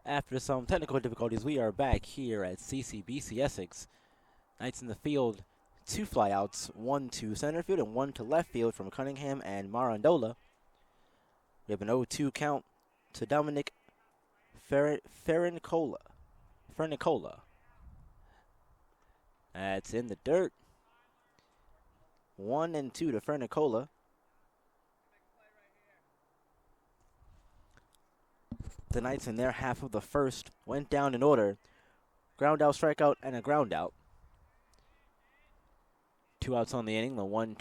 After some technical difficulties, we are back here at CCBC Essex. Knights in the field, 2 flyouts, 1 to center field and 1 to left field from Cunningham and Marandola. We have an 0-2 count to Dominic Fernicola. That's in the dirt. 1-2 to Fernicola. The Knights in their half of the first went down in order. Ground out, strikeout, and a ground out. 2 outs on the inning. The 1-2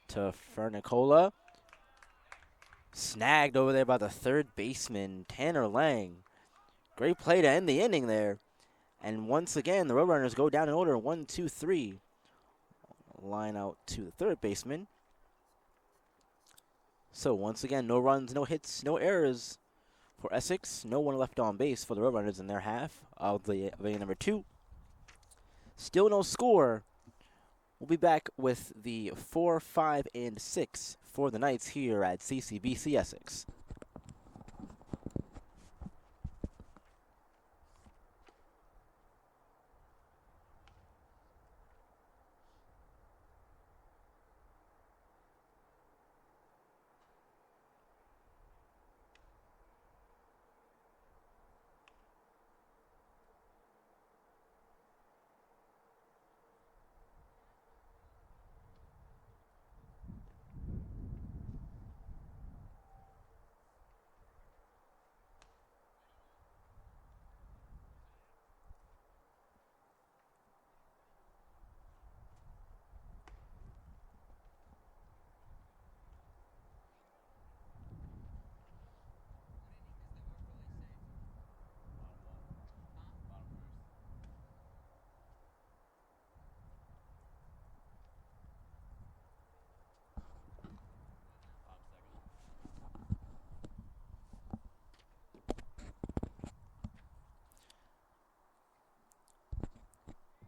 to Fernicola. Snagged over there by the third baseman, Tanner Lang. Great play to end the inning there. And once again, the Roadrunners go down in order. 1-2-3. Line out to the third baseman. So once again, no runs, no hits, no errors for Essex. No one left on base for the Roadrunners in their half of the inning number 2. Still no score. We'll be back with the 4, 5, and 6 for the Knights here at CCBC Essex.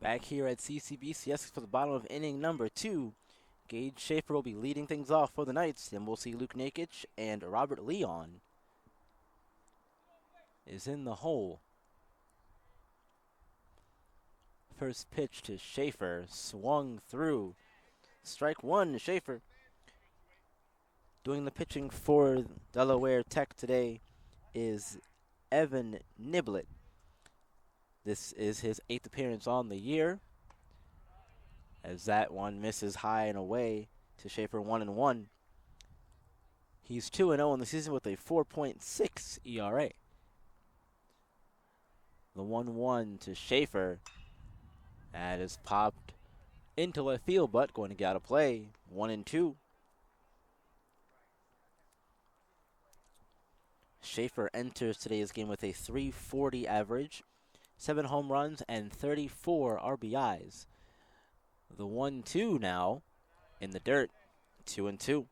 Back here at CCBC Essex for the bottom of inning number 2. Gage Schaefer will be leading things off for the Knights. Then we'll see Luke Nakic and Robert Leon is in the hole. First pitch to Schaefer, swung through. Strike 1 to Schaefer. Doing the pitching for Delaware Tech today is Evan Niblett. This is his 8th appearance on the year. As that one misses high and away to Schaefer, 1-1. He's 2-0 in the season with a 4.6 ERA. The 1-1 to Schaefer. That is popped into left field, but going to get out of play. 1-2. Schaefer enters today's game with a .340 average, 7 home runs, and 34 RBIs. The 1-2 now in the dirt, 2-2.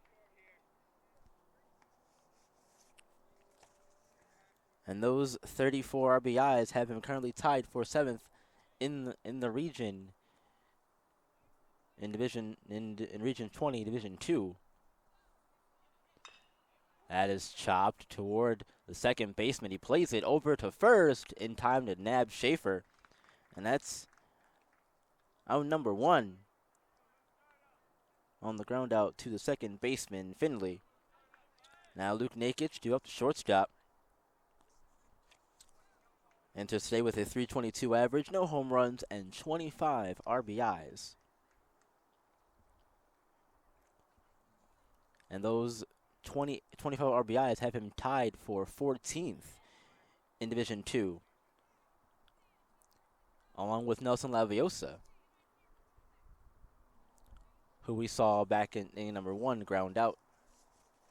And those 34 RBIs have him currently tied for 7th in the region, in Region 20, Division 2. That is chopped toward the second baseman. He plays it over to first in time to nab Schaefer. And that's out number 1. On the ground out to the second baseman, Finley. Now Luke Nakic due up to shortstop. Enters today with a .322 average, no home runs, and 25 RBIs. And those 25 RBIs have him tied for 14th in Division 2, along with Nelson Laviosa, who we saw back in inning number 1 ground out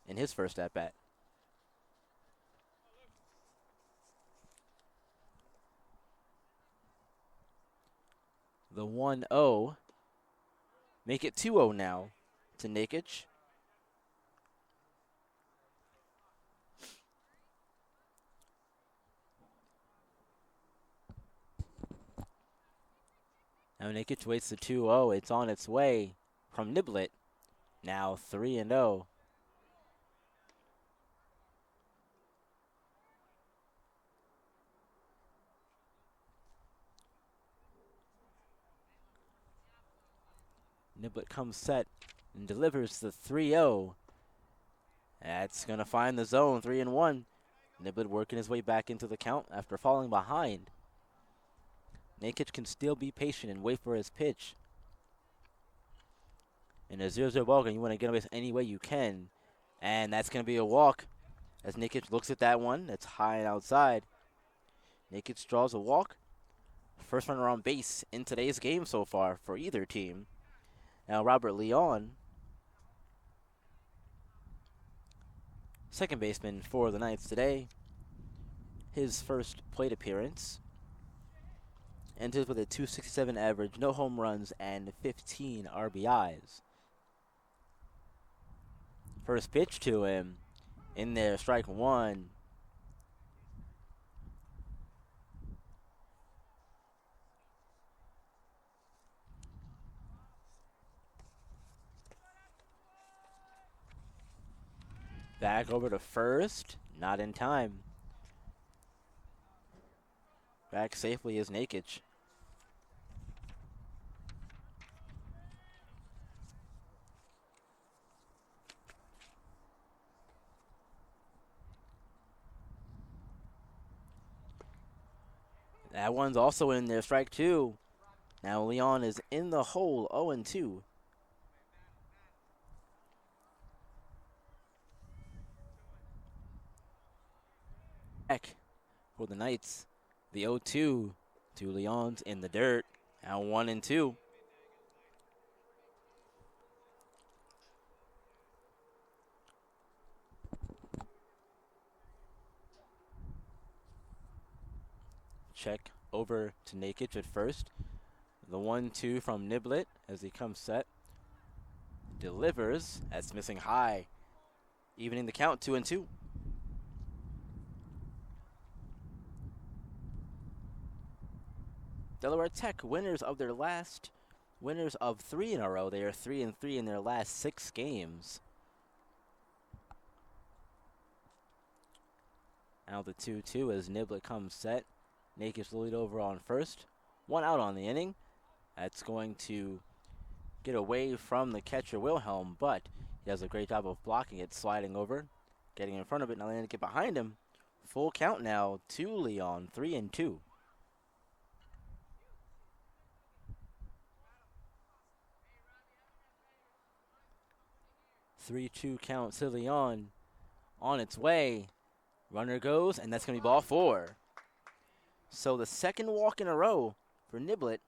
in his first at-bat. The 1-0, make it 2-0 now to Nakic. Now Nakic waits the 2-0. It's on its way from Niblett. Now 3-0. Niblett comes set and delivers the 3-0. That's going to find the zone, 3-1. Niblett working his way back into the count after falling behind. Nakic can still be patient and wait for his pitch. In a 0-0 ball game, you want to get away any way you can. And that's going to be a walk as Nakic looks at that one. That's high and outside. Nakic draws a walk. First runner on base in today's game so far for either team. Now Robert Leon, second baseman for the Knights today. His first plate appearance. Enters with a .267 average, no home runs, and 15 RBIs. First pitch to him. In there, strike one. Back over to first. Not in time. Back safely is Nakic. That one's also in there, strike two. Now Leon is in the hole, 0-2. Back for the Knights. The 0-2 to Leon's in the dirt. Now 1-2. Check over to Nakic at first. The 1-2 from Niblett as he comes set. Delivers. That's missing high. Evening the count, 2-2. Delaware Tech, winners of 3 in a row. They are 3-3 in their last 6 games. Now the 2-2 as Niblett comes set. Nakic lead over on first. 1 out on the inning. That's going to get away from the catcher Wilhelm, but he does a great job of blocking it, sliding over, getting in front of it, now they need to get behind him. Full count now to Leon, 3-2. 3-2 count to Leon. On its way. Runner goes, and that's going to be ball 4. So the second walk in a row for Niblett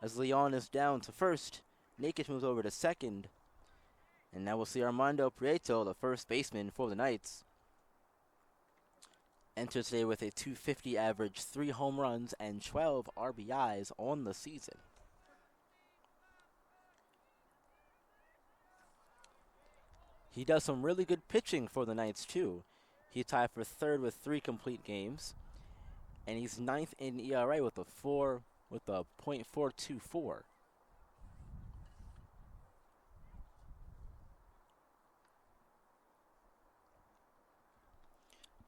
as Leon is down to first. Nakic moves over to second. And now we'll see Armando Prieto, the first baseman for the Knights. Enters today with a .250 average, 3 home runs, and 12 RBIs on the season. He does some really good pitching for the Knights, too. He tied for third with 3 complete games. And he's 9th in ERA with a .424.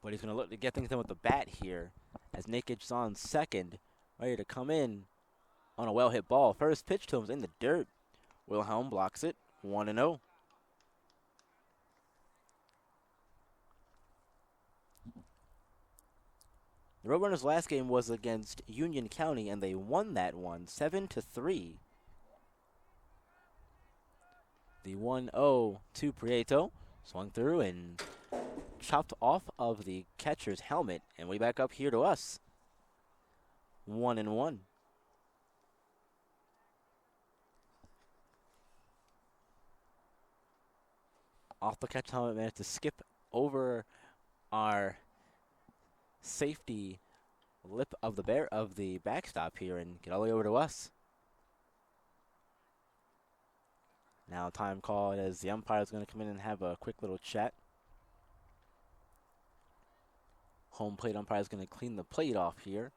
But he's going to look to get things done with the bat here as Nakic's on second, ready to come in on a well-hit ball. First pitch to him is in the dirt. Wilhelm blocks it, 1-0. The Roadrunners' last game was against Union County, and they won that one, 7-3. The 1-0 to Prieto, swung through and chopped off of the catcher's helmet, and way back up here to us. 1-1. Off the catcher's helmet, managed to skip over our safety lip of the backstop here and get all the way over to us. Now time called as the umpire is going to come in and have a quick little chat. Home plate umpire is going to clean the plate off here.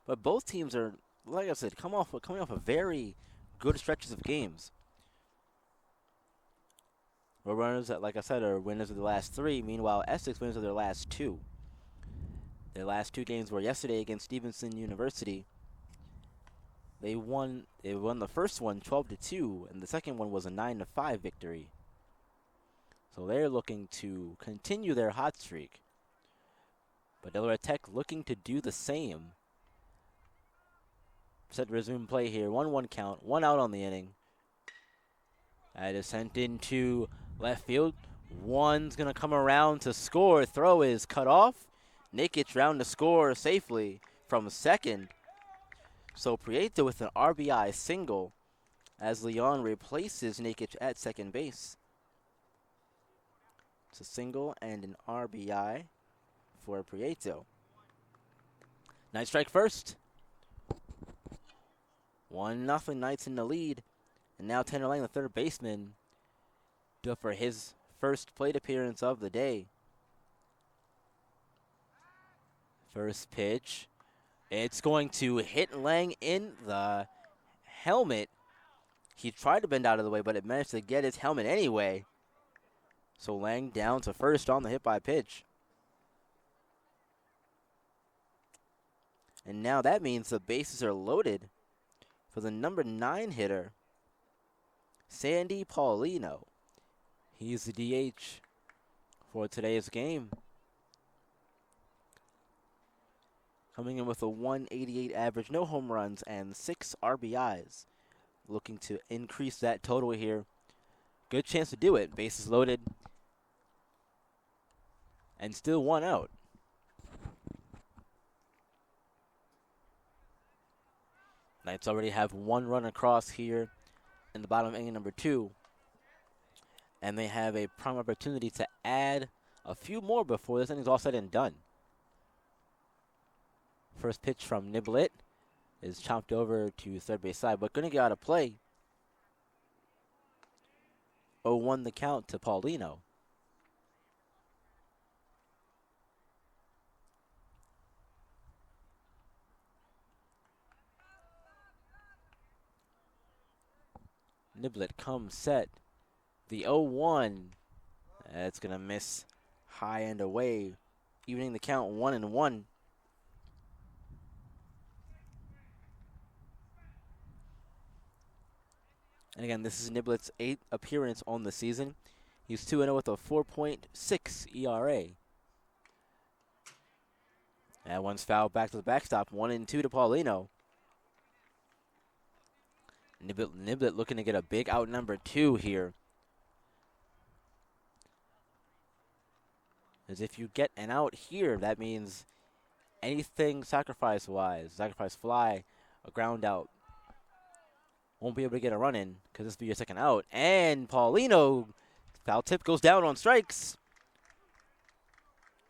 But both teams are, like I said, coming off a very good stretches of games. Roadrunners, like I said, are winners of the last 3. Meanwhile, Essex winners of their last 2. Their last 2 games were yesterday against Stevenson University. They won the first one 12-2, and the second one was a 9-5 victory. So they're looking to continue their hot streak. But Delaware Tech looking to do the same. Set to resume play here. 1-1 count. 1 out on the inning. That is sent into left field. One's going to come around to score. Throw is cut off. Nikic round to score safely from second. So Prieto with an RBI single as Leon replaces Nikic at second base. It's a single and an RBI for Prieto. Nice strike first. 1-0, Knights in the lead. And now Tanner Lang, the third baseman, due for his first plate appearance of the day. First pitch. It's going to hit Lang in the helmet. He tried to bend out of the way, but it managed to get his helmet anyway. So Lang down to first on the hit by pitch. And now that means the bases are loaded for the number 9 hitter, Sandy Paulino. He's the DH for today's game. Coming in with a 188 average, no home runs, and 6 RBIs. Looking to increase that total here. Good chance to do it. Bases loaded. And still 1 out. Knights already have 1 run across here in the bottom of inning number 2. And they have a prime opportunity to add a few more before this inning's all said and done. First pitch from Niblet is chopped over to third base side, but going to get out of play. 0-1 the count to Paulino. Niblet comes set. The 0-1. That's going to miss high and away, evening the count 1-1. And again, this is Niblet's 8th appearance on the season. He's 2-0 with a 4.6 ERA. That one's fouled back to the backstop. 1-2 to Paulino. Niblet looking to get a big out number 2 here. As if you get an out here, that means anything sacrifice-wise, sacrifice fly, a ground out, won't be able to get a run in because this will be your second out. And Paulino, foul tip goes down on strikes.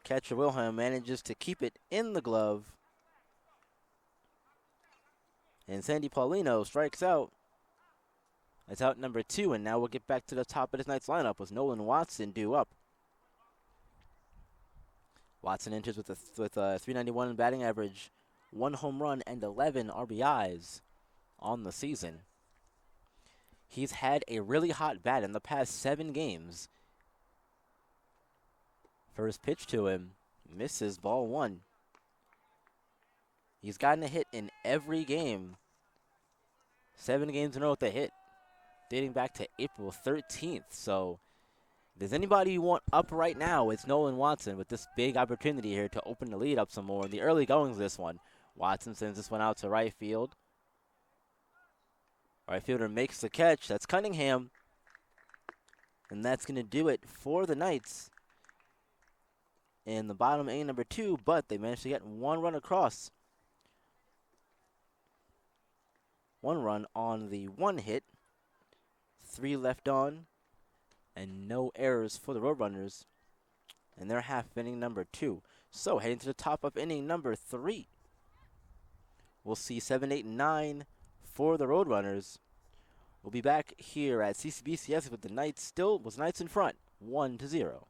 Catcher Wilhelm manages to keep it in the glove. And Sandy Paulino strikes out. That's out number 2, and now we'll get back to the top of this night's lineup with Nolan Watson due up. Watson enters with a 391 batting average, 1 home run, and 11 RBIs on the season. He's had a really hot bat in the past 7 games. First pitch to him, misses, ball 1. He's gotten a hit in every game. 7 games in a row with a hit, dating back to April 13th. So if there's anybody you want up right now, it's Nolan Watson with this big opportunity here to open the lead up some more in the early goings of this one. Watson sends this one out to right field. Right fielder makes the catch. That's Cunningham. And that's going to do it for the Knights in the bottom inning number 2, but they managed to get 1 run across. 1 run on the 1 hit. 3 left on. And no errors for the Roadrunners. And they're half inning number 2. So heading to the top of inning number 3. We'll see 7, 8, and 9 for the Roadrunners. We'll be back here at CCBC Essex with the Knights still was Knights in front, 1-0.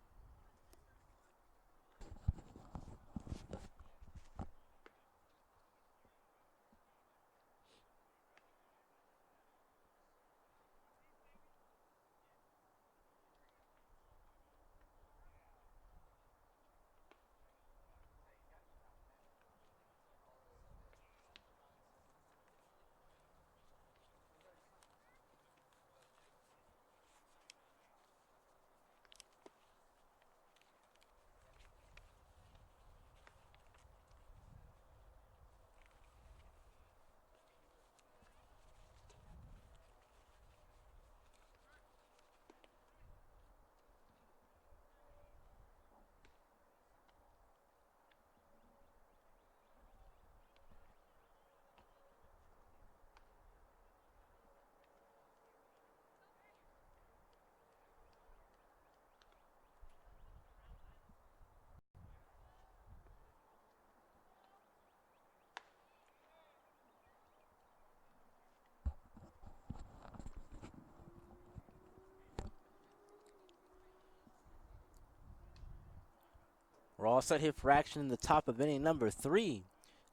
We're all set here for action in the top of inning number 3.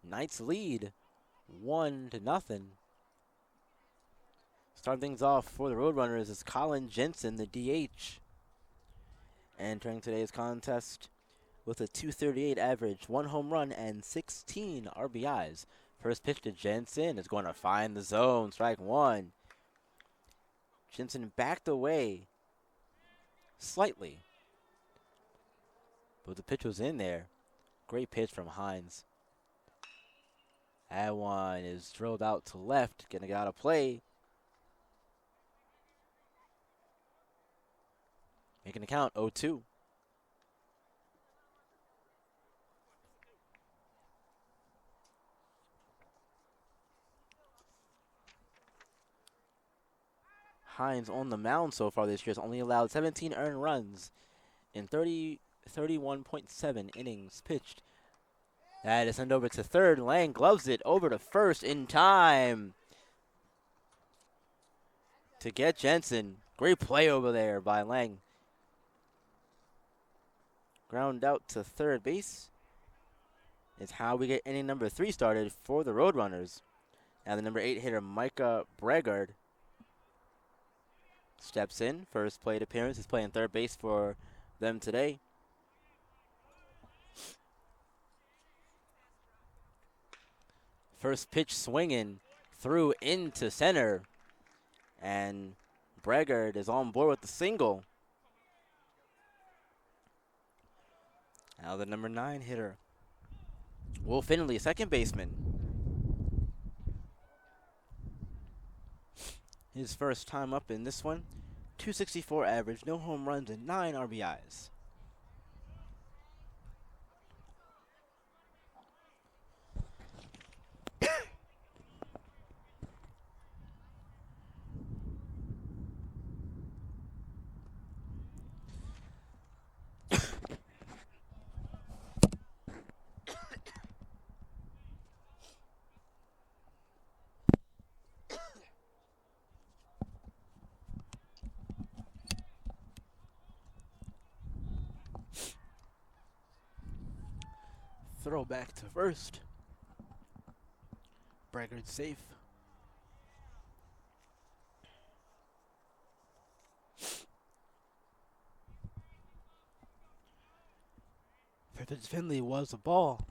Knights lead 1-0. Starting things off for the Roadrunners is Colin Jensen, the DH. Entering today's contest with a .238 average, 1 home run, and 16 RBIs. First pitch to Jensen is going to find the zone, strike 1. Jensen backed away slightly, but the pitch was in there. Great pitch from Hines. That one is drilled out to left, gonna get out of play. Making the count, 0-2. Hines on the mound so far this year has only allowed 17 earned runs in 31.7 innings pitched. That is sent over to third. Lang gloves it over to first in time to get Jensen. Great play over there by Lang. Ground out to third base is how we get inning number 3 started for the Roadrunners. Now the number 8 hitter, Micah Bregard, steps in. First plate appearance. He's playing third base for them today. First pitch swinging through into center. And Bregard is on board with the single. Now the number 9 hitter, Will Finley, second baseman. His first time up in this one. .264 average, no home runs, and 9 RBIs. Throw back to first. Bregard safe. Finley was a ball.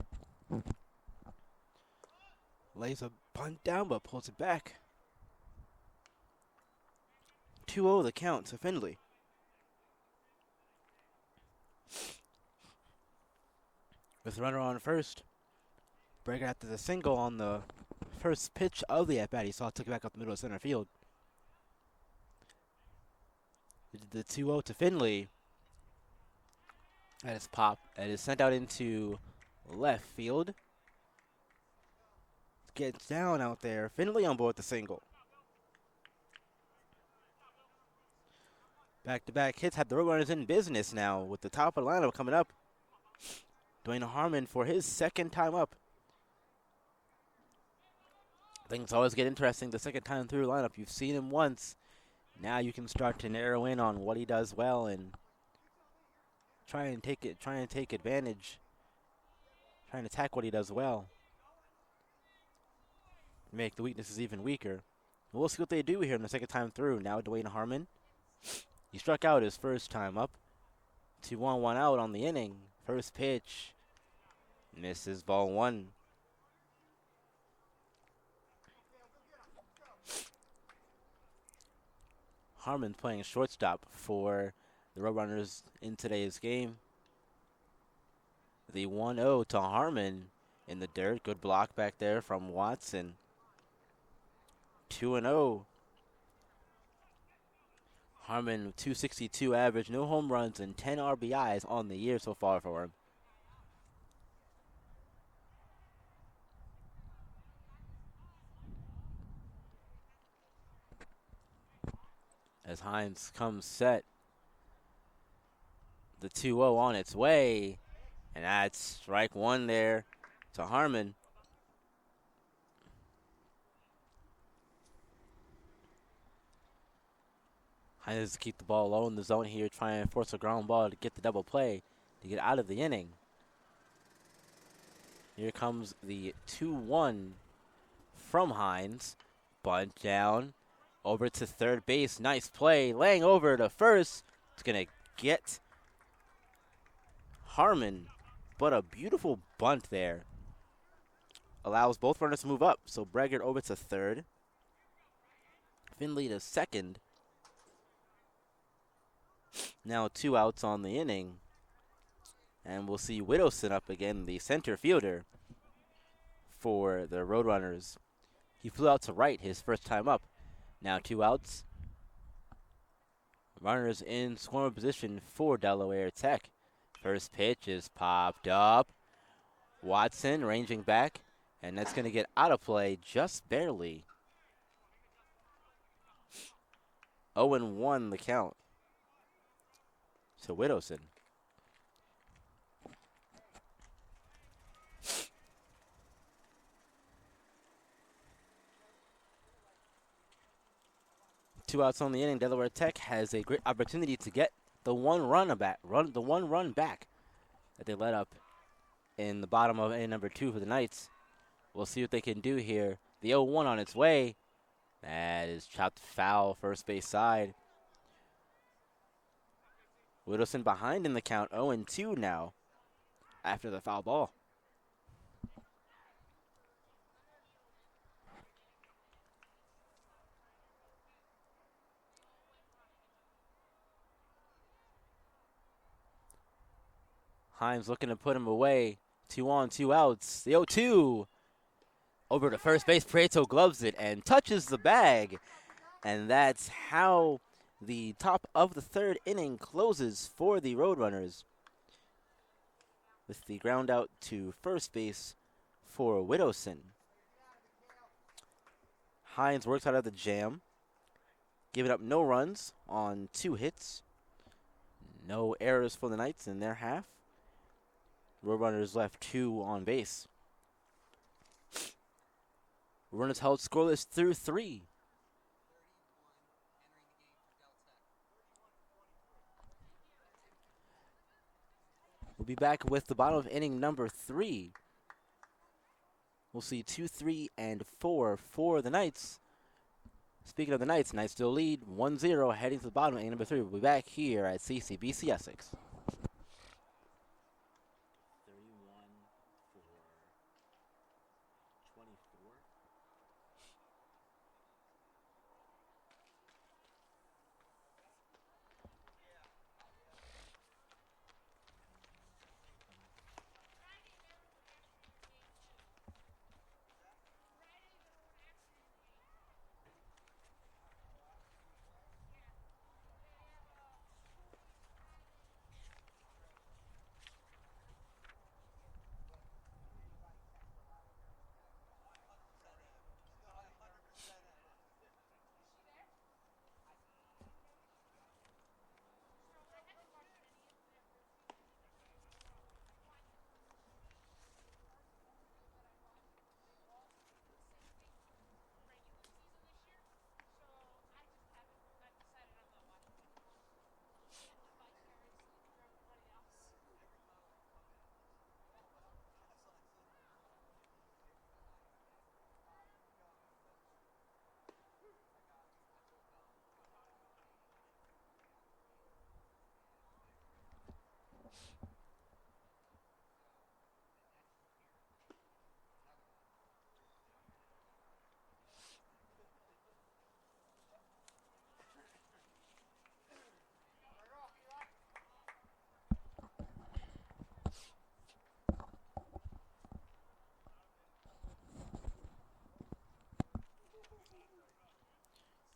Lays a bunt down but pulls it back. 2-0 the count to Finley. With runner on first, Bregard after the single on the first pitch of the at-bat. He saw it, took it back up the middle of center field. The 2-0 to Finley. That is pop. That is sent out into left field. Gets down out there. Finley on board with the single. Back-to-back hits have the Roadrunners in business now with the top of the lineup coming up. Dwayne Harmon for his second time up. Things always get interesting the second time through the lineup. You've seen him once. Now you can start to narrow in on what he does well and try and take advantage. Trying to attack what he does well. Make the weaknesses even weaker. We'll see what they do here in the second time through. Now Dwayne Harmon. He struck out his first time up. 2-1, 1 out on the inning. First pitch. Misses, ball 1. Harmon playing shortstop for the Roadrunners in today's game. The 1-0 to Harmon in the dirt. Good block back there from Watson. 2-0. Harmon, .262 average, no home runs, and 10 RBIs on the year so far for him. As Hines comes set. The 2-0 on its way. And that's strike 1 there to Harmon. Hines to keep the ball low in the zone here, trying to force a ground ball to get the double play to get out of the inning. Here comes the 2-1 from Hines. Bunt down over to third base. Nice play. Laying over to first. It's going to get Harmon, but a beautiful bunt there. Allows both runners to move up. So Breggert over to third. Finley to second. Now 2 outs on the inning. And we'll see Widowson up again, the center fielder for the Roadrunners. He flew out to right his first time up. Now 2 outs. Runners in scoring position for Delaware Tech. First pitch is popped up. Watson ranging back, and that's going to get out of play just barely. 0-1 the count to Widowson. Two outs on the inning. Delaware Tech has a great opportunity to get the one run back that they let up in the bottom of inning number 2 for the Knights. We'll see what they can do here. The 0-1 on its way. That is chopped foul, first base side. Widowson behind in the count, 0-2 now after the foul ball. Hines looking to put him away. 2 on, 2 outs. The 0-2 over to first base. Prieto gloves it and touches the bag. And that's how the top of the third inning closes for the Roadrunners, with the ground out to first base for Widowson. Hines works out of the jam, giving up no runs on 2 hits. No errors for the Knights in their half. Roadrunners left 2 on base. Runners held scoreless through 3. We'll be back with the bottom of inning number 3. We'll see 2, 3, and 4 for the Knights. Speaking of the Knights still lead 1-0 heading to the bottom of inning number 3. We'll be back here at CCBC Essex.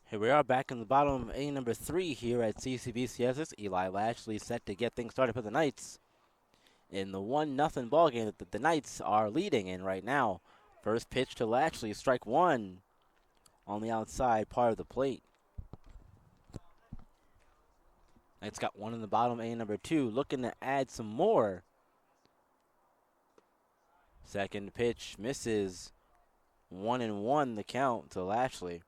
Here we are back in the bottom of inning number 3 here at CCBC Essex. Eli Lashley set to get things started for the Knights in the 1-0 ball game that the Knights are leading in right now. First pitch to Lashley, strike 1 on the outside part of the plate. Knights got 1 in the bottom of inning number 2, looking to add some more. Second pitch misses. 1-1 the count to Lashley.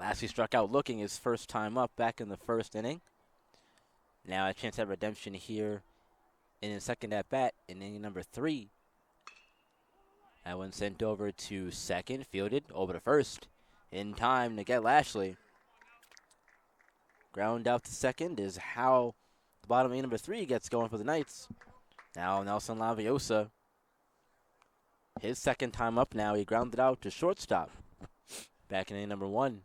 Lashley struck out looking his first time up back in the first inning. Now a chance at redemption here in his second at bat in inning number 3. That one sent over to second, fielded over to first in time to get Lashley. Ground out to second is how the bottom of inning number 3 gets going for the Knights. Now Nelson Laviosa, his second time up now. He grounded out to shortstop back in inning number 1.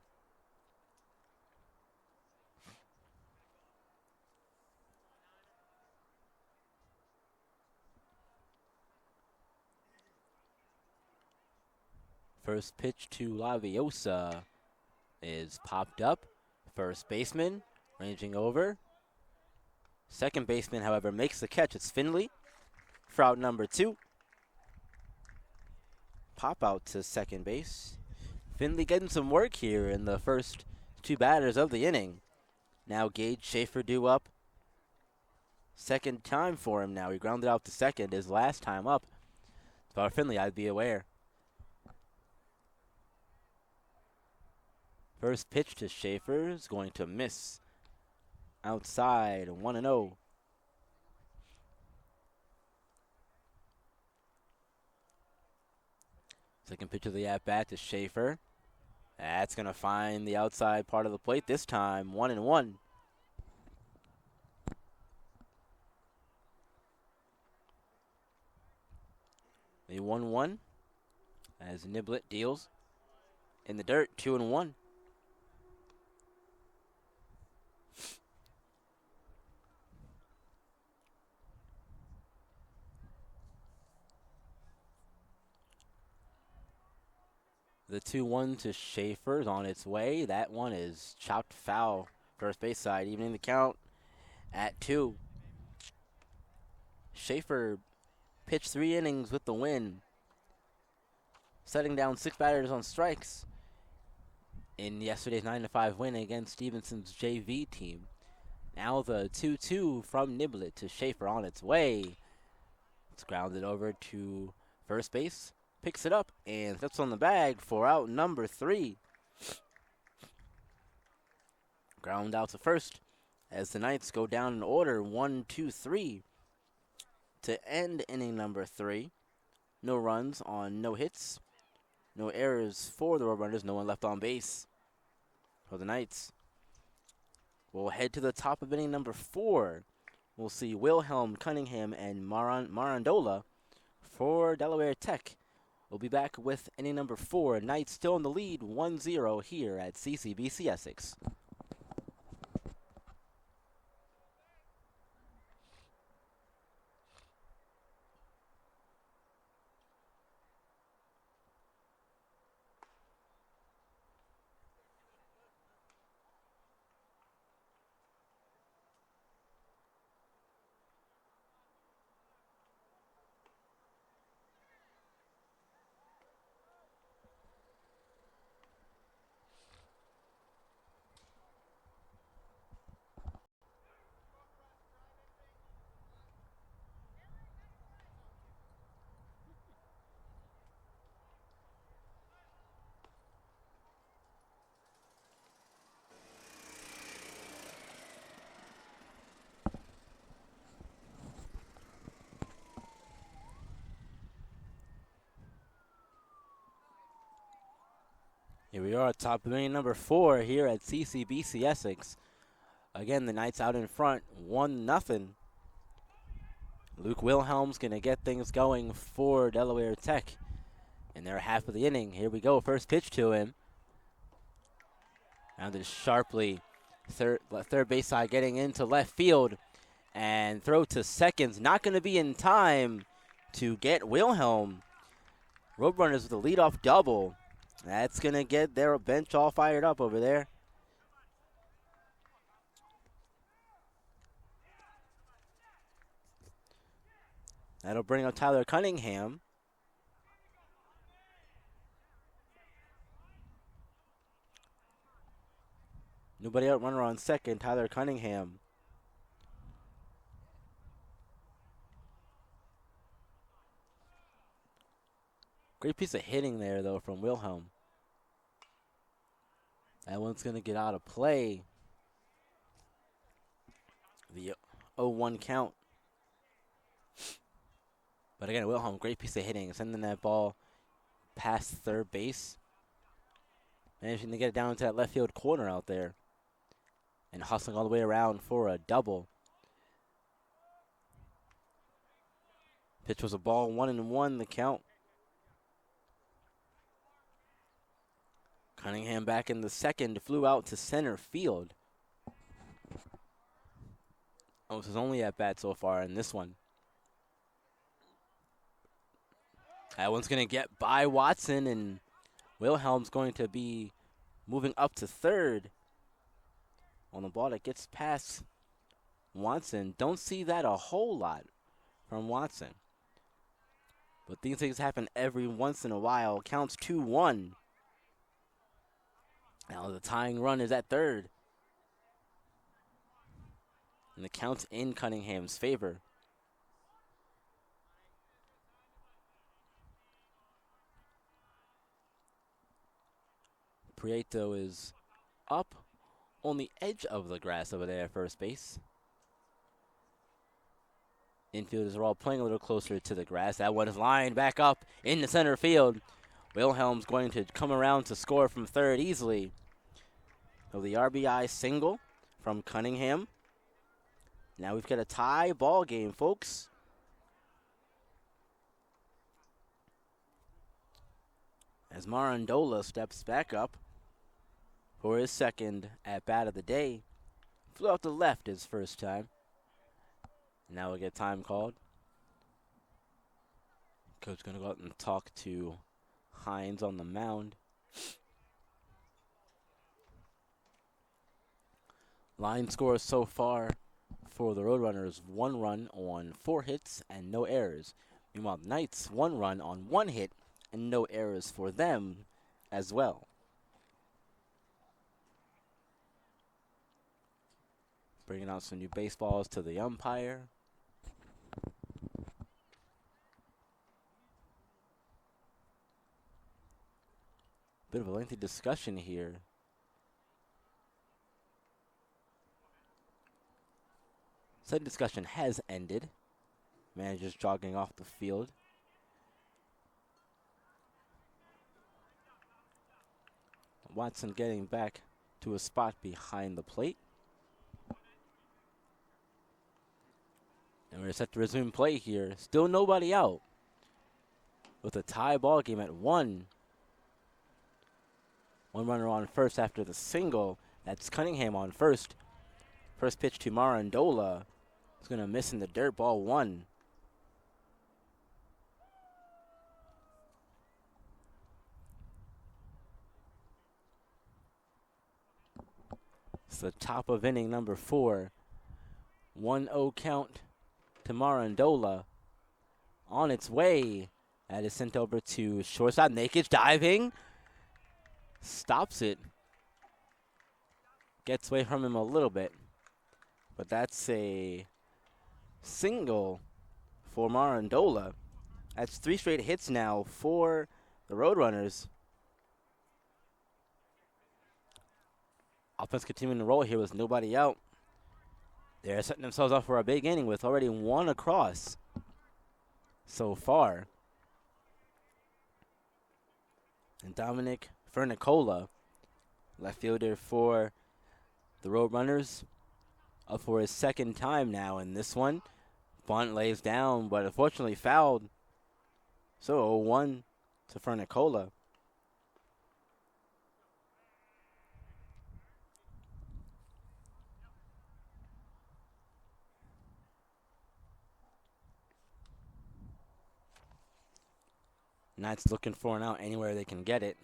First pitch to Laviosa is popped up. First baseman ranging over. Second baseman, however, makes the catch. It's Finley for out number 2. Pop out to second base. Finley getting some work here in the first 2 batters of the inning. Now Gage Schaefer due up. Second time for him now. He grounded out to second his last time up. For Finley, I'd be aware. First pitch to Schaefer is going to miss. Outside, 1-0. Second pitch of the at-bat to Schaefer. That's going to find the outside part of the plate this time, 1-1. The 1-1 as Niblett deals in the dirt, 2-1. The 2-1 to Schaefer is on its way. That one is chopped foul. First base side, evening the count at 2. Schaefer pitched 3 innings with the win, setting down 6 batters on strikes in yesterday's 9-5 win against Stevenson's JV team. Now the 2-2 from Niblett to Schaefer on its way. It's grounded over to first base. Picks it up and steps on the bag for out number 3. Ground out to first as the Knights go down in order 1-2-3 to end inning number 3. No runs on no hits. No errors for the Roadrunners. No one left on base for the Knights. We'll head to the top of inning number 4. We'll see Wilhelm, Cunningham, and Marandola for Delaware Tech. We'll be back with inning number 4. Knights still in the lead, 1-0 here at CCBC Essex. Here we are, top of inning number 4 here at CCBC Essex. Again, the Knights out in front, 1-0. Luke Wilhelm's going to get things going for Delaware Tech in their half of the inning. Here we go, first pitch to him. Rounded sharply, third base side getting into left field. And throw to seconds, not going to be in time to get Wilhelm. Roadrunners with a leadoff double. That's going to get their bench all fired up over there. That'll bring up Tyler Cunningham. Nobody out, runner on second, Tyler Cunningham. Great piece of hitting there, though, from Wilhelm. That one's going to get out of play. The 0-1 count. But again, Wilhelm, great piece of hitting, sending that ball past third base. Managing to get it down to that left field corner out there. And hustling all the way around for a double. Pitch was a ball, 1-1 the count. Cunningham back in the second, flew out to center field. Oh, this is only at bat so far in this one. That one's going to get by Watson, and Wilhelm's going to be moving up to third on the ball that gets past Watson. Don't see that a whole lot from Watson. But these things happen every once in a while. Counts 2-1. Now the tying run is at third. And the count's in Cunningham's favor. Prieto is up on the edge of the grass over there at first base. Infielders are all playing a little closer to the grass. That one is lined back up in the center field. Wilhelm's going to come around to score from third easily. So the RBI single from Cunningham. Now we've got a tie ball game, folks. As Marandola steps back up for his second at-bat of the day. Flew out to left his first time. Now we'll get time called. Coach going to go out and talk to Hines on the mound. Line score so far for the Roadrunners, 1 run on 4 hits and no errors. Meanwhile, the Knights, 1 run on 1 hit and no errors for them as well. Bringing out some new baseballs to the umpire. Bit of a lengthy discussion here. Said discussion has ended. Manager's jogging off the field. Watson getting back to a spot behind the plate. And we're set to resume play here. Still nobody out. With a tie ball game at 1. 1 runner on first after the single. That's Cunningham on first. First pitch to Marandola. He's going to miss in the dirt, ball 1. It's the top of inning number 4. 1-0 count to Marandola. On its way. That is sent over to shortstop. Naked diving. Stops it. Gets away from him a little bit. But that's a single for Marandola. That's 3 straight hits now for the Roadrunners. Offense continuing to roll here with nobody out. They're setting themselves up for a big inning with already 1 across so far. And Dominic Fernicola, left fielder for the Roadrunners, up for his second time now in this one. Bunt lays down, but unfortunately fouled. So 0-1 to Fernicola. Knights looking for an out anywhere they can get it.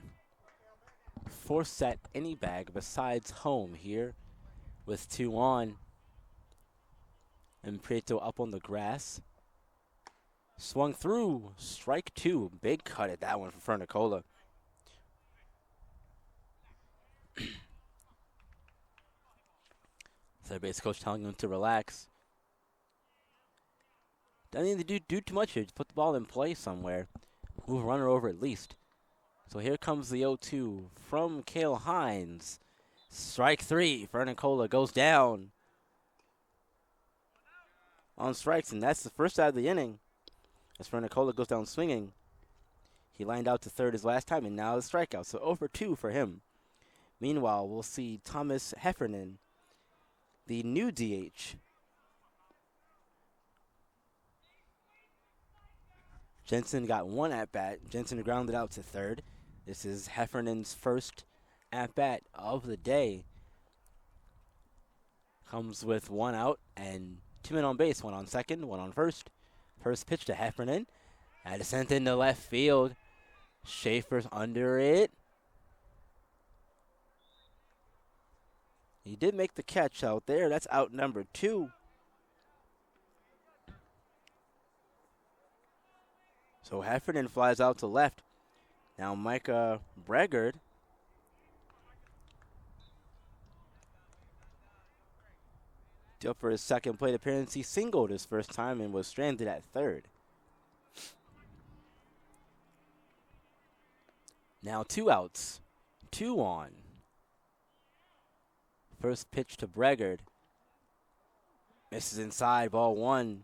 Force set any bag besides home here with 2 on. And Prieto up on the grass. Swung through. Strike 2. Big cut at that one for Fernicola. Third base coach telling him to relax. Doesn't need to do too much here. Just put the ball in play somewhere. Move a runner over at least. So here comes the 0-2 from Cale Hines. Strike 3. Fernicola goes down on strikes, and that's the first out of the inning. As Nicola goes down swinging. He lined out to third his last time, and now the strikeout. So over 2 for him. Meanwhile, we'll see Thomas Heffernan, the new DH. Jensen got 1 at-bat. Jensen grounded out to third. This is Heffernan's first at-bat of the day. Comes with 1 out and 2 men on base. 1 on second, 1 on first. First pitch to Heffernan. Had to send into left field. Schaefer's under it. He did make the catch out there. That's out number 2. So Heffernan flies out to left. Now Micah Bregard due for his second plate appearance. He singled his first time and was stranded at third. Now 2 outs, 2 on. First pitch to Bregard. Misses inside, ball 1.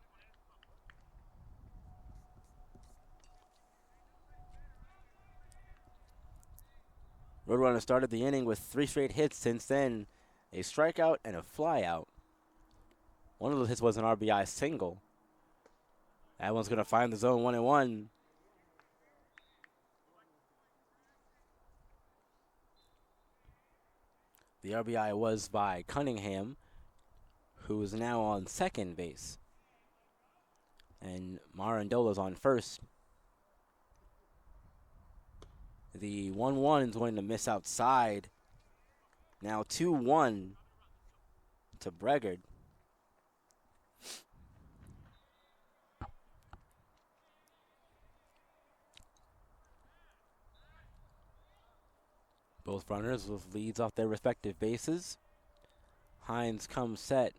Roadrunners started the inning with 3 straight hits. Since then, a strikeout and a flyout. One of those hits was an RBI single. That one's going to find the zone 1-1. The RBI was by Cunningham, who is now on second base. And Marandola's on first. The 1-1 is going to miss outside. Now 2-1 to Bregard. Both runners with leads off their respective bases. Hines comes set.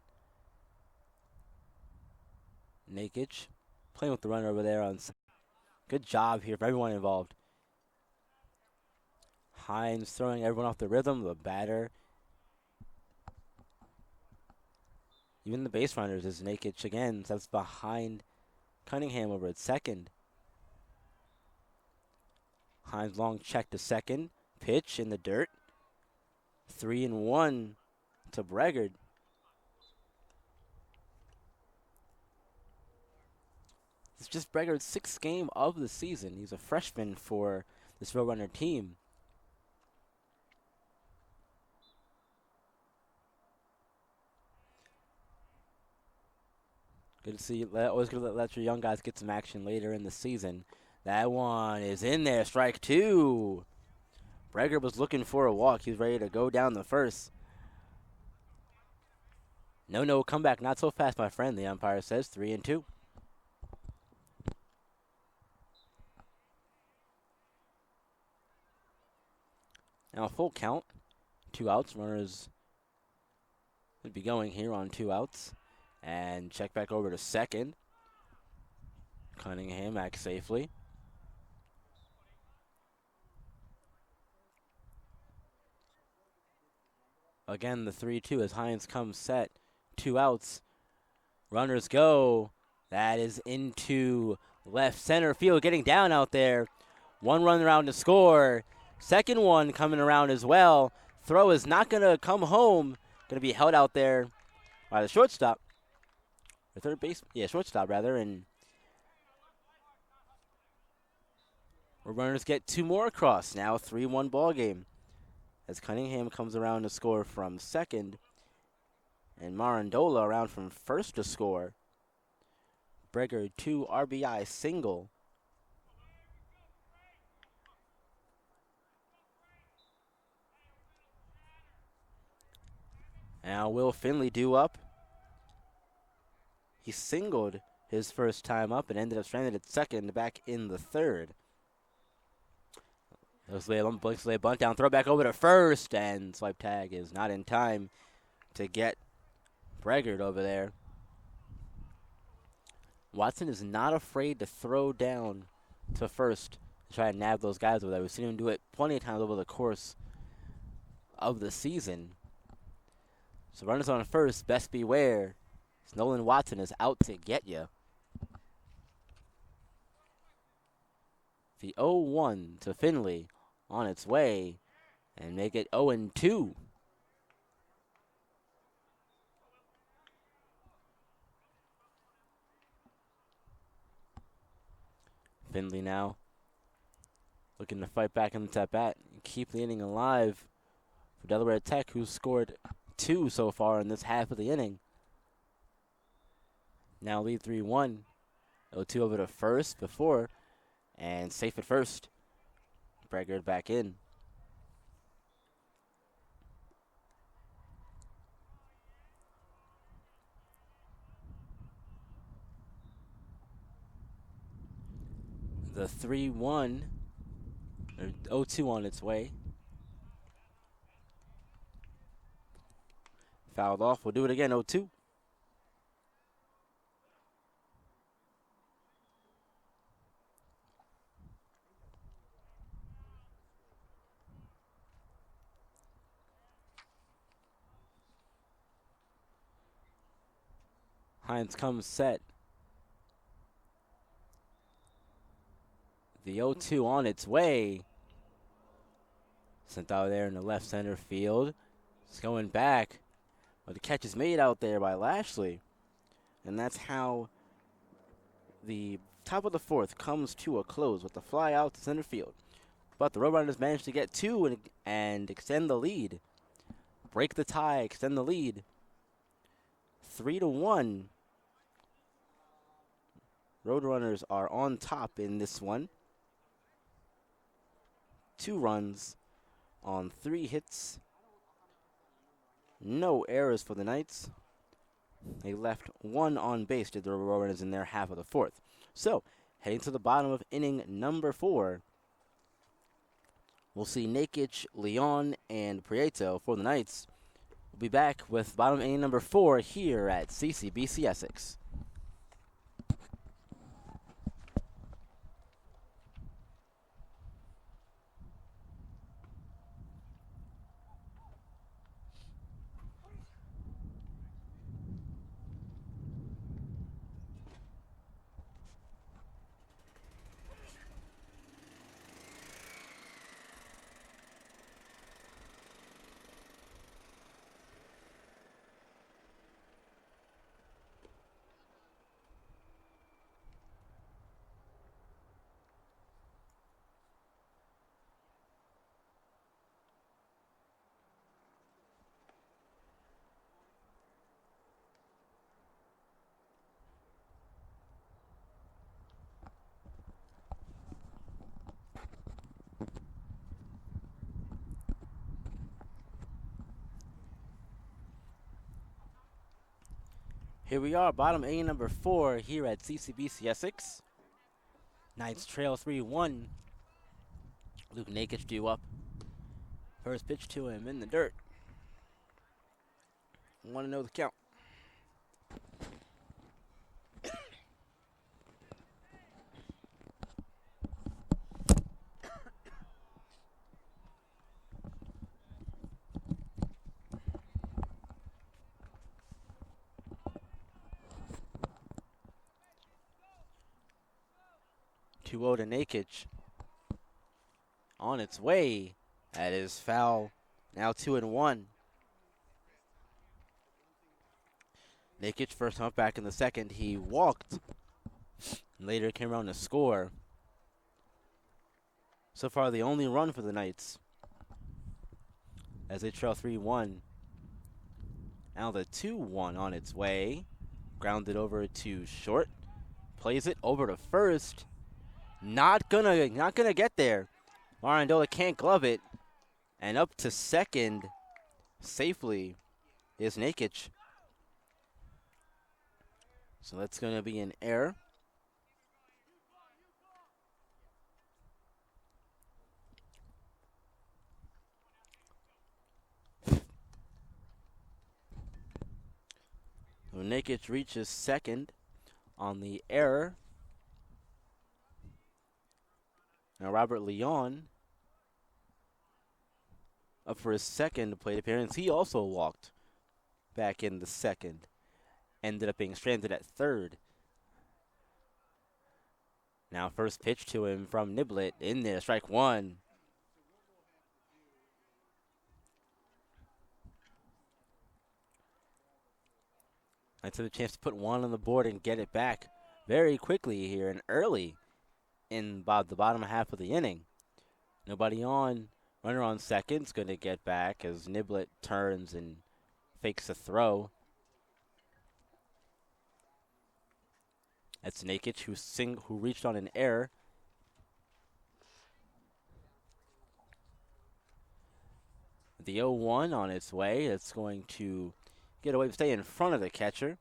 Nakic playing with the runner over there on. Good job here for everyone involved. Hines throwing everyone off the rhythm. The batter. Even the base runners is Nakic again. So that's behind Cunningham over at second. Hines long check to second. Pitch in the dirt. 3-1 to Bregard. It's just Bregard's 6th game of the season. He's a freshman for this Roadrunner team. Good to see. Always good to let your young guys get some action later in the season. That one is in there. Strike 2. Bregard was looking for a walk. He was ready to go down the first. No, comeback. Not so fast, my friend, the umpire says. 3-2. Now a full count. 2 outs. Runners would be going here on 2 outs. And check back over to second. Cunningham back safely. Again, the 3-2 as Hines comes set. 2 outs. Runners go. That is into left center field. Getting down out there. 1 run around to score. Second one coming around as well. Throw is not going to come home. Going to be held out there by the shortstop. Or third base. Yeah, shortstop rather. And runners get 2 more across. Now a 3-1 ball game. As Cunningham comes around to score from second. And Marandola around from first to score. Bregard 2 RBI single. Now Will Finley due up. He singled his first time up and ended up stranded at second back in the third. Blakes lay a bunt down, throw back over to first, and swipe tag is not in time to get Bregard over there. Watson is not afraid to throw down to first to try and nab those guys over there. We've seen him do it plenty of times over the course of the season. So runners on first, best beware. Nolan Watson is out to get you. The 0-1 to Finley on its way and make it 0-2. Finley now looking to fight back in the at-bat and keep the inning alive for Delaware Tech, who's scored 2 so far in this half of the inning. Now lead 3-1. 0-2 over to first before, and safe at first. Braggart back in. The 3-1, or 0-2 on its way. Fouled off. We'll do it again, 0-2. Hines comes set. The 0-2 on its way. Sent out there in the left center field. It's going back. But the catch is made out there by Lashley. And that's how the top of the fourth comes to a close with the fly out to center field. But the Roadrunners managed to get 2 and extend the lead. Break the tie, extend the lead. 3-1. Roadrunners are on top in this one. 2 runs on 3 hits. No errors for the Knights. They left 1 on base, did the Roadrunners in their half of the fourth. So, heading to the bottom of inning number 4, we'll see Nakic, Leon, and Prieto for the Knights. We'll be back with bottom inning number 4 here at CCBC Essex. Here we are, bottom inning number 4 here at CCBC Essex. Knights trail 3-1. Luke Nakic due up. First pitch to him in the dirt. Want to know the count. To Nakic on its way. That is foul. Now 2-1. Nakic first time back in the second. He walked. Later came around to score. So far the only run for the Knights as they trail 3-1. Now the 2-1 on its way. Grounded over to short. Plays it over to first. Not gonna get there. Marandola can't glove it. And up to second safely is Nakic. So that's gonna be an error. So Nakic reaches second on the error. Now Robert Leon up for his second plate appearance. He also walked back in the second. Ended up being stranded at third. Now first pitch to him from Niblet in there, strike one. That's a chance to put one on the board and get it back very quickly here and early in about the bottom half of the inning. Nobody on. Runner on second's going to get back as Niblet turns and fakes a throw. That's Nakic who reached on an error. The 0-1 on its way. It's going to get away to stay in front of the catcher.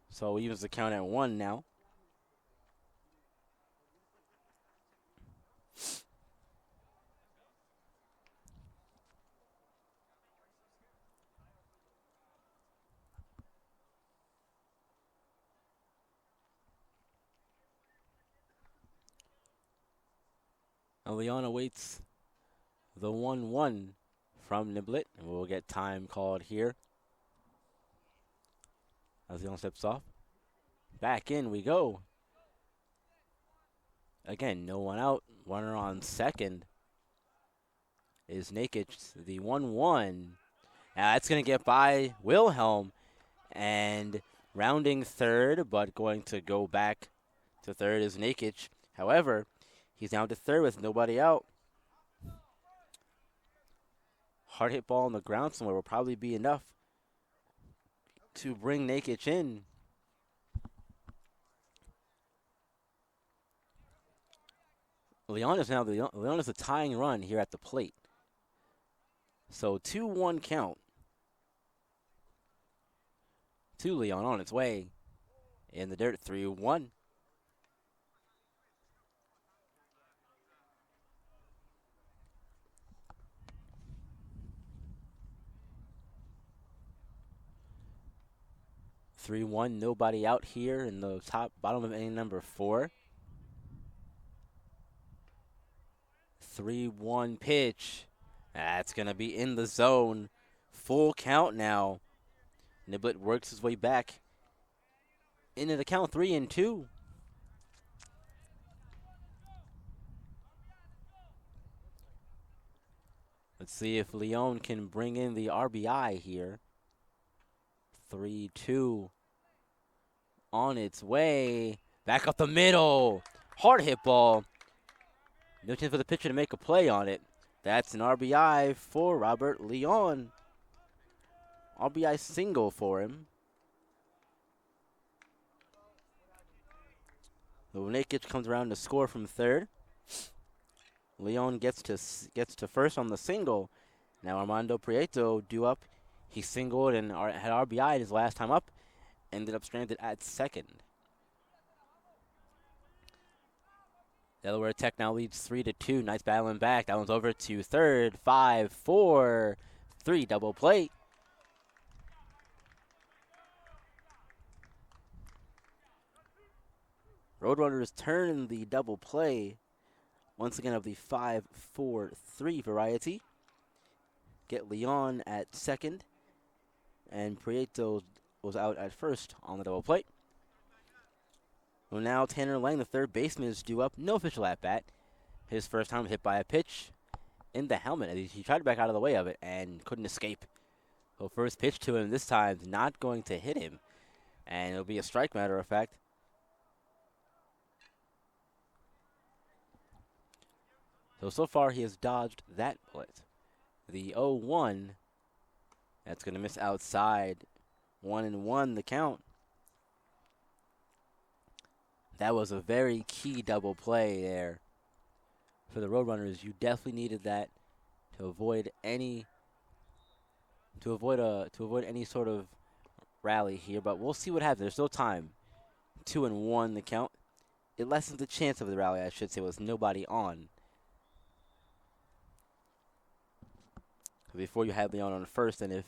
So evens the count at 1 now. Leon awaits the 1-1 from Niblet, and we'll get time called here as Leon steps off. Back in we go. Again, no one out. Runner on second is Nakic. The 1-1. Now that's going to get by Wilhelm, and rounding third, but going to go back to third is Nakic. However, he's down to third with nobody out. Hard hit ball on the ground somewhere will probably be enough to bring Nakic in. Leon is a tying run here at the plate. So 2-1 count to Leon on its way in the dirt. 3-1. Nobody out here in the bottom of inning number 4. 3-1 pitch. That's going to be in the zone. Full count now. Niblet works his way back into the count. 3-2. Let's see if Leon can bring in the RBI here. 3-2 on its way. Back up the middle. Hard hit ball. No chance for the pitcher to make a play on it. That's an RBI for Robert Leon. RBI single for him. Nakic comes around to score from third. Leon gets to first on the single. Now Armando Prieto due up. He singled and had RBI his last time up. Ended up stranded at second. Delaware Tech now leads 3-2. Nice battling back. That one's over to third. 5-4. 3 double play. Roadrunners turn the double play once again of the 5-4-3 variety. Get Leon at second, and Prieto was out at first on the double play. Well, now Tanner Lang, the third baseman, is due up. No official at bat. His first time hit by a pitch in the helmet. He tried to back out of the way of it and couldn't escape. So first pitch to him this time, not going to hit him, and it'll be a strike, matter of fact. So far he has dodged that bullet. The 0-1, that's going to miss outside. 1-1 the count. That was a very key double play there for the Roadrunners. You definitely needed that to avoid any sort of rally here. But we'll see what happens. There's still time. 2-1 the count. It lessens the chance of the rally, I should say, with nobody on. Before you had Leon on first, and if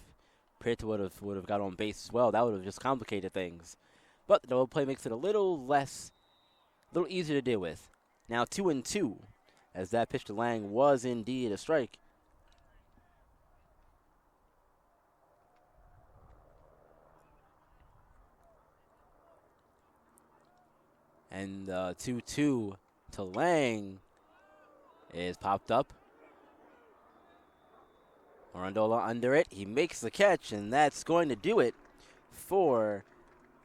Prieto would have got on base as well, that would have just complicated things. But the double play makes it a little easier to deal with. Now 2-2, as that pitch to Lang was indeed a strike. And 2-2 to Lang is popped up. Orandola under it. He makes the catch, and that's going to do it for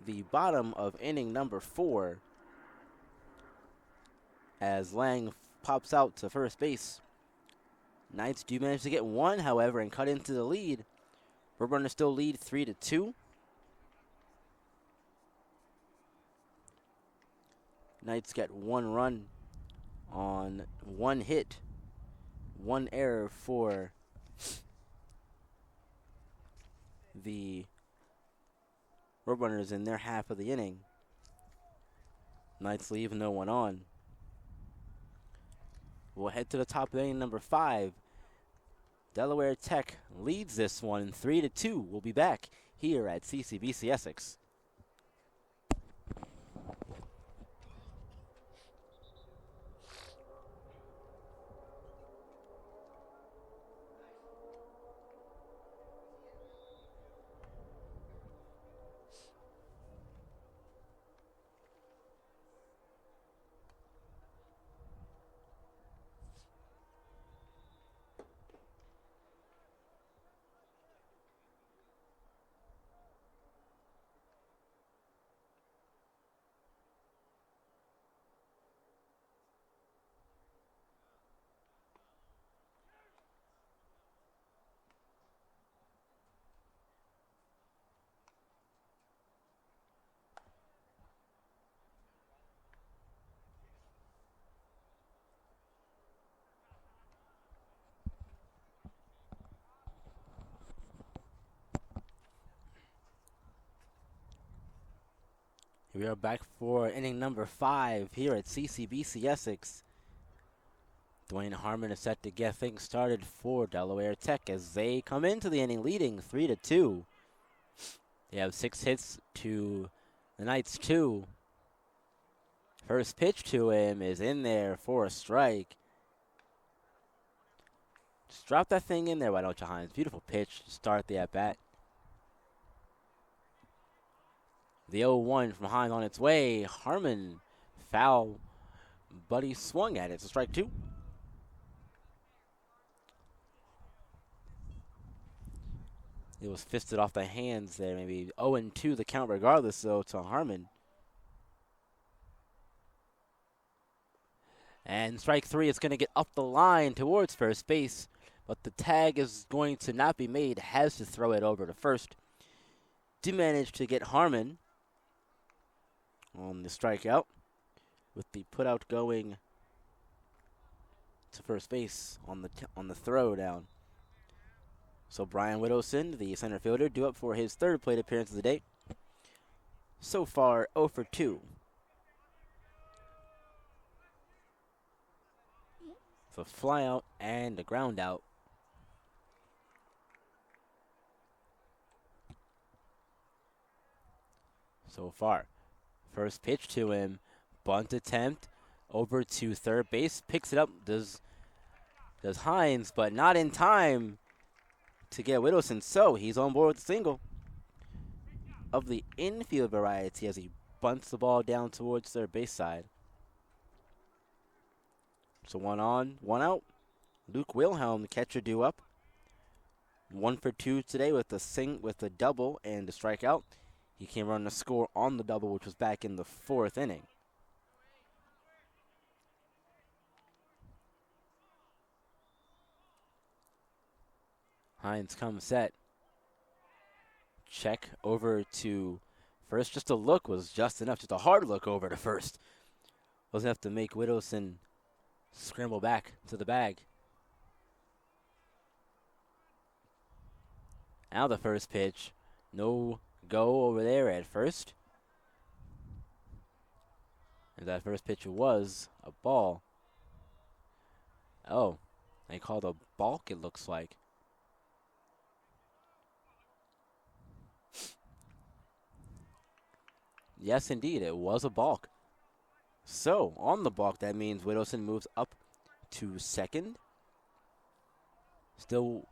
the bottom of inning number 4 as Lang pops out to first base. Knights do manage to get one, however, and cut into the lead. Roadrunners still lead 3-2. Knights get 1 run on 1 hit, 1 error for the Roadrunners in their half of the inning. Knights leave no one on. We'll head to the top of inning number 5. Delaware Tech leads this one 3-2. We'll be back here at CCBC Essex. We are back for inning number 5 here at CCBC Essex. Dwayne Harmon is set to get things started for Delaware Tech as they come into the inning leading 3-2. They have 6 hits to the Knights 2. First pitch to him is in there for a strike. Just drop that thing in there, why don't you, Hines? Beautiful pitch to start the at-bat. The 0-1 from Hines on its way. Harmon foul, but he swung at it. It's a strike 2. It was fisted off the hands there, maybe 0-2 the count regardless, though, to Harmon. And strike 3 is going to get up the line towards first base, but the tag is going to not be made, has to throw it over to first. Do manage to get Harmon on the strikeout with the putout going to first base on the throw down. So Brian Whittleson, the center fielder, due up for his 3rd plate appearance of the day. So far, 0 for 2. So fly out and a ground out. So far. First pitch to him, bunt attempt over to third base, picks it up, does Hines, but not in time to get Whittleson, so he's on board with the single of the infield variety as he bunts the ball down towards third base side. So 1 on, 1 out. Luke Wilhelm, the catcher, due up. 1 for 2 today with a double and a strikeout. He came running a score on the double, which was back in the 4th inning. Hines comes set. Check over to first. Just a look was just enough. Just a hard look over to first. Wasn't enough to make Whittleson scramble back to the bag. Now the first pitch. No go over there at first. And that first pitch was a ball. Oh, they called a balk, it looks like. Yes, indeed, it was a balk. So, on the balk, that means Whittleson moves up to second. Still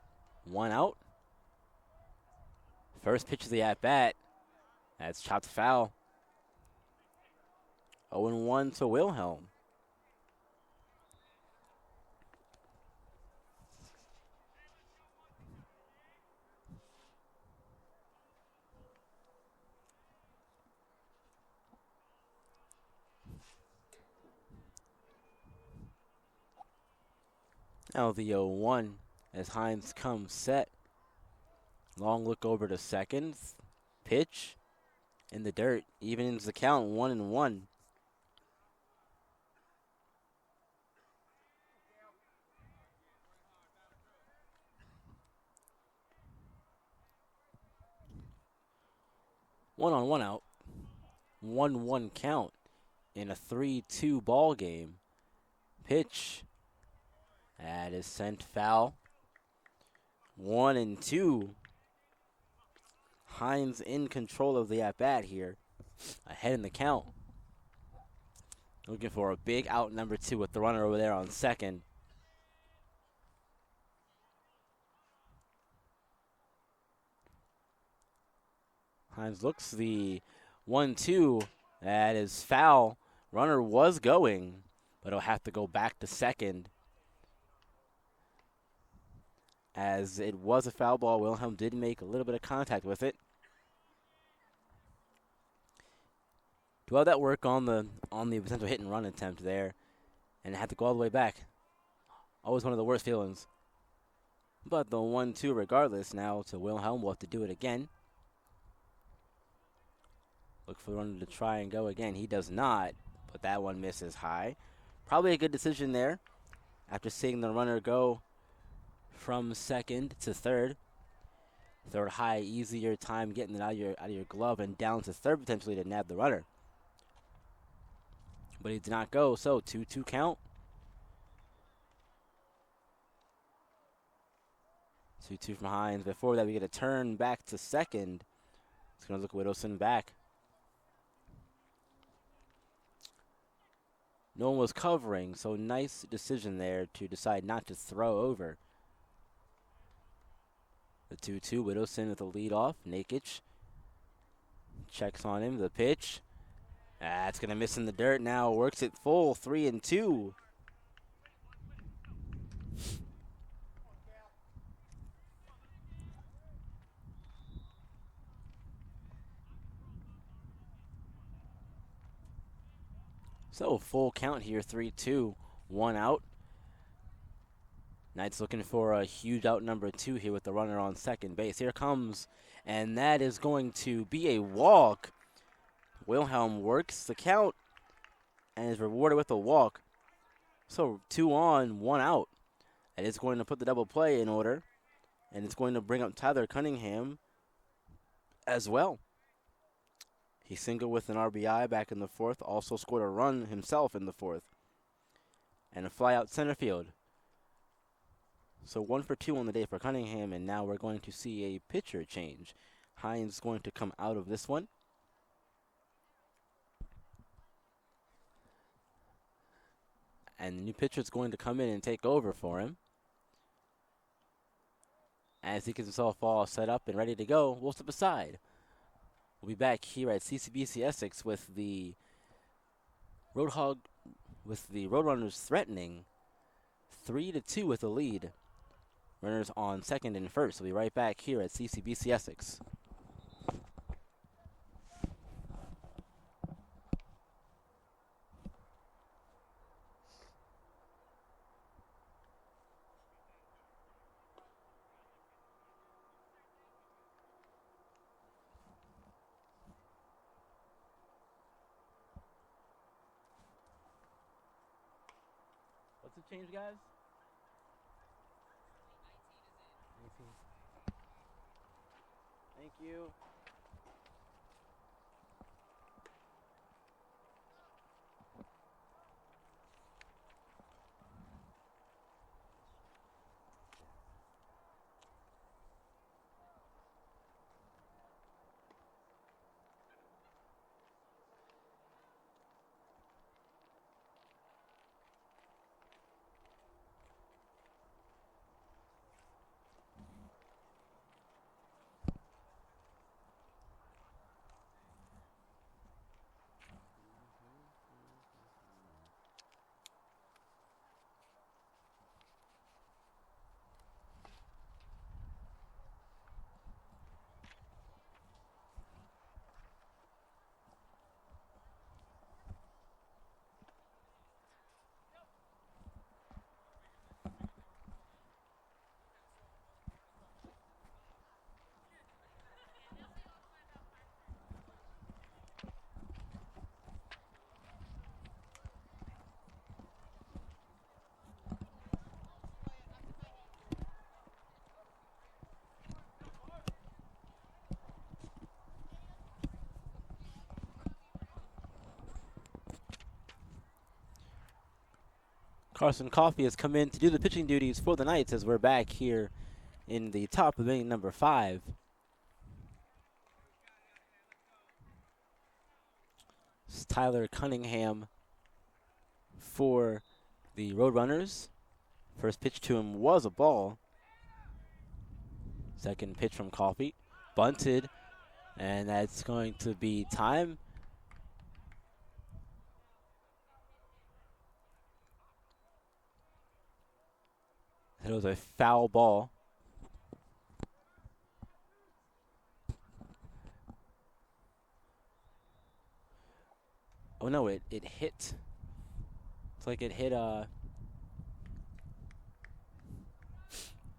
1 out. First pitch of the at-bat. That's chopped foul. 0-1 to Wilhelm. Now the 0-1 as Hines comes set. Long look over to second. Pitch in the dirt. Evens the count, 1-1. One on, one out. 1-1 count in a 3-2 ball game. Pitch. That is sent foul. 1-2. Hines in control of the at-bat here. Ahead in the count. Looking for a big out number 2 with the runner over there on second. Hines looks the 1-2. That is foul. Runner was going, but he'll have to go back to second. As it was a foul ball, Wilhelm did make a little bit of contact with it. Do all that work on the potential hit and run attempt there, and had to go all the way back. Always one of the worst feelings. But the 1-2 regardless now to Wilhelm. Will have to do it again. Look for the runner to try and go again. He does not, but that one misses high. Probably a good decision there after seeing the runner go from second to third. Third high, easier time getting it out of your glove and down to third potentially to nab the runner. But he did not go, so 2-2 count. 2-2 from Hines. Before that, we get a turn back to second. It's going to look Whittleson back. No one was covering, so nice decision there to decide not to throw over. The 2-2, Whittleson with the lead off. Nakic checks on him. The pitch. It's going to miss in the dirt now. Works it full. 3-2. So full count here. 3-2. 1 out. Knights looking for a huge out number 2 here with the runner on second base. Here comes, and that is going to be a walk. Wilhelm works the count and is rewarded with a walk. So 2 on, 1 out. And it's going to put the double play in order, and it's going to bring up Tyler Cunningham as well. He singled with an RBI back in the 4th, also scored a run himself in the 4th. And a fly out center field. So 1 for 2 on the day for Cunningham, and now we're going to see a pitcher change. Hines is going to come out of this one. And the new pitcher is going to come in and take over for him. As he gets himself all set up and ready to go, we'll step aside. We'll be back here at CCBC Essex with the Roadrunners threatening 3-2 with the lead. Runners on second and first. We'll be right back here at CCBC Essex. What's the change, guys? 19. Thank you. Carson Coffey has come in to do the pitching duties for the Knights as we're back here in the top of inning number 5. It's Tyler Cunningham for the Roadrunners. First pitch to him was a ball. Second pitch from Coffey. Bunted, and that's going to be time. It was a foul ball. Oh no, it hit. It's like it hit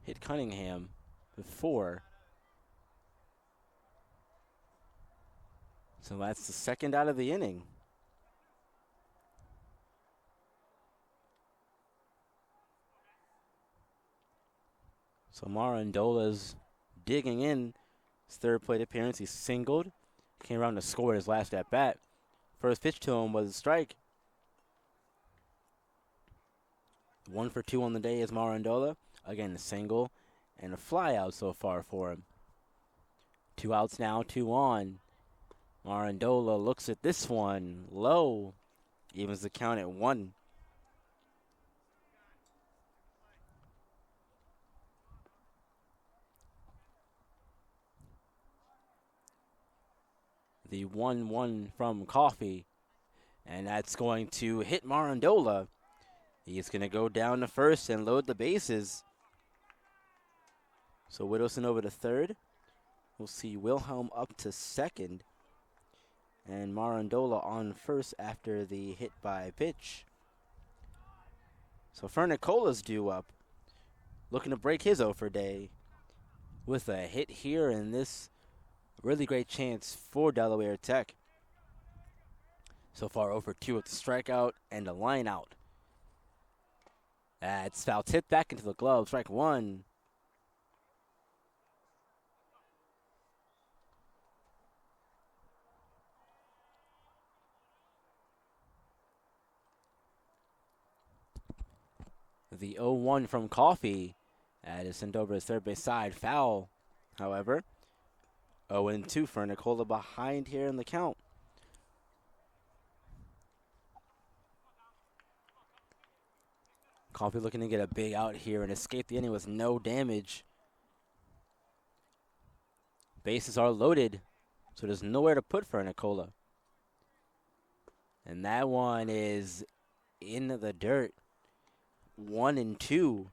hit Cunningham before. So that's the second out of the inning. So Marandola's digging in. His third plate appearance, he singled. Came around to score his last at bat. First pitch to him was a strike. 1 for 2 on the day is Marandola. Again, a single and a fly out so far for him. 2 outs now, 2 on. Marandola looks at this one low. Evens the count at 1. The 1-1 from Coffey, and that's going to hit Marandola. He's going to go down to first and load the bases. So Whittleson over to third. We'll see Wilhelm up to second, and Marandola on first after the hit by pitch. So Fernicola's due up, looking to break his 0 for day with a hit here in this really great chance for Delaware Tech. So far 0 for 2 with the strikeout and a line out. That's foul tip back into the glove. Strike 1. The 0-1 from Coffey. That is sent over his third base side. Foul, however. 0-2 for Nicola behind here in the count. Coffey looking to get a big out here and escape the inning with no damage. Bases are loaded, so there's nowhere to put for Nicola. And that one is in the dirt. 1-2.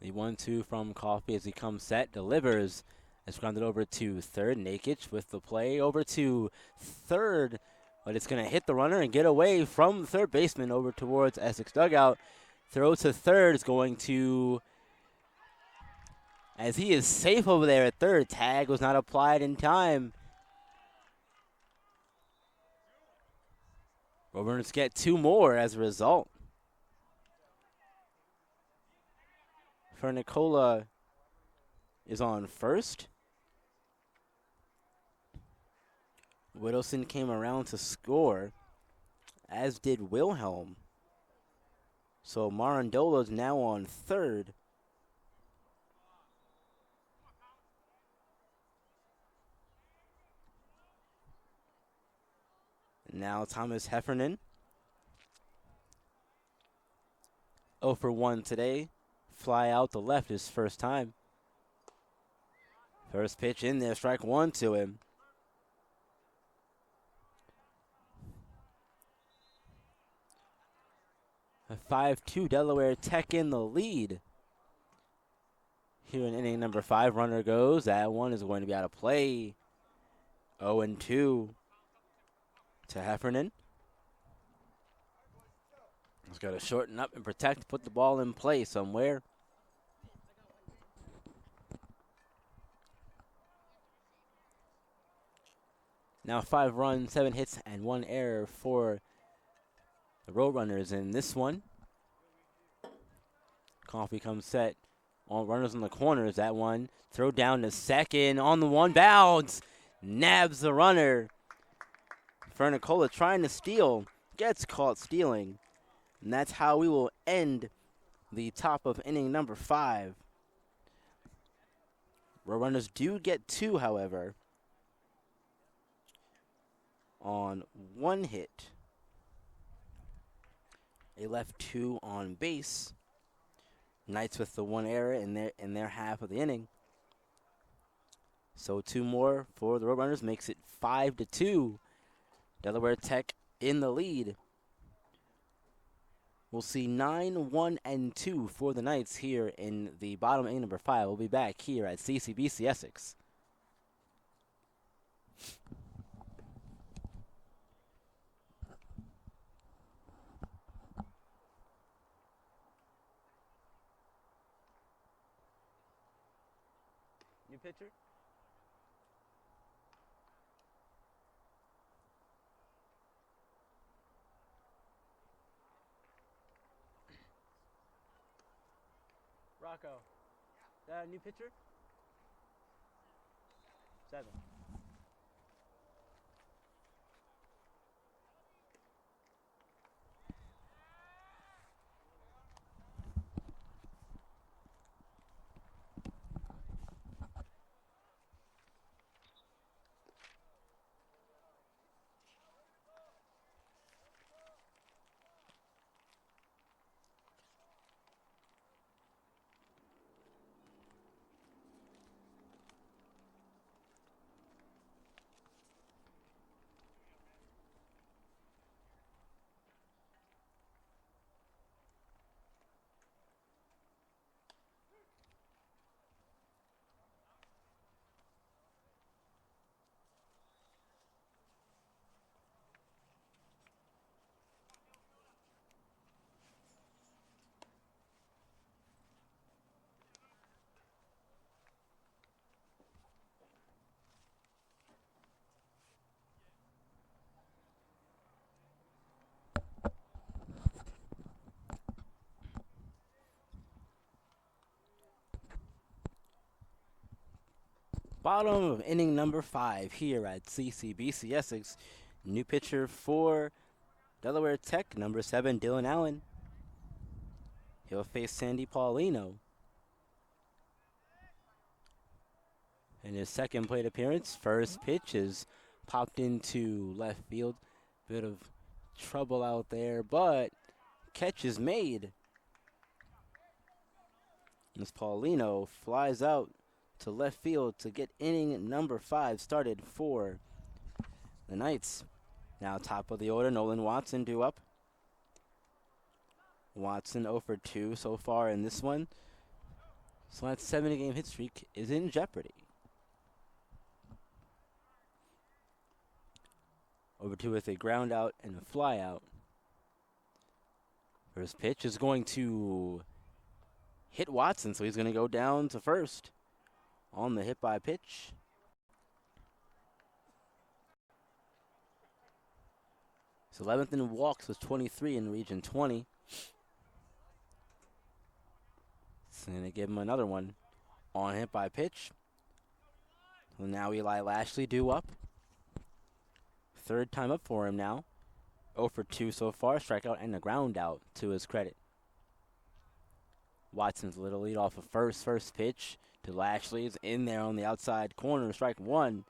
The 1-2 from Coffey as he comes set, delivers. It's grounded over to third. Nakic with the play over to third, but it's going to hit the runner and get away from the third baseman over towards Essex dugout. Throw to third is going to, as he is safe over there at third. Tag was not applied in time. Roadrunners get 2 more as a result. Fernicola is on first. Whittleson came around to score, as did Wilhelm. So Marandola is now on third. Now Thomas Heffernan. 0 for 1 today. Fly out the left his first time. First pitch in there, strike 1 to him. A 5-2 Delaware Tech in the lead. Here in inning number 5, runner goes. That one is going to be out of play. 0-2 to Heffernan. He's got to shorten up and protect, put the ball in play somewhere. Now 5 runs, 7 hits, and 1 error for the Roadrunners in this one. Coffey comes set All runners in the corners. That one throw down to second on the one bounce. Nabs the runner. Fernicola trying to steal. Gets caught stealing. And that's how we will end the top of inning number 5. Roadrunners do get 2, however, on 1 hit. They left 2 on base. Knights with the 1 error in their half of the inning. So 2 more for the Roadrunners makes it 5-2. Delaware Tech in the lead. We'll see 9, 1, and 2 for the Knights here in the bottom inning number 5. We'll be back here at CCBC Essex. New pitcher? Rocco. New pitcher? 7. Bottom of inning number 5 here at CCBC Essex. New pitcher for Delaware Tech, number 7, Dylan Allen. He'll face Sandy Paulino. In his second plate appearance, first pitch is popped into left field. Bit of trouble out there, but catch is made. As Paulino flies out to left field to get inning number 5 started for the Knights. Now top of the order, Nolan Watson due up. Watson 0 for 2 so far in this one. So that 70-game hit streak is in jeopardy. Over 2 with a ground out and a fly out. First pitch is going to hit Watson, so he's going to go down to first on the hit by pitch. His 11th in walks was 23 in Region 20. So going to give him another one on hit by pitch. So now Eli Lashley due up. Third time up for him now. 0 for 2 so far, strikeout and a ground out to his credit. Watson's little lead off of first pitch to Lashley's in there on the outside corner, strike 1.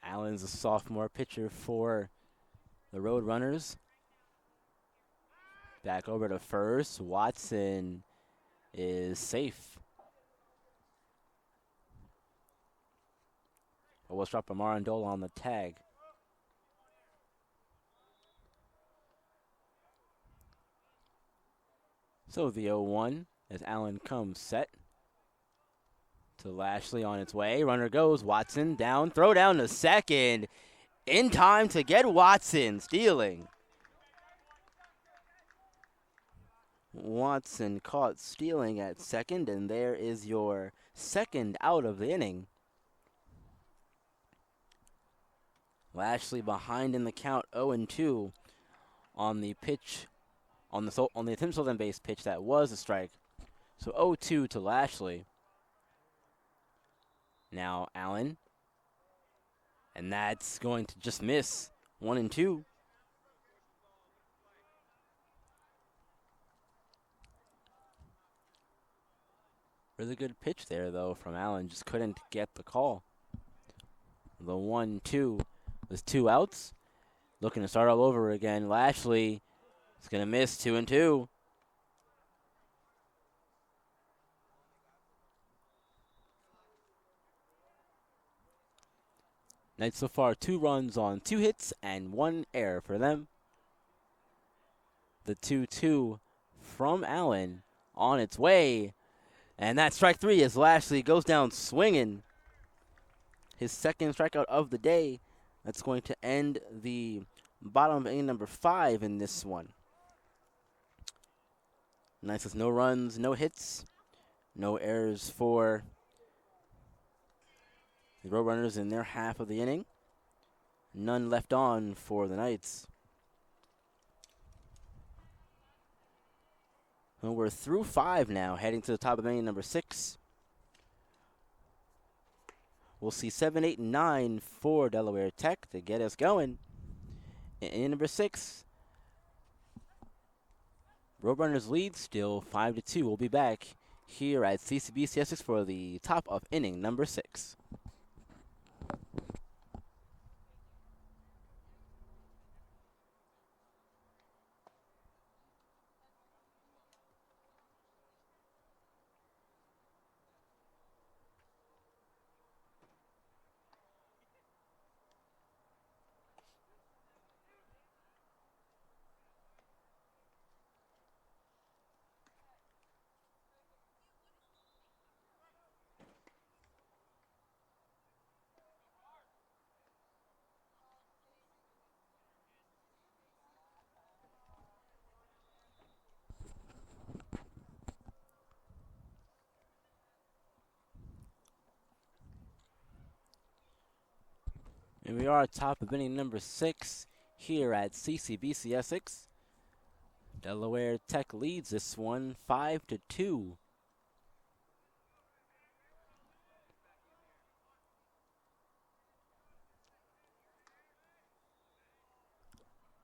Allen's a sophomore pitcher for the Roadrunners. Back over to first. Watson is safe. But we'll drop a Marandola on the tag. So the 0-1 as Allen comes set to Lashley on its way. Runner goes. Watson down. Throw down to second. In time to get Watson stealing. Watson caught stealing at second, and there is your second out of the inning. Lashley behind in the count, 0-2 on the pitch, on the attempted stolen base pitch that was a strike. So 0-2 to Lashley. Now Allen, and that's going to just miss. 1-2. Really good pitch there, though, from Allen. Just couldn't get the call. The 1-2 was 2 outs. Looking to start all over again. Lashley is going to miss. 2-2. Knights so far 2 runs on 2 hits and 1 error for them. The 2-2 from Allen on its way. And that's strike 3 as Lashley goes down swinging. His second strikeout of the day. That's going to end the bottom of inning number 5 in this one. Nice with no runs, no hits, no errors for the Roadrunners in their half of the inning. None left on for the Knights. Well, we're through 5 now, heading to the top of inning number 6. We'll see 7, 8, and 9 for Delaware Tech to get us going. In inning number 6, Roadrunners lead still 5-2. We'll be back here at CCBC Essex for the top of inning number 6. And we are at top of inning number 6 here at CCBC Essex. Delaware Tech leads this one 5-2.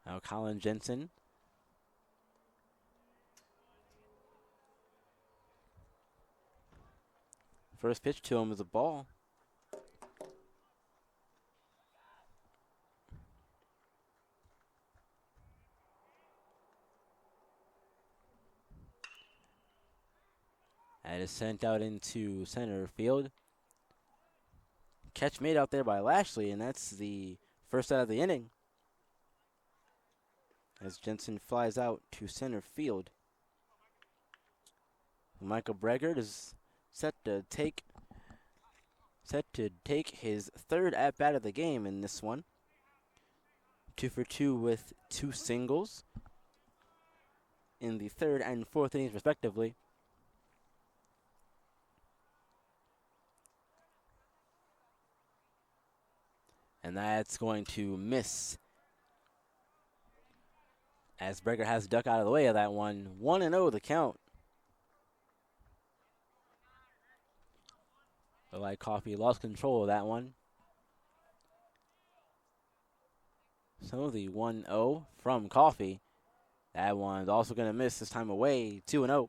Now Colin Jensen. First pitch to him is a ball. And is sent out into center field. Catch made out there by Lashley, and that's the first out of the inning. As Jensen flies out to center field. Michael Bregard is set to take his third at-bat of the game in this one. 2 for 2 with 2 singles in the third and fourth innings, respectively. And that's going to miss as Bregard has duck out of the way of that one. 1-0 the count. The Light Coffee lost control of that one. So the 1-0 from Coffee. That one's also going to miss this time away. 2-0.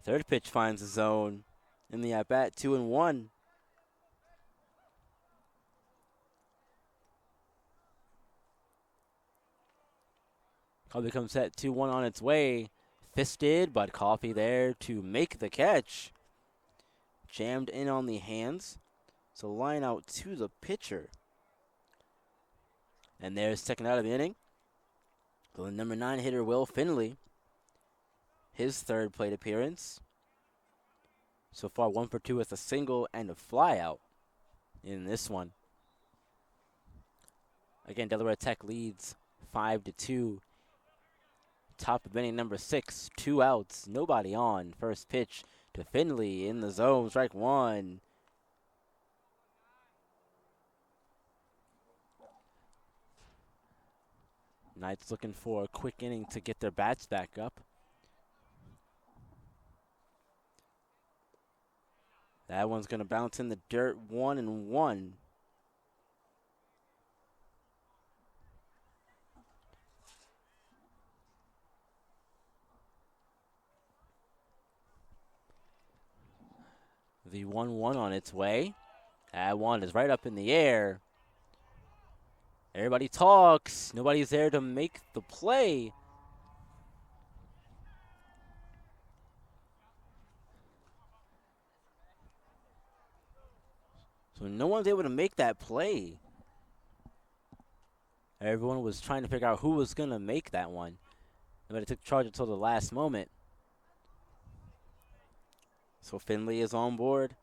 Third pitch finds the zone in the at-bat, 2-1. Coffee comes set 2-1 on its way. Fisted, but Coffee there to make the catch. Jammed in on the hands. So line out to the pitcher. And there's second out of the inning. The number 9 hitter, Will Finley. His third plate appearance. So far 1 for 2 with a single and a flyout in this one. Again, Delaware Tech leads 5-2. Top of inning number 6, 2 outs, nobody on. First pitch to Finley in the zone. Strike one. Knights looking for a quick inning to get their bats back up. That one's going to bounce in the dirt. 1-1. The 1-1 on its way. That one is right up in the air. Everybody talks. Nobody's there to make the play. So no one's able to make that play. Everyone was trying to figure out who was going to make that one. Nobody took charge until the last moment. So Finley is on board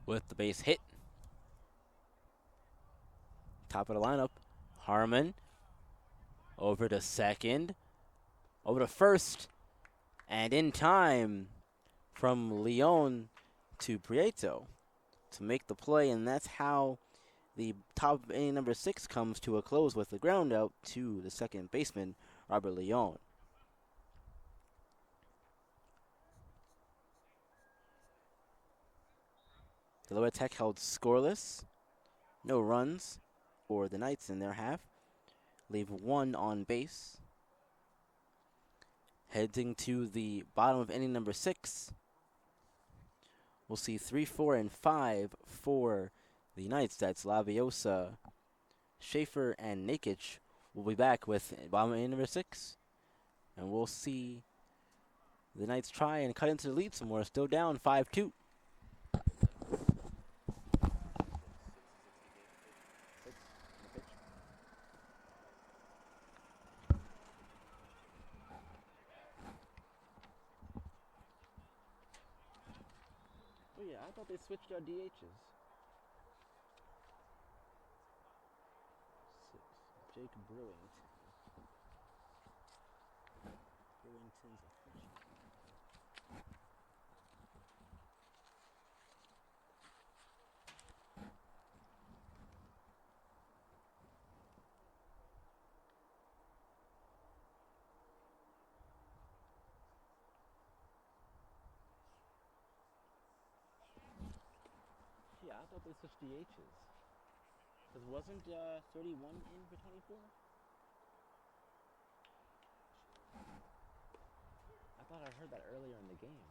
with the base hit. Top of the lineup, Harmon over to second, over to first, and in time from Leon to Prieto to make the play, and that's how the top of inning number 6 comes to a close with the ground out to the second baseman, Robert Leon. Delaware Tech held scoreless, no runs for the Knights in their half. Leave one on base. Heading to the bottom of inning number 6. We'll see 3, 4, and 5 for the Knights. That's Laviosa, Schaefer, and Nakic. We'll be back with bottom of inning number 6. And we'll see the Knights try and cut into the lead some more. Still down 5-2. Oh yeah, I thought they switched our DHs. 6, Jake Brewington. Brewington's a pitcher. Yeah, I thought they switched DHs. Because wasn't 31 in for 24? I thought I heard that earlier in the game.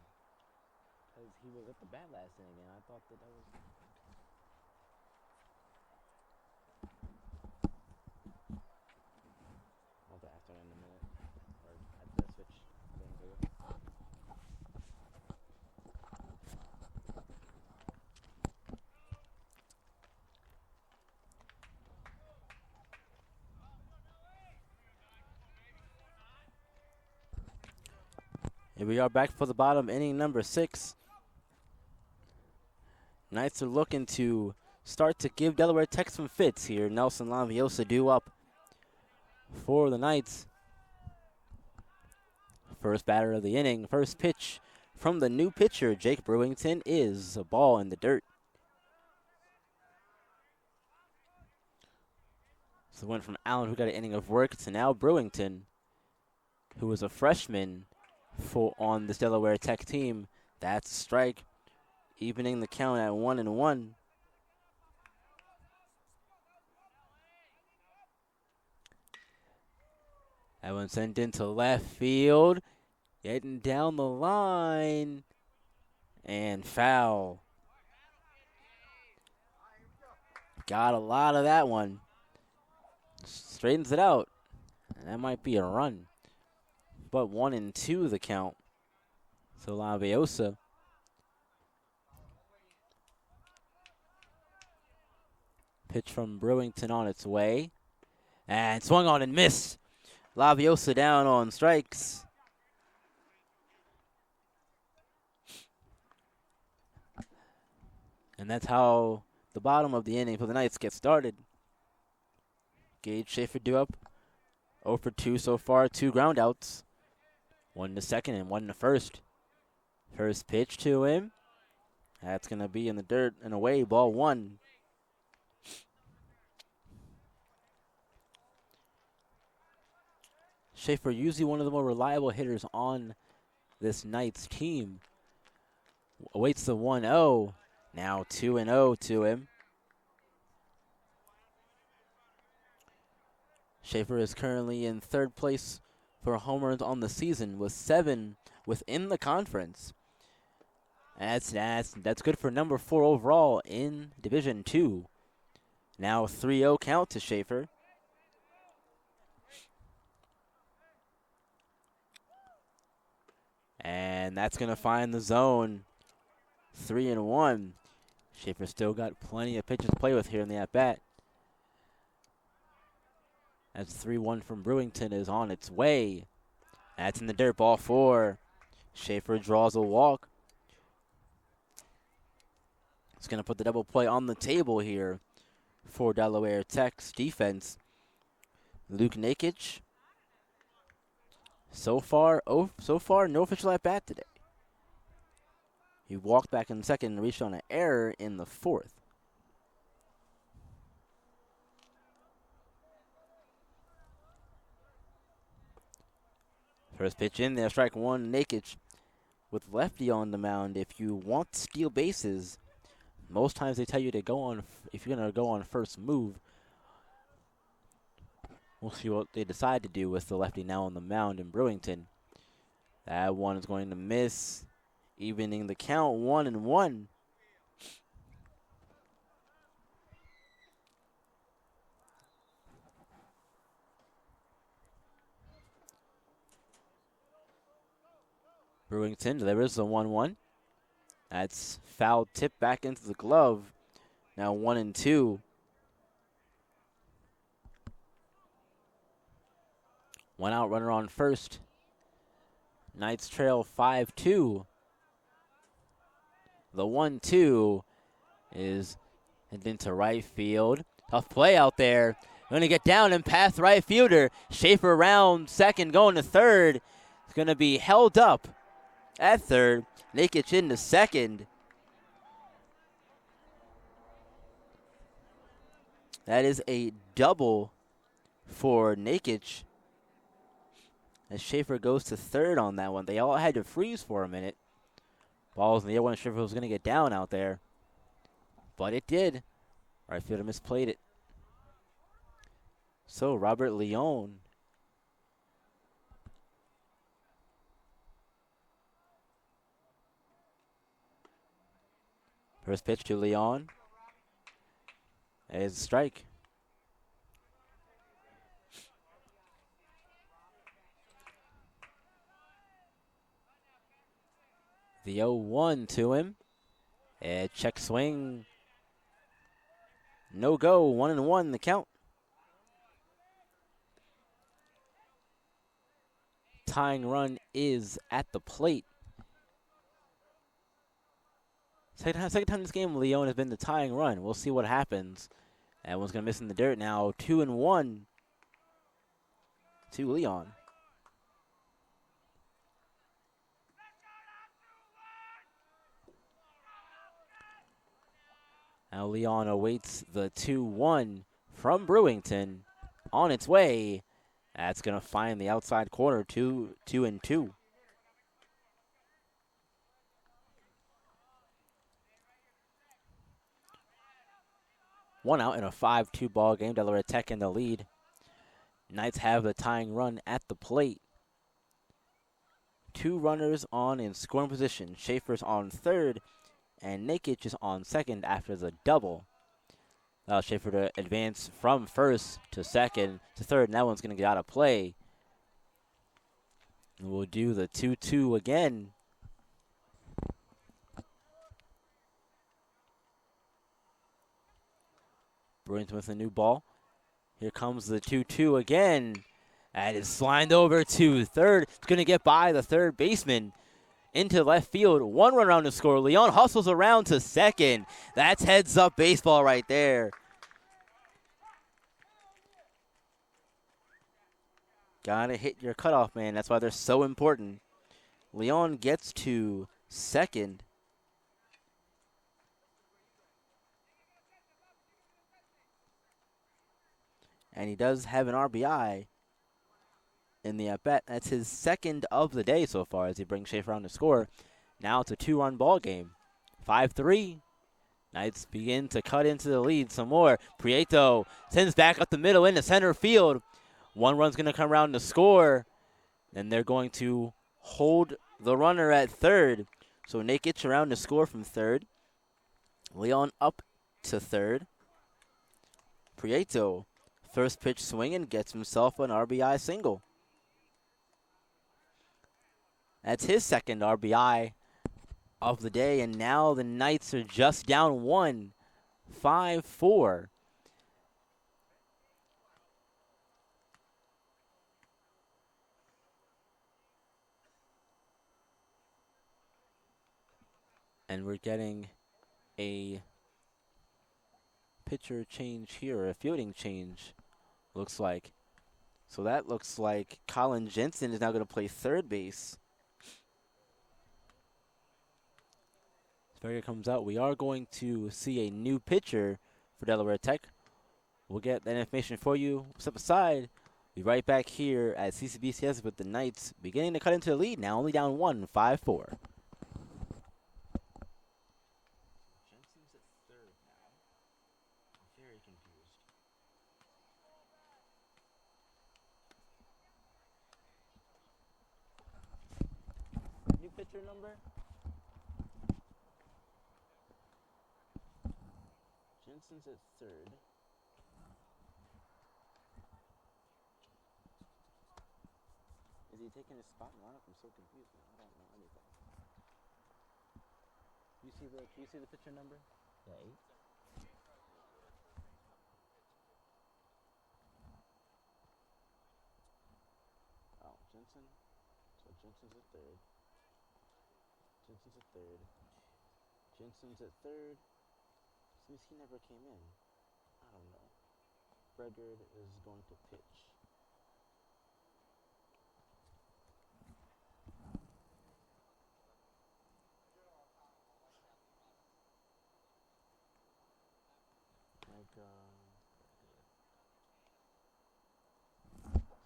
Because he was at the bat last inning, and I thought that was... I'll have to ask her in a minute. Or at the switch. Here we are back for the bottom inning number 6. Knights are looking to start to give Delaware Tech some fits here. Nelson Laviosa due up for the Knights. First batter of the inning. First pitch from the new pitcher, Jake Brewington, is a ball in the dirt. So it went from Allen, who got an inning of work, to now Brewington, who was a freshman on this Delaware Tech team. That's a strike, evening the count at 1-1. That one sent into left field, getting down the line, and foul. Got a lot of that one. Straightens it out, and that might be a run. But 1-2 the count. So Laviosa pitch from Brewington on its way, and swung on and missed. Laviosa down on strikes. And that's how the bottom of the inning for the Knights gets started. Gage Schaefer due up. 0 for 2 so far, 2 groundouts. One to second and one to first. First pitch to him. That's going to be in the dirt and away, ball one. Schaefer, usually one of the more reliable hitters on this Knights team, awaits the 1-0. Now 2-0 to him. Schaefer is currently in third place for homers on the season with 7 within the conference. That's good for number 4 overall in Division II. Now 3-0 count to Schaefer. And that's going to find the zone. 3-1. Schaefer still got plenty of pitches to play with here in the at-bat. As 3-1 from Brewington is on its way. That's in the dirt, ball 4. Schaefer draws a walk. It's going to put the double play on the table here for Delaware Tech's defense. Luke Nakic. So far, no official at bat today. He walked back in second and reached on an error in the fourth. First pitch in there, strike one. Nakic with lefty on the mound. If you want to steal bases, most times they tell you to go on. If you're gonna go on first move, we'll see what they decide to do with the lefty now on the mound in Brewington. That one is going to miss, evening the count, 1-1. Brewington delivers the 1-1. That's foul tip back into the glove. Now 1-2. One out, runner on first. Knights trail 5-2. The 1-2 is headed into right field. Tough play out there. Going to get down and past right fielder. Schaefer around second, going to third. It's going to be held up at third. Nakic into second. That is a double for Nakic, as Schaefer goes to third on that one. They all had to freeze for a minute. Ball's in the air. One Schaefer was going to get down out there, but it did. Right fielder misplayed it. So Robert Leon first pitch to Leon. That is a strike. The 0-1 to him. And check swing. No go. 1-1 the count. Tying run is at the plate. Second time this game, Leon has been the tying run. We'll see what happens. That one's going to miss in the dirt now. 2-1 to Leon. Now Leon awaits the 2-1 from Brewington on its way. That's going to find the outside corner, 2-2. One out in a 5-2 ball game. Delaware Tech in the lead. Knights have the tying run at the plate. 2 runners on in scoring position. Schaefer's on third, and Nakic is on second after the double. Allows Schaefer to advance from first to second to third, and that one's going to get out of play. And we'll do the 2-2 again. Bruins with a new ball. Here comes the 2-2 again. That is slined over to third. It's going to get by the third baseman into left field. 1 run around to score. Leon hustles around to second. That's heads-up baseball right there. Gotta hit your cutoff, man. That's why they're so important. Leon gets to second. And he does have an RBI in the at-bat. That's his second of the day so far as he brings Schaefer on to score. Now it's a 2-run ball game. 5-3. Knights begin to cut into the lead some more. Prieto sends back up the middle into center field. One run's going to come around to score. And they're going to hold the runner at third. So Nate gets around to score from third. Leon up to third. Prieto, first pitch swinging, gets himself an RBI single. That's his second RBI of the day, and now the Knights are just down 1, 5-4. And we're getting a pitcher change here, a fielding change, looks like. So that looks like Colin Jensen is now going to play third base. Sperger comes out. We are going to see a new pitcher for Delaware Tech. We'll get that information for you. Step aside. Be right back here at CCBC Essex with the Knights beginning to cut into the lead now, only down 1, 5-4. Jensen's at third now. I'm very confused. New pitcher number? Jensen's at third. Is he taking his spot in lineup? I'm so confused now. I don't know anything. Can you see the pitcher number? Yeah, 8. Oh, Jensen. So Jensen's at third. Jensen's at third. Jensen's at third. Seems he never came in. I don't know. Bregard is going to pitch.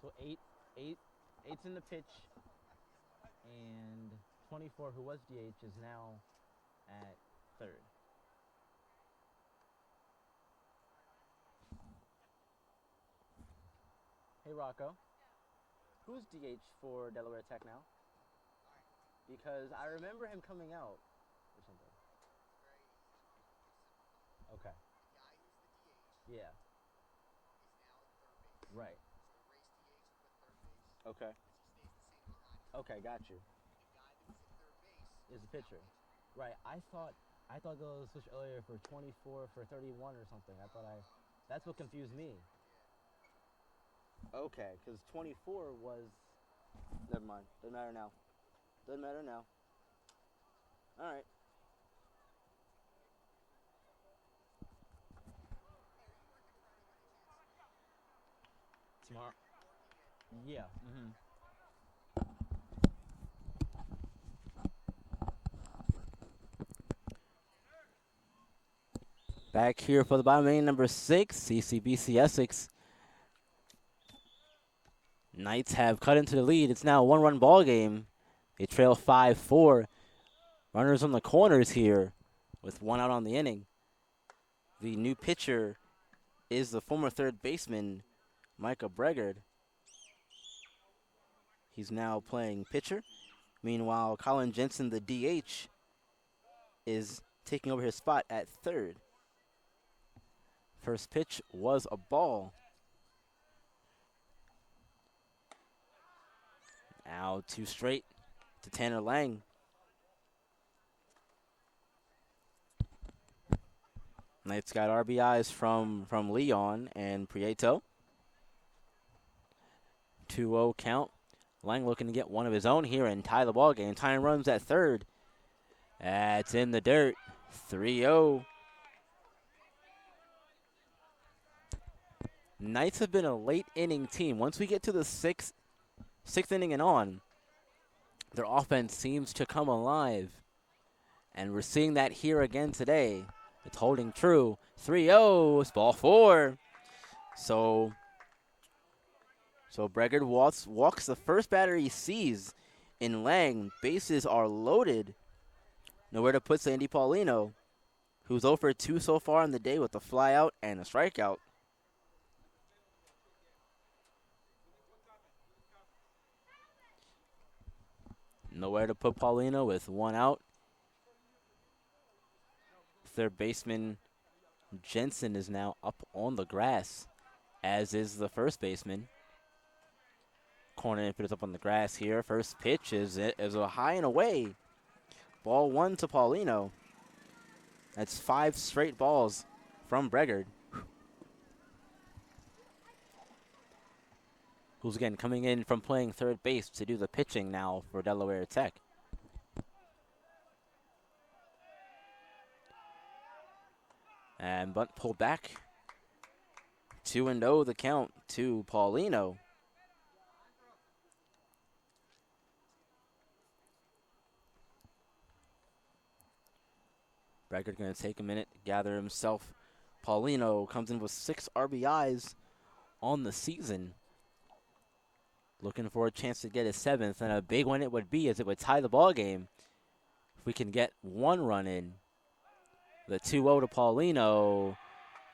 So eight's in the pitch, and 24, who was DH, is now at third. Hey Rocco, who's DH for Delaware Tech now? Because I remember him coming out or something. Okay. Yeah. Right. Okay. Okay, got you. Is the pitcher. Right. I thought there was a switch earlier for 24 for 31 or something. That's what confused me. Okay, because 24 was, never mind. Doesn't matter now. Doesn't matter now. All right. Tomorrow. Yeah. Back here for the bottom lane, number 6, CCBC Essex. Knights have cut into the lead. It's now a 1-run ball game. They trail 5-4. Runners on the corners here with 1 out on the inning. The new pitcher is the former third baseman, Micah Bregard. He's now playing pitcher. Meanwhile, Colin Jensen, the DH, is taking over his spot at third. First pitch was a ball. Now 2 straight to Tanner Lang. Knights got RBIs from Leon and Prieto. 2-0 count. Lang looking to get one of his own here and tie the ball game. Tying runs at third. That's in the dirt. 3-0. Knights have been a late inning team. Once we get to the sixth inning and on, Their offense seems to come alive. And we're seeing that here again today. It's holding true. 3-0, it's ball 4. So Bregard walks the first batter he sees in Lang. Bases are loaded. Nowhere to put Sandy Paulino, who's 0 for 2 so far in the day with a flyout and a strikeout. Nowhere to put Paulino with 1 out. Third baseman Jensen is now up on the grass, as is the first baseman. Corner infield is up on the grass here. First pitch is a high and away. Ball 1 to Paulino. That's 5 straight balls from Bregard, who's again coming in from playing third base to do the pitching now for Delaware Tech. And bunt pulled back. 2-0 the count to Paulino. Bregard going to take a minute to gather himself. Paulino comes in with 6 RBIs on the season. Looking for a chance to get his 7th, and a big one it would be, as it would tie the ball game if we can get 1 run in. The 2-0 to Paulino.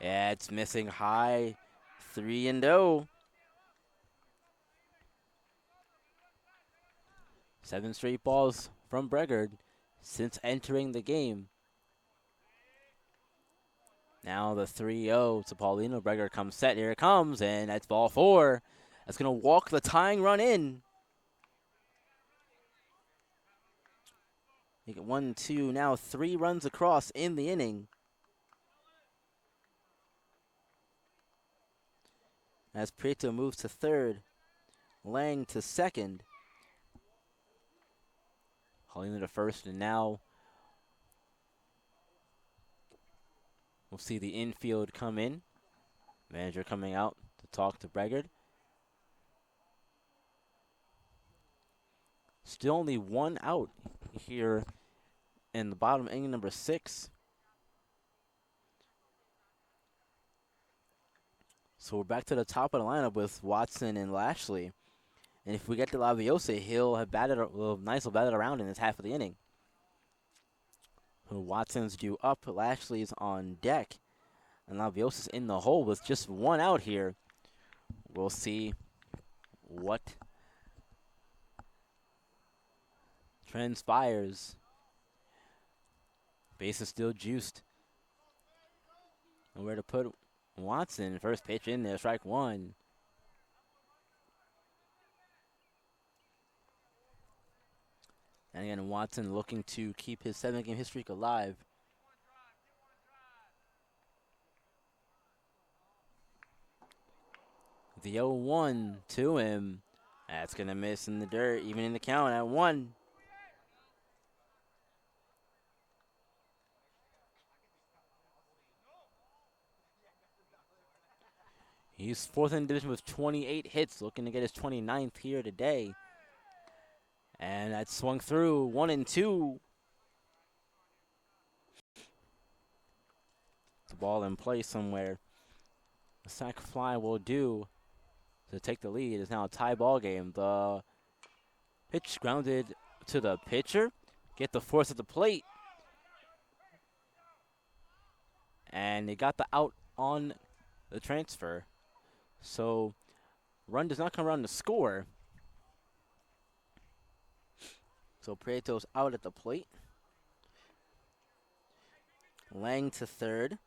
Yeah, it's missing high. 3-0. 7 straight balls from Bregard since entering the game. Now the 3-0 to Paulino. Bregard comes set. Here it comes, and that's ball 4. That's going to walk the tying run in. Make it 1, 2, now 3 runs across in the inning. As Prieto moves to third, Lang to second. Paulino to first, and now we'll see the infield come in. Manager coming out to talk to Bregard. Still only 1 out here in the bottom inning, number 6. So we're back to the top of the lineup with Watson and Lashley. And if we get to Laviosa, he'll have batted will batted around in this half of the inning. Watson's due up, Lashley's on deck, and Laviosa's in the hole with just 1 out here. We'll see what transpires. Base is still juiced. And where to put Watson? First pitch in there, strike 1. And again, Watson looking to keep his 7-game hit streak alive. The 0-1 to him. That's going to miss in the dirt, even in the count at 1. He's 4th in the division with 28 hits, looking to get his 29th here today. And that swung through, 1 and 2. The ball in play somewhere. The sac fly will do to take the lead. It's now a tie ball game. The pitch grounded to the pitcher. Get the force at the plate. And they got the out on the transfer. So run does not come around to score. So Prieto's out at the plate. Lang to third.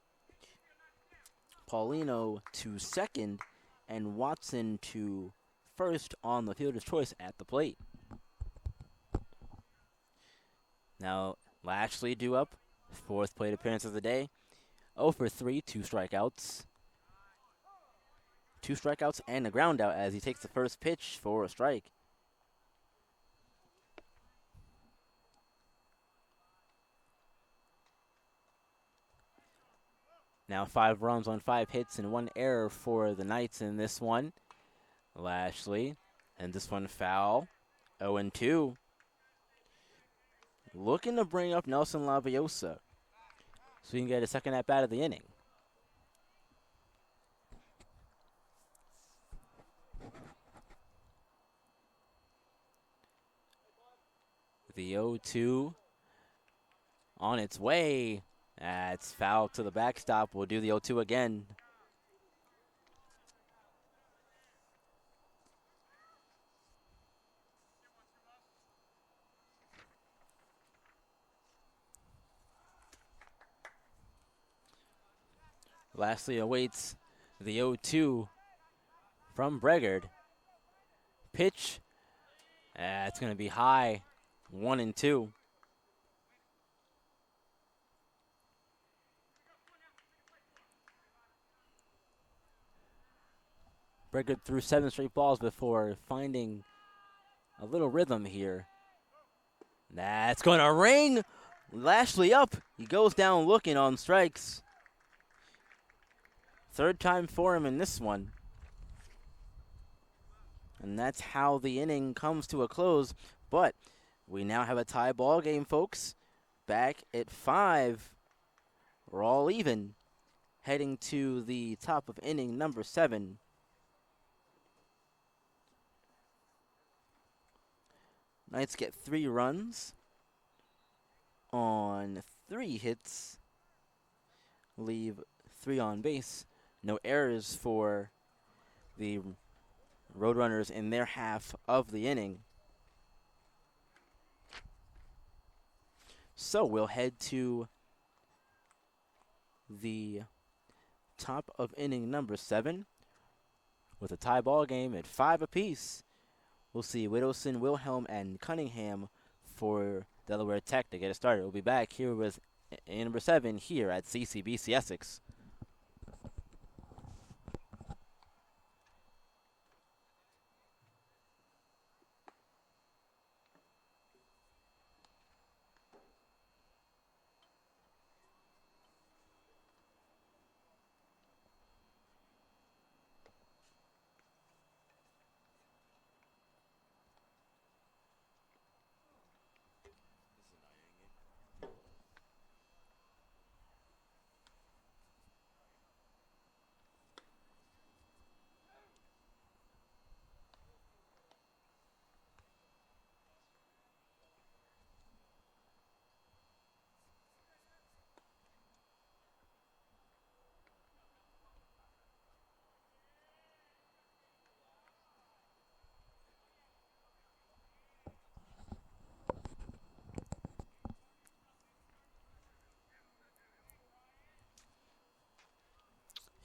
Paulino to second. And Watson to first on the fielder's choice at the plate. Now Lashley due up. 4th plate appearance of the day. 0 for 3, 2 strikeouts. 2 strikeouts and a ground out as he takes the first pitch for a strike. Now 5 runs on 5 hits and 1 error for the Knights in this one. Lashley, and this one foul. 0-2. looking to bring up Nelson Laviosa so he can get a second at bat of the inning. The 0-2 on its way. That's foul to the backstop. We'll do the 0-2 again. Lastly awaits the 0-2 from Bregard. Pitch. It's going to be high. 1-2. Bregard threw 7 straight balls before finding a little rhythm here. That's going to ring. Lashley up. He goes down looking on strikes. Third time for him in this one. And that's how the inning comes to a close. But we now have a tie ball game, folks. Back at 5. We're all even. Heading to the top of inning number 7. Knights get 3 runs on 3 hits. Leave 3 on base. No errors for the Roadrunners in their half of the inning. So we'll head to the top of inning number 7 with a tie ball game at 5 apiece. We'll see Whittleson, Wilhelm, and Cunningham for Delaware Tech to get it started. We'll be back here with inning number 7 here at CCBC Essex.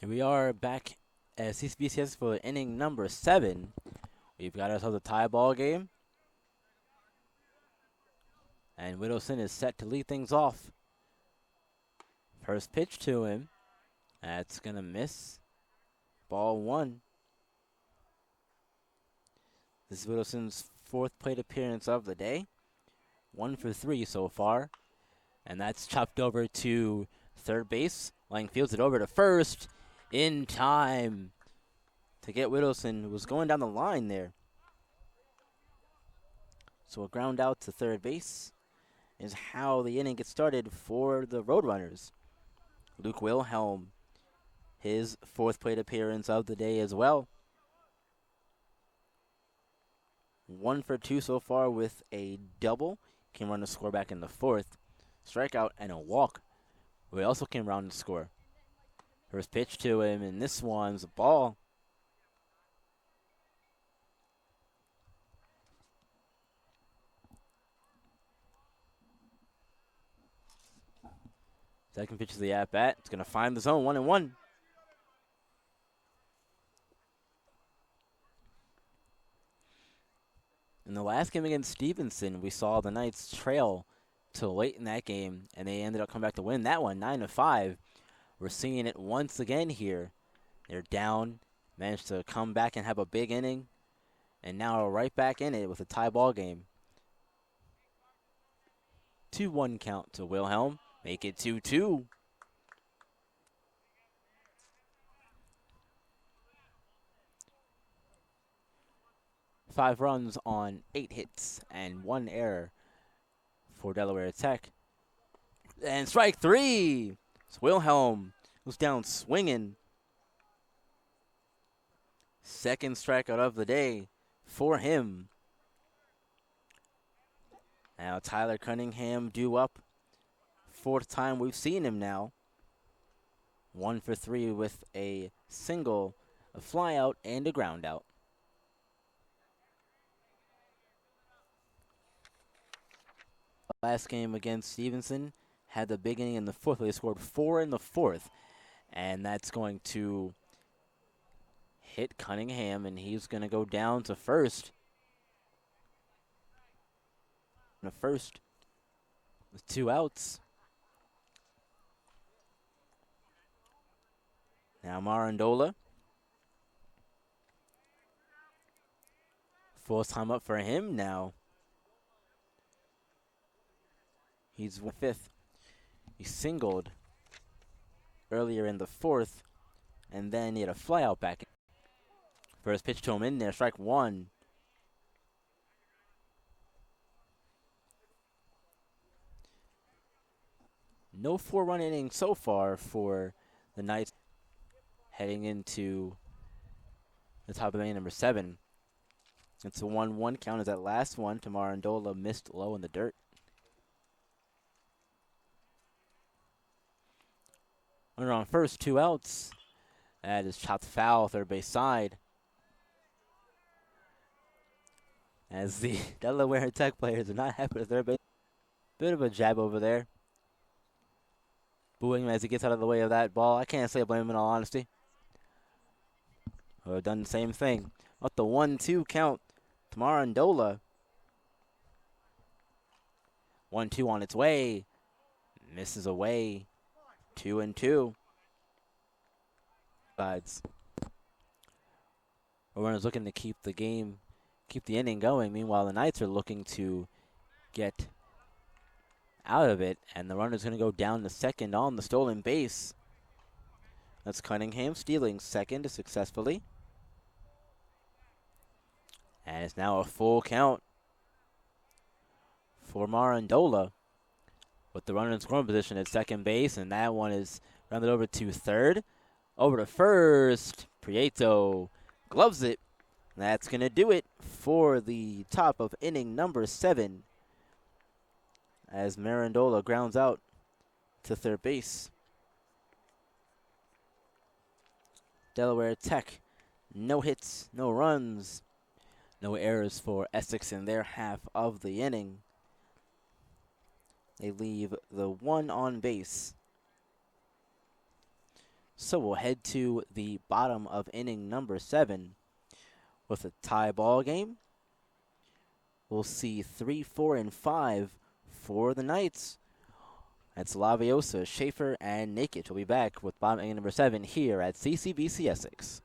Here we are back at CCBCS for inning number 7. We've got ourselves a tie ball game. And Whittleson is set to lead things off. First pitch to him. That's going to miss. Ball 1. This is Whittleson's 4th plate appearance of the day. 1 for 3 so far. And that's chopped over to third base. Lang fields it over to first. In time to get Whittleson, who was going down the line there. So a ground out to third base is how the inning gets started for the Roadrunners. Luke Wilhelm, his 4th plate appearance of the day as well. 1 for 2 so far with a double. Can run the score back in the 4th. Strikeout and a walk. We also came around to score. First pitch to him, and this one's a ball. Second pitch of the at-bat. It's going to find the zone, 1-1. In the last game against Stevenson, we saw the Knights trail till late in that game, and they ended up coming back to win that one, 9-5. We're seeing it once again here. They're down, managed to come back and have a big inning, and now are right back in it with a tie ball game. 2-1 count to Wilhelm. Make it 2-2. Five runs on 8 hits and 1 error for Delaware Tech. And strike three. It's Wilhelm, who's down swinging. Second strikeout of the day for him. Now Tyler Cunningham due up. Fourth time we've seen him now. 1 for 3 with a single, a fly out, and a ground out. Last game against Stevenson had the big inning in the fourth. They scored 4 in the fourth, and that's going to hit Cunningham, and he's going to go down to first. The first with 2 outs. Now Marandola. Fourth time up for him now. He's fifth. He singled earlier in the fourth, and then he had a flyout back. First pitch to him in there, strike one. No 4-run inning so far for the Knights heading into the top of inning number 7. It's a 1-1 count as that last one. Marandola missed low in the dirt. Runner on first, 2 outs. That is chopped foul, third base side. As the Delaware Tech players are not happy with third base. Bit of a jab over there. Booing him as he gets out of the way of that ball. I can't say I blame him in all honesty. Would have done the same thing. Up the 1-2 count to Marandola. 1-2 on its way. Misses away. 2-2. Sides. Roadrunners looking to keep the game, keep the inning going. Meanwhile, the Knights are looking to get out of it, and the runner's going to go down to second on the stolen base. That's Cunningham stealing second successfully. And it's now a full count for Marandola, with the runner in scoring position at second base, and that one is rounded over to third. Over to first. Prieto gloves it. That's going to do it for the top of inning number 7 as Marandola grounds out to third base. Delaware Tech, no hits, no runs, no errors for Essex in their half of the inning. They leave the 1 on base. So we'll head to the bottom of inning number 7 with a tie ball game. We'll see 3, 4, and 5 for the Knights. That's Laviosa, Schaefer, and Nakich. We'll be back with bottom inning number 7 here at CCBC Essex.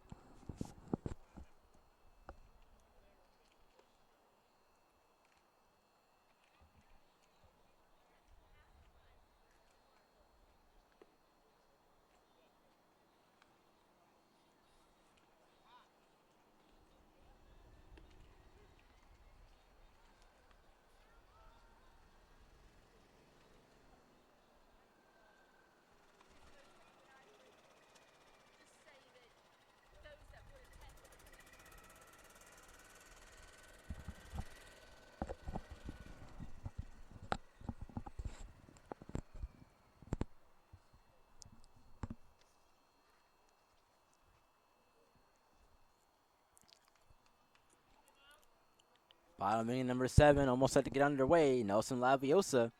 Bottom inning number 7, almost had to get underway. Nelson Laviosa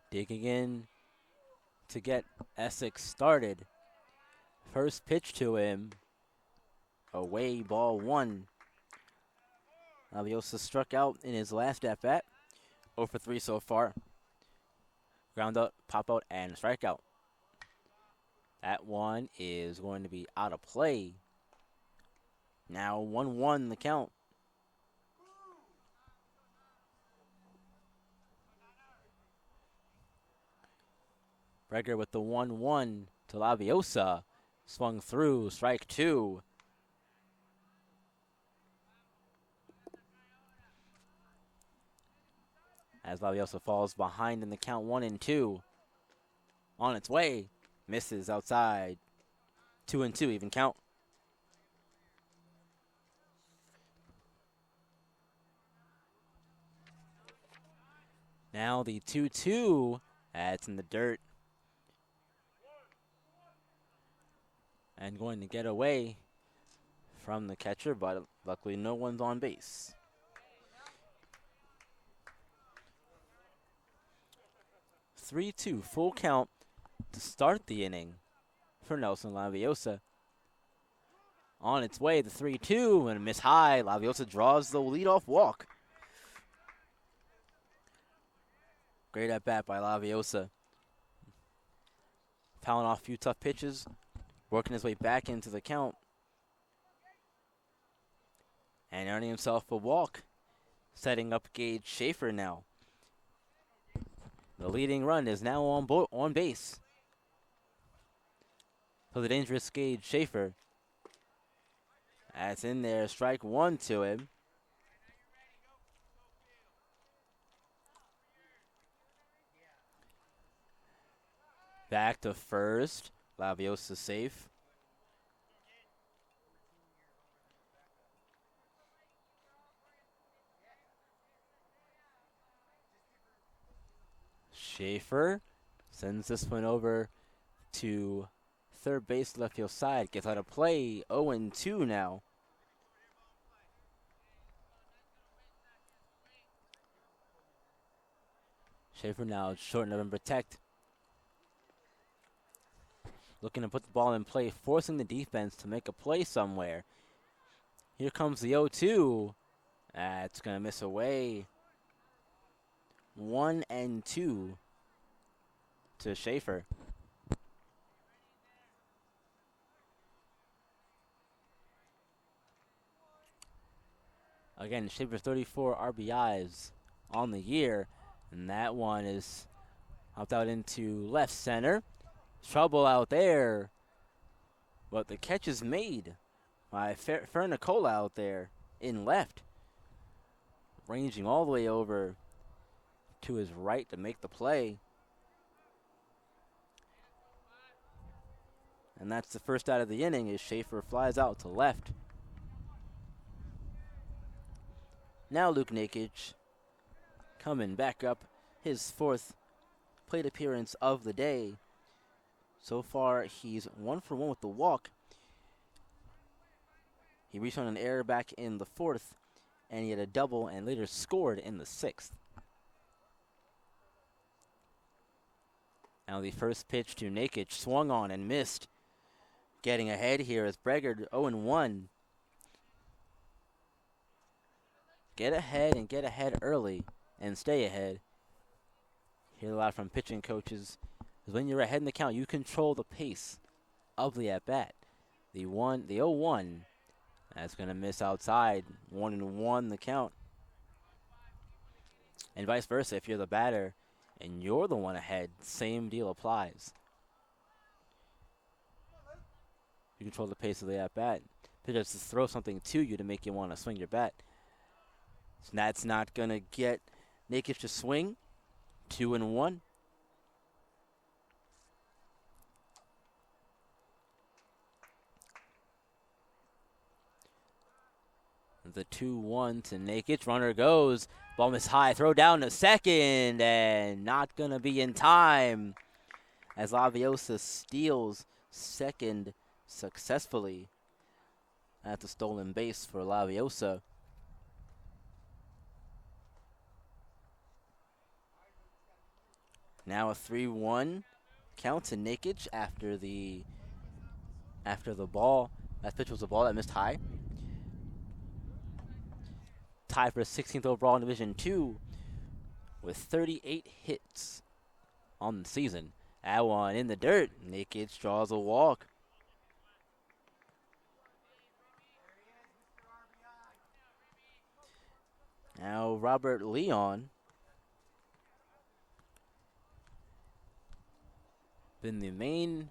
digging in to get Essex started. First pitch to him, away, ball 1. Laviosa struck out in his last at-bat, 0 for 3 so far. Ground out, pop out, and strikeout. That one is going to be out of play. Now 1-1 the count. Breger with the 1-1 to Laviosa. Swung through, strike 2. as Laviosa falls behind in the count 1-2. On its way, misses outside. 2-2, even count. Now the 2-2, that's in the dirt. And going to get away from the catcher, but luckily no one's on base. 3-2, full count to start the inning for Nelson Laviosa. On its way, the 3-2, and a miss high. Laviosa draws the leadoff walk. Great at bat by Laviosa. Fouling off a few tough pitches, working his way back into the count, and earning himself a walk, setting up Gage Schaefer now. The leading run is now on base for the dangerous Gage Schaefer. That's in there, strike one to him. Back to first, Laviosa safe. Schaefer sends this one over to third base, left field side. Gets out of play, 0-2 now. Schaefer now short enough and protect. Looking to put the ball in play, forcing the defense to make a play somewhere. Here comes the 0-2. That's going to miss away. 1-2 to Schaefer. Again, Schaefer's 34 RBIs on the year, and that one is hopped out into left center. Trouble out there, but the catch is made by Fernicola out there in left, ranging all the way over to his right to make the play. And that's the first out of the inning as Schaefer flies out to left. Now Luke Nakic coming back up, his fourth plate appearance of the day. So far, he's 1 for 1 with the walk. He reached on an error back in the fourth, and he had a double and later scored in the sixth. Now the first pitch to Nakic, swung on and missed. Getting ahead here is Bregard, 0-1. Get ahead and get ahead early and stay ahead. Hear a lot from pitching coaches. Because when you're ahead in the count, you control the pace of the at-bat. The 0-1, that's going to miss outside. 1-1 the count. And vice versa, if you're the batter and you're the one ahead, same deal applies. You control the pace of the at-bat. Pitcher just throw something to you to make you want to swing your bat. So that's not going to get Nakic to swing. 2-1. The 2-1 to Nakic. Runner goes. Ball missed high. Throw down to second. And not going to be in time as Laviosa steals second successfully at the stolen base for Laviosa. Now a 3-1 count to Nakic after the ball. That pitch was a ball that missed high. Tied for 16th overall in Division II with 38 hits on the season. That one in the dirt. Nakic draws a walk. Now Robert Leon. Been the main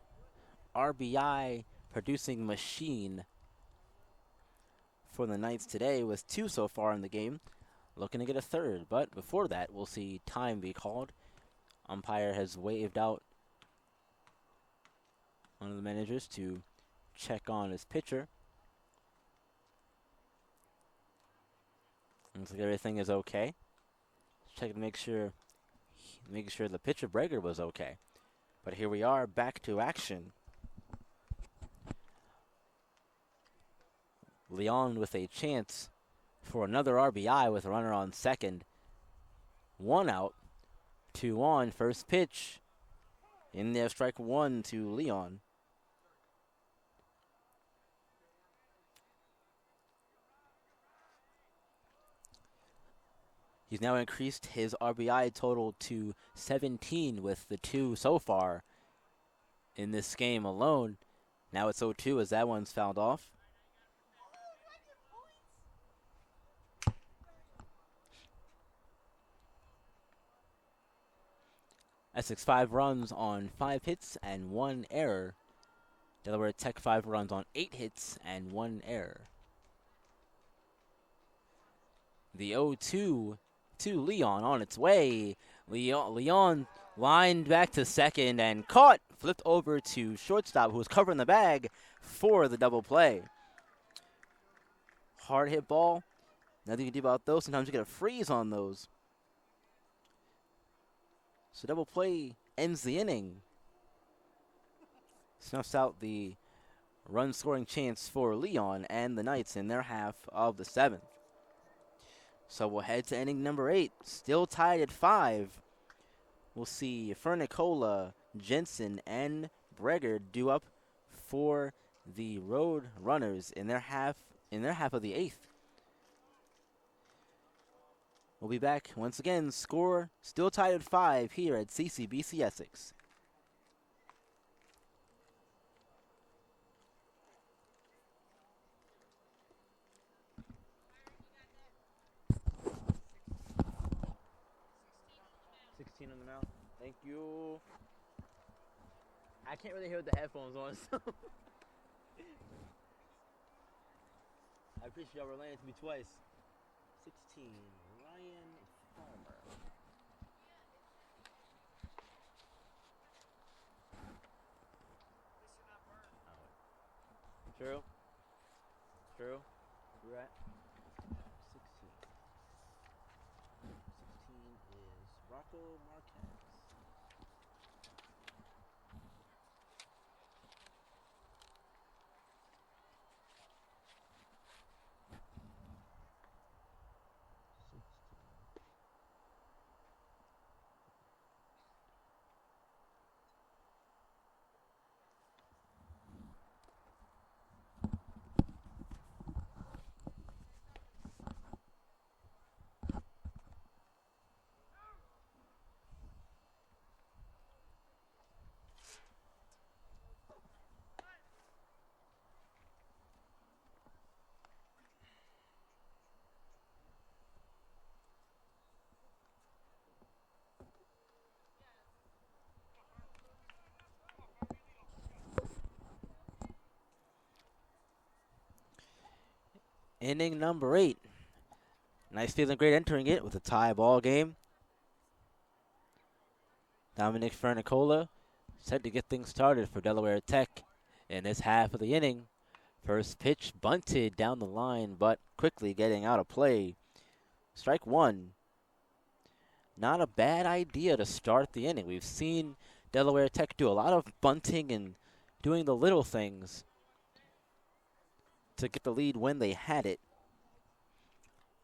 RBI producing machine for the Knights today with 2 so far in the game. looking to get a third. But before that, we'll see time be called. Umpire has waved out one of the managers to check on his pitcher. Looks like everything is okay. Check to make sure, making sure the pitcher Breger was okay. But here we are, back to action. Leon with a chance for another RBI with a runner on second. 1 out, 2 on. First pitch in there, strike 1 to Leon. He's now increased his RBI total to 17 with the 2 so far in this game alone. Now it's 0-2 as that one's fouled off. Essex 5 runs on 5 hits and 1 error. Delaware Tech 5 runs on 8 hits and 1 error. The 0-2 to Leon on its way. Leon lined back to second and caught. Flipped over to shortstop, who was covering the bag for the double play. Hard hit ball. Nothing you can do about those. Sometimes you get a freeze on those. So double play ends the inning. Snuffs out the run scoring chance for Leon and the Knights in their half of the 7th. So we'll head to inning number 8. Still tied at 5. We'll see Fernicola, Jensen, and Breger due up for the Roadrunners in their half of the 8th. We'll be back once again. Score still tied at 5 here at CCBC Essex. On the mouth. Thank you. I can't really hear with the headphones on, so I appreciate y'all relaying to me twice. 16, Ryan Farmer. True. True. You're right. 16. 16 is Rocco Marquez. Inning number 8. Nice feeling great entering it with a tie ball game. Dominic Fernicola set to get things started for Delaware Tech in this half of the inning. First pitch bunted down the line, but quickly getting out of play. Strike 1. Not a bad idea to start the inning. We've seen Delaware Tech do a lot of bunting and doing the little things to get the lead when they had it.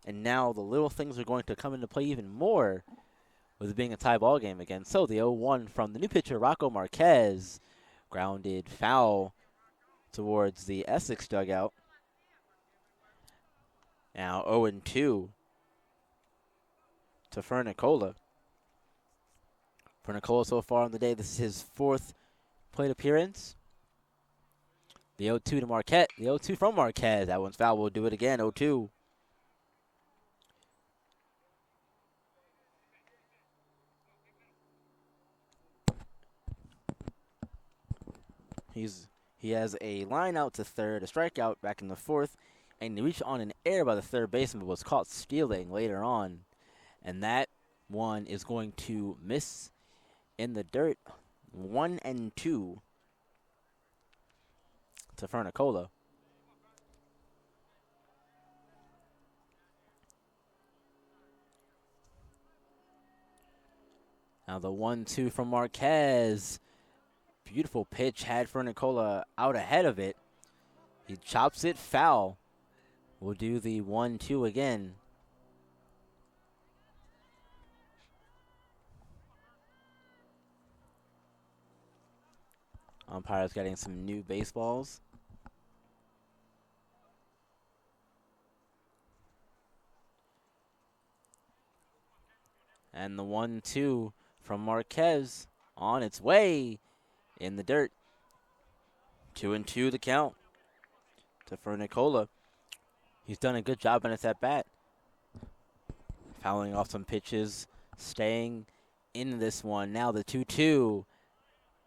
And now the little things are going to come into play even more with it being a tie ball game again. So the 0-1 from the new pitcher, Rocco Marquez. Grounded foul towards the Essex dugout. Now 0-2 to Fernicola. Fernicola so far on the day, this is his 4th plate appearance. The 0-2 to Marquette. The 0-2 from Marquez. That one's foul. We'll do it again. 0-2. He has a line out to third, a strikeout back in the 4th. and he reached on an air by the third baseman, but was caught stealing later on. And that one is going to miss in the dirt. 1-2 to Fernicola. Now the 1-2 from Marquez. Beautiful pitch, had Fernicola out ahead of it. He chops it foul. We'll do the 1-2 again. Umpire's getting some new baseballs. And the 1-2 from Marquez on its way in the dirt. 2-2 the count to Fernicola. He's done a good job on his at-bat. Fouling off some pitches, staying in this one. Now the 2-2.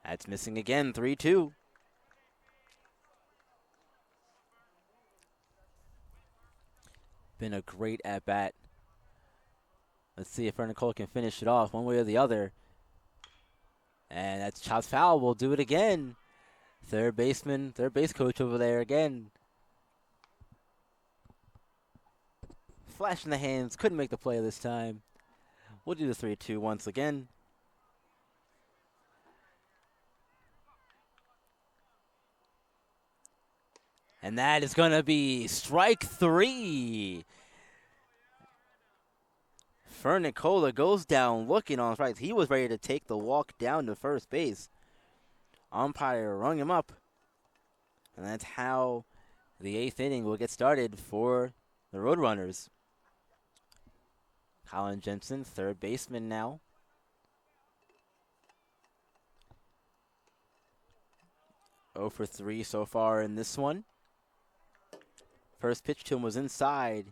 That's missing again, 3-2. Been a great at-bat. Let's see if Fernicola can finish it off one way or the other. And that's chops foul. We'll do it again. Third base coach over there again. Flash in the hands, couldn't make the play this time. We'll do the 3-2 once again. And that is going to be strike 3. Fernicola goes down looking on strikes. He was ready to take the walk down to first base. Umpire rung him up. And that's how the 8th inning will get started for the Roadrunners. Colin Jensen, third baseman now. Oh for 3 so far in this one. First pitch to him was inside.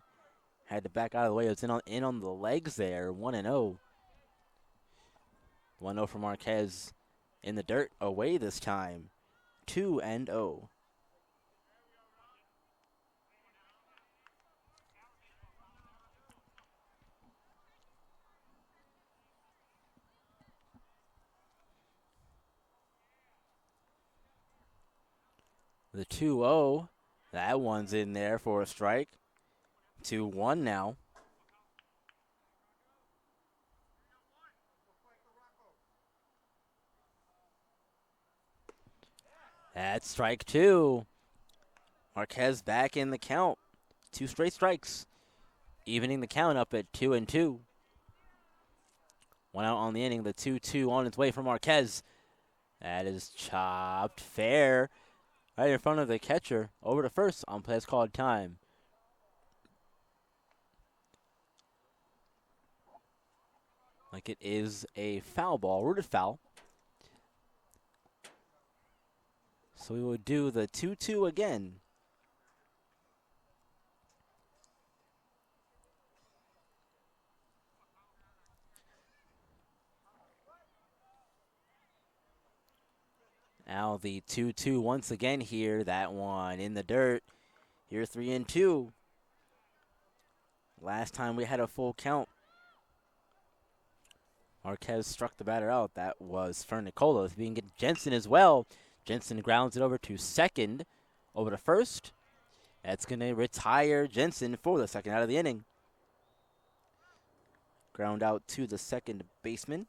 Had to back out of the way. It was in on the legs there. 1-0. 1-0 for Marquez in the dirt. Away this time. 2-0. The 2-0. That one's in there for a strike. 2-1 now. That's strike 2. Marquez back in the count. 2 straight strikes. Evening the count up at 2-2. 1 out on the inning. The 2-2 on its way for Marquez. That is chopped fair. Right in front of the catcher. Over to first. Umpire's called time. Like it is a foul ball. Rooted foul. So we will do the 2-2 again. Now the 2-2 once again here. That one in the dirt. Here 3-2. Last time we had a full count. Marquez struck the batter out. That was Fernicola. If we can get Jensen as well. Jensen grounds it over to second. Over to first. That's going to retire Jensen for the second out of the inning. Ground out to the second baseman.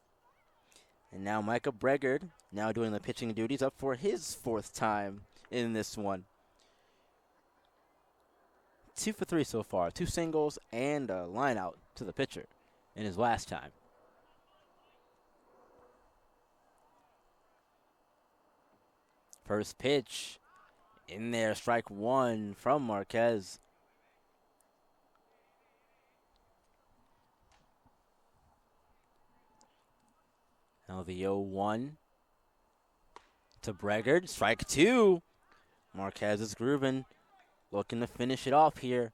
And now Micah Bregard, now doing the pitching duties, up for his 4th time in this one. 2 for 3 so far. 2 singles and a line out to the pitcher in his last time. First pitch in there, strike 1 from Marquez. Now the 0-1 to Bregard, strike 2. Marquez is grooving, looking to finish it off here.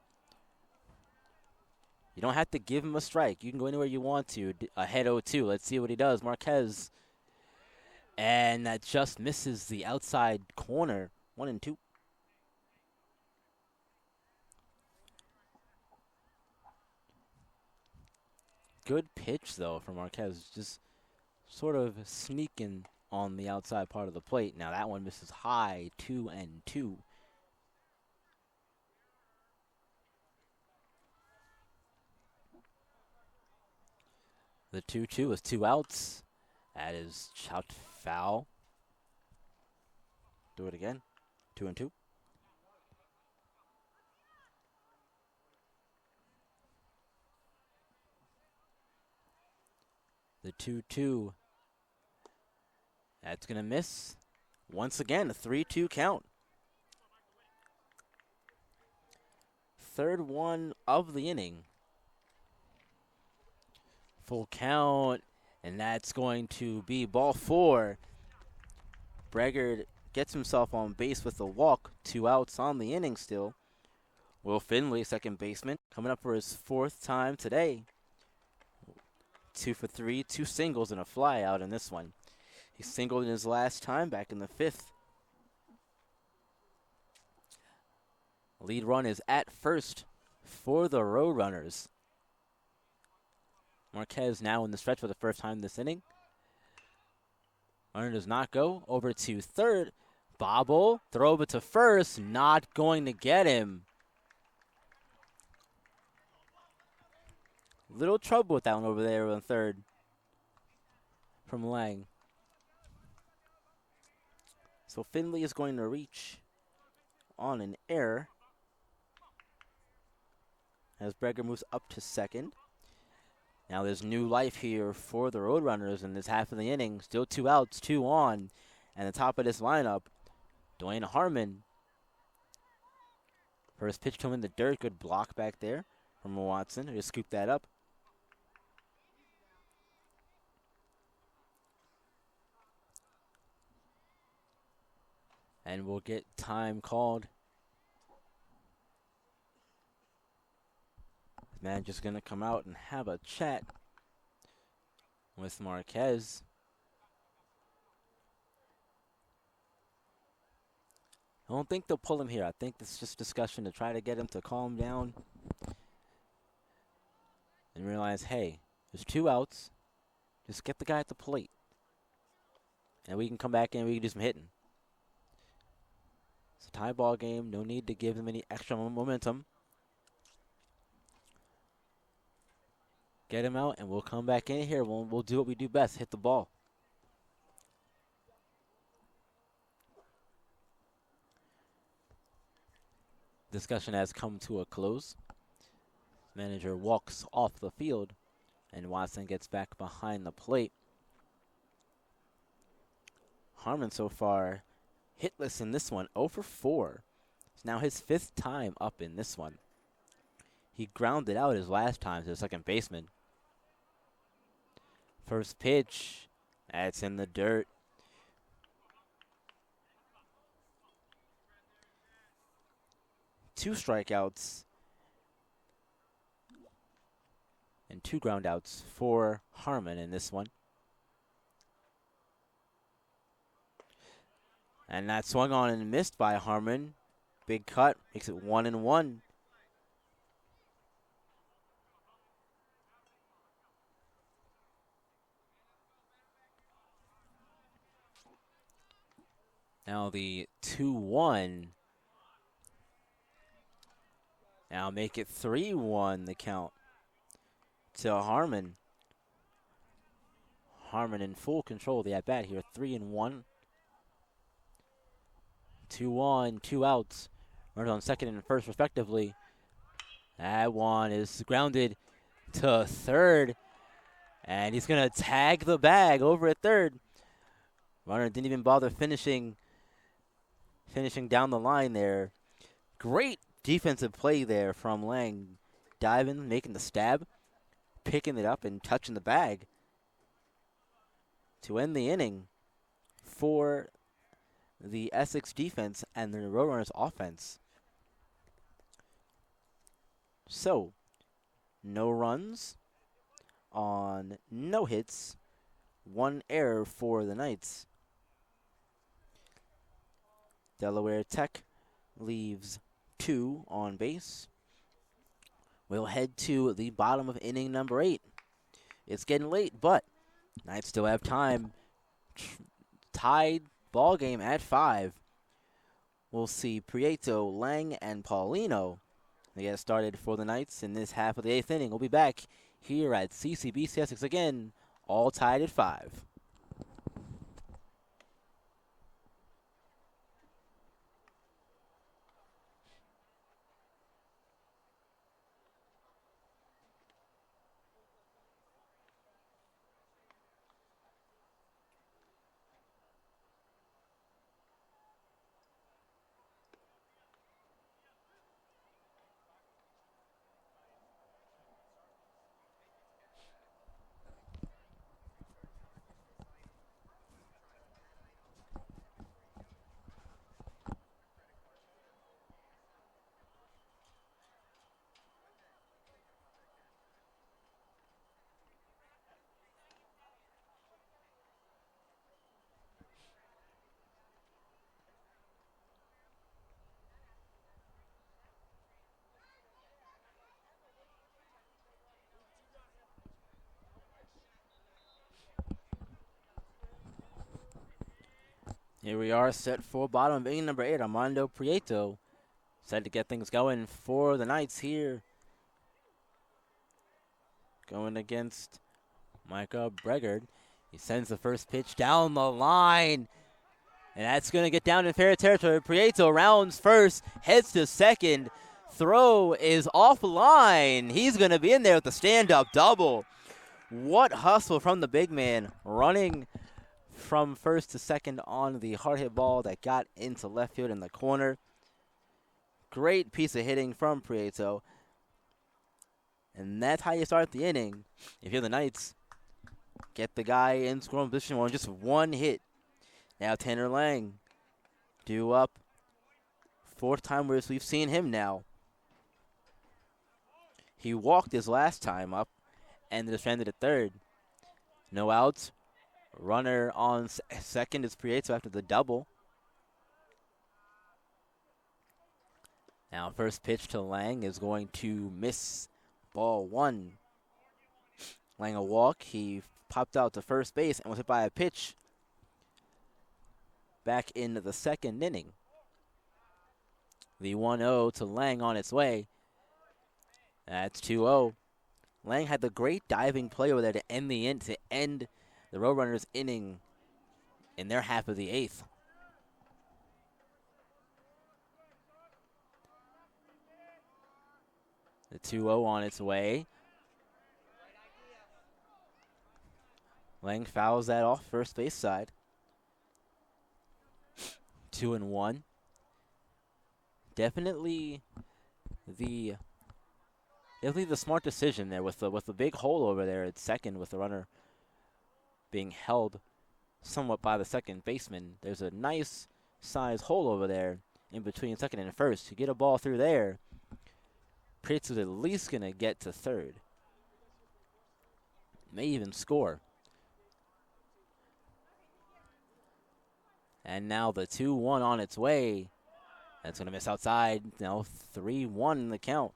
You don't have to give him a strike. You can go anywhere you want to. Ahead 0-2. Let's see what he does. Marquez. And that just misses the outside corner. 1-2. Good pitch, though, from Marquez. Just sort of sneaking on the outside part of the plate. Now that one misses high, 2-2. The 2-2 is 2 outs. That is chopped foul. Do it again. 2-2. The 2-2. That's going to miss. Once again, a 3-2 count. Third one of the inning. Full count, and that's going to be ball 4. Bregard gets himself on base with a walk. 2 outs on the inning still. Will Finley, second baseman, coming up for his 4th time today. 2 for 3, 2 singles and a fly out in this one. He singled in his last time back in the 5th. Lead run is at first for the Roadrunners. Marquez now in the stretch for the first time this inning. Runner does not go. Over to third. Bobble. Throw over to first. Not going to get him. Little trouble with that one over there on third from Lang. So Finley is going to reach on an error as Bregard moves up to second. Now there's new life here for the Roadrunners in this half of the inning. Still 2 outs, 2 on. And the top of this lineup, Dwayne Harmon. First pitch to him in the dirt. Good block back there from Watson. Just scoop that up. And we'll get time called. Manager's going to come out and have a chat with Marquez. I don't think they'll pull him here. I think this is just discussion to try to get him to calm down and realize, hey, there's 2 outs. Just get the guy at the plate. And we can come back in and we can do some hitting. It's a tie ball game. No need to give him any extra momentum. Get him out, and we'll come back in here. We'll do what we do best, hit the ball. Discussion has come to a close. Manager walks off the field, and Watson gets back behind the plate. Harmon so far hitless in this one, 0 for 4. It's now his 5th time up in this one. He grounded out his last time to the second baseman. First pitch, that's in the dirt. Two strikeouts and 2 groundouts for Harmon in this one. And that swung on and missed by Harmon. Big cut, makes it 1-1. Now the 2-1. Now make it 3-1 the count to Harmon. Harmon in full control of the at-bat here, 3-1. 2 on, 2 outs. Runners on second and first respectively. That one is grounded to third. And he's going to tag the bag over at third. Runner didn't even bother finishing down the line there. Great defensive play there from Lang. Diving, making the stab, picking it up and touching the bag to end the inning for the Essex defense and the Roadrunners offense. So, no runs on no hits, 1 error for the Knights. Delaware Tech leaves 2 on base. We'll head to the bottom of inning number 8. It's getting late, but Knights still have time. Tied ball game at 5. We'll see Prieto, Lang, and Paulino. They get started for the Knights in this half of the 8th inning. We'll be back here at CCBC Essex again, all tied at 5. Here we are set for bottom of inning number 8. Armando Prieto set to get things going for the Knights here. Going against Micah Bregard. He sends the first pitch down the line. And that's going to get down in fair territory. Prieto rounds first, heads to second. Throw is offline. He's going to be in there with the stand-up double. What hustle from the big man, running from first to second on the hard hit ball that got into left field in the corner. Great piece of hitting from Prieto. And that's how you start the inning. If you're the Knights, get the guy in scoring position on just one hit. Now Tanner Lang due up. 4th time we've seen him now. He walked his last time up and defended at 3rd. No outs. Runner on second is Prieto after the double. Now first pitch to Lang is going to miss, ball 1. Lang a walk. He popped out to first base and was hit by a pitch back into the 2nd inning. The 1-0 to Lang on its way. That's 2-0. Lang had the great diving play over there to end the Roadrunners inning in their half of the 8th. The 2-0 on its way. Lang fouls that off first base side. 2-1. Definitely the smart decision there with the big hole over there at second with the runner being held somewhat by the second baseman. There's a nice size hole over there in between second and first. You get a ball through there, Priest's at least going to get to 3rd. May even score. And now the 2-1 on its way. That's going to miss outside. Now 3-1 in the count.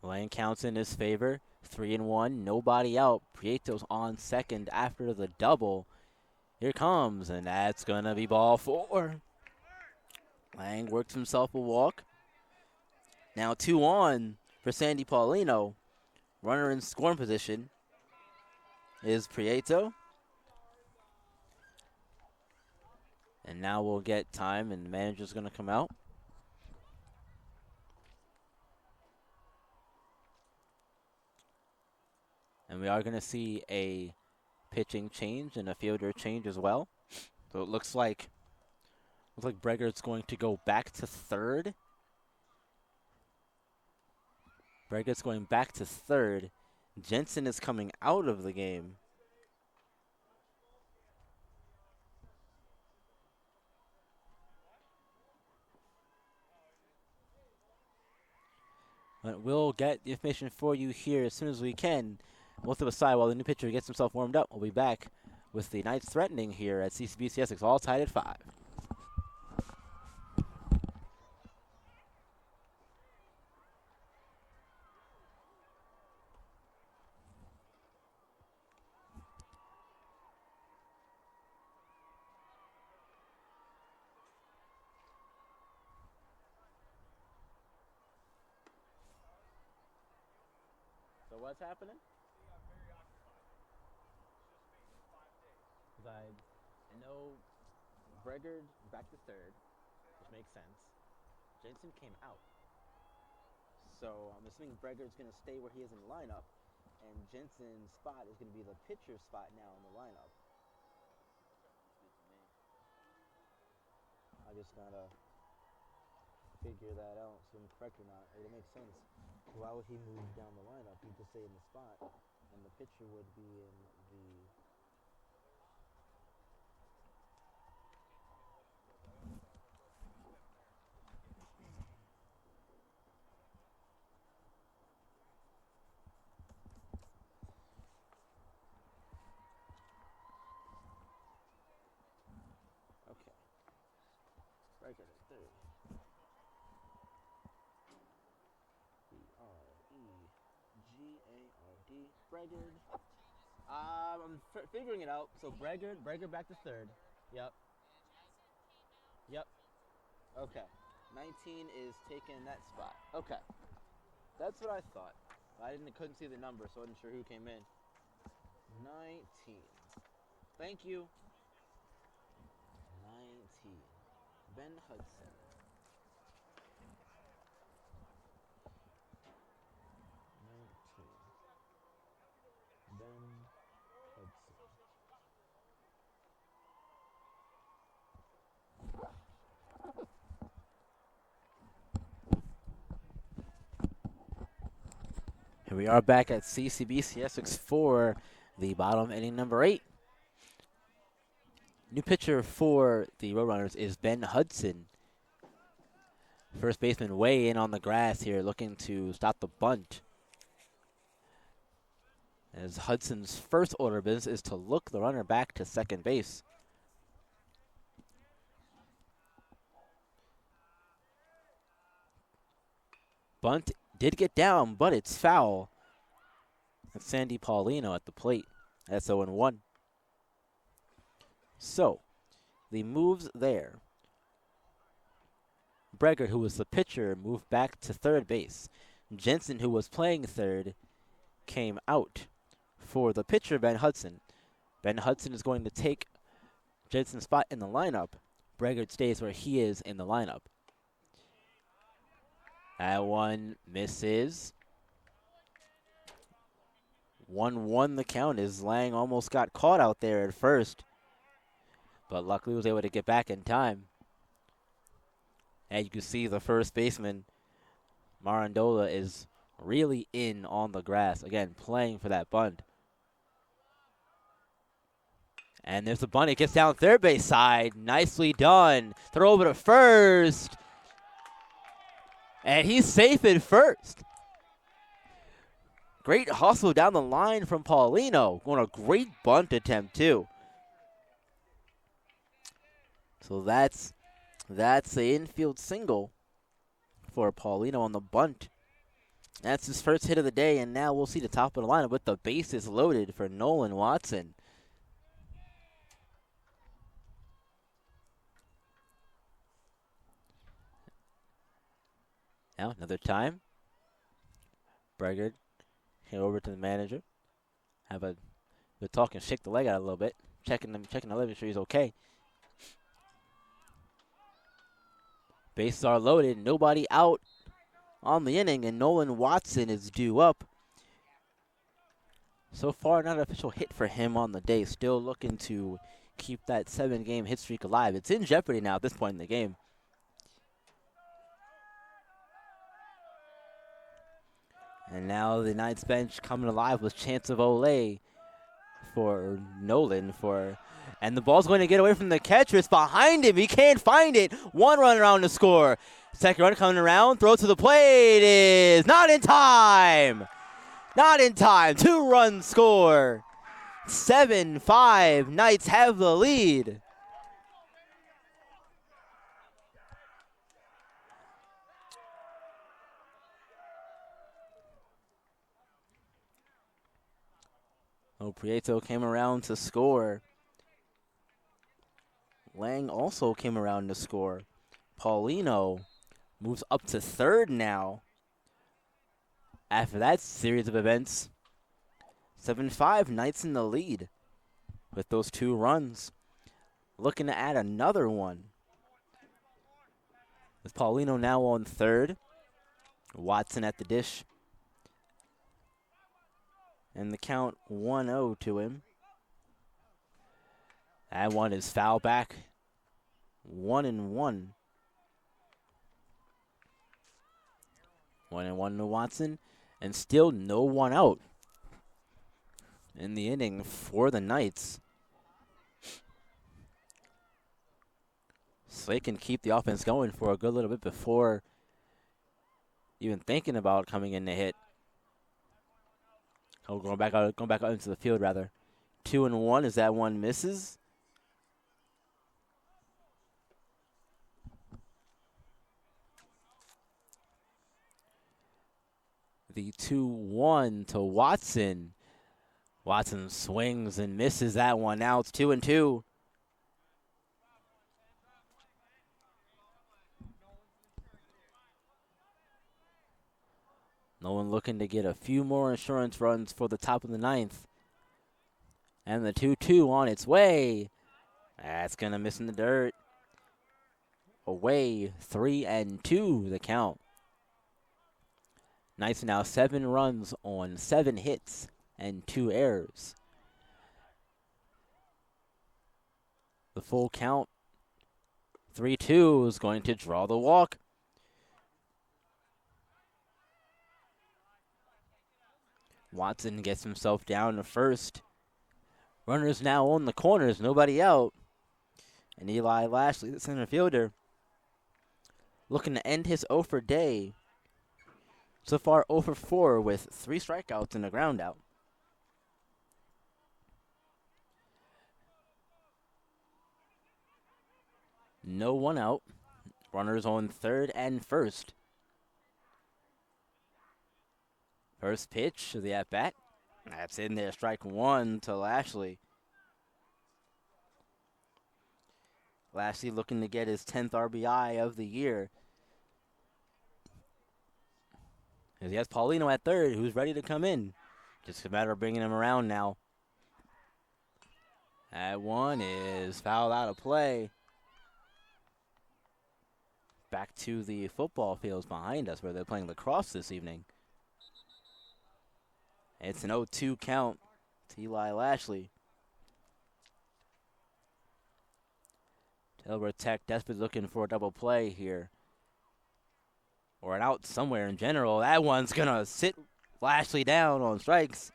Lang counts in his favor. 3-1, nobody out. Prieto's on second after the double. Here comes, and that's going to be ball 4. Lang works himself a walk. Now 2 on for Sandy Paulino. Runner in scoring position is Prieto. And now we'll get time, and the manager's going to come out. And we are going to see a pitching change and a fielder change as well. So it looks like Bregard's going to go back to 3rd. Bregard's going back to 3rd. Jensen is coming out of the game. But we'll get the information for you here as soon as we can. We'll step aside while the new pitcher gets himself warmed up. We'll be back with the Knights threatening here at CCBC Essex, all tied at 5. So what's happening? Because I know Bregard back to third, which makes sense. Jensen came out. So I'm assuming Bregard's going to stay where he is in the lineup, and Jensen's spot is going to be the pitcher's spot now in the lineup. I just got to figure that out, so I'm correct or not. It makes sense. Why would he move down the lineup? He'd just stay in the spot, and the pitcher would be in the... Okay. Bregard at third. B-R-E-G-A-R-D. Bregard. I'm figuring it out. So Bregard back to third. Yep. Okay. 19 is taking that spot. Okay. That's what I thought. I couldn't see the number, so I wasn't sure who came in. 19. Thank you. 19. Ben Hudson. 19. Ben Hudson. Here we are back at CCBC Essex for the bottom inning number 8. New pitcher for the Roadrunners is Ben Hudson. First baseman way in on the grass here, looking to stop the bunt. As Hudson's first order of business is to look the runner back to second base. Bunt did get down, but it's foul. That's Sandy Paulino at the plate. That's 0-1. So, the moves there. Bregard, who was the pitcher, moved back to third base. Jensen, who was playing third, came out for the pitcher, Ben Hudson. Ben Hudson is going to take Jensen's spot in the lineup. Bregard stays where he is in the lineup. That one misses. 1-1 the count is Lang almost got caught out there at first, but luckily was able to get back in time. And you can see the first baseman, Marandola, is really in on the grass. Again, playing for that bunt. And there's the bunt. It gets down third base side. Nicely done. Throw over to first. And he's safe at first. Great hustle down the line from Paulino. Going a great bunt attempt, too. So that's the infield single for Paulino on the bunt. That's his first hit of the day, and now we'll see the top of the lineup with the bases loaded for Nolan Watson. Now, another time. Bregard, hand over to the manager. Have a good talk and shake the leg out a little bit. Checking the leg, make sure he's okay. Bases are loaded, nobody out on the inning, and Nolan Watson is due up. So far, not an official hit for him on the day. Still looking to keep that 7-game hit streak alive. It's in jeopardy now at this point in the game. And now the Knights bench coming alive with chance of Olay for Nolan and the ball's going to get away from the catcher. It's behind him. He can't find it. One run around to score. Second run coming around. Throw to the plate is not in time. Not in time. 2-run score. 7-5. Knights have the lead. Prieto came around to score. Lang also came around to score. Paulino moves up to third now after that series of events. 7-5, Knights in the lead with those 2 runs. Looking to add another one. With Paulino now on third. Watson at the dish. And the count 1-0 to him. That one is foul back. 1-1. 1-1 to Watson. And still no one out in the inning for the Knights. So they can keep the offense going for a good little bit before even thinking about coming in to hit. Oh, going back out into the field rather. 2-1 as that one misses. The 2-1 to Watson. Watson swings and misses that one. Now it's 2-2. No one looking to get a few more insurance runs for the top of the 9th. And the 2-2 on its way. That's going to miss in the dirt. Away, 3-2 the count. Knights now 7 runs on 7 hits and 2 errors. The full count, 3-2, is going to draw the walk. Watson gets himself down to first. Runners now on the corners, nobody out. And Eli Lashley, the center fielder, looking to end his 0 for day. So far 0 for 4 with 3 strikeouts and a ground out. No one out. Runners on third and first. First pitch of the at-bat. That's in there, strike 1 to Lashley. Lashley looking to get his 10th RBI of the year. He has Paulino at third, who's ready to come in. Just a matter of bringing him around now. That one is fouled out of play. Back to the football fields behind us where they're playing lacrosse this evening. It's an 0-2 count to Eli Lashley. Delaware Tech desperately looking for a double play here. Or an out somewhere in general. That one's going to sit Lashley down on strikes.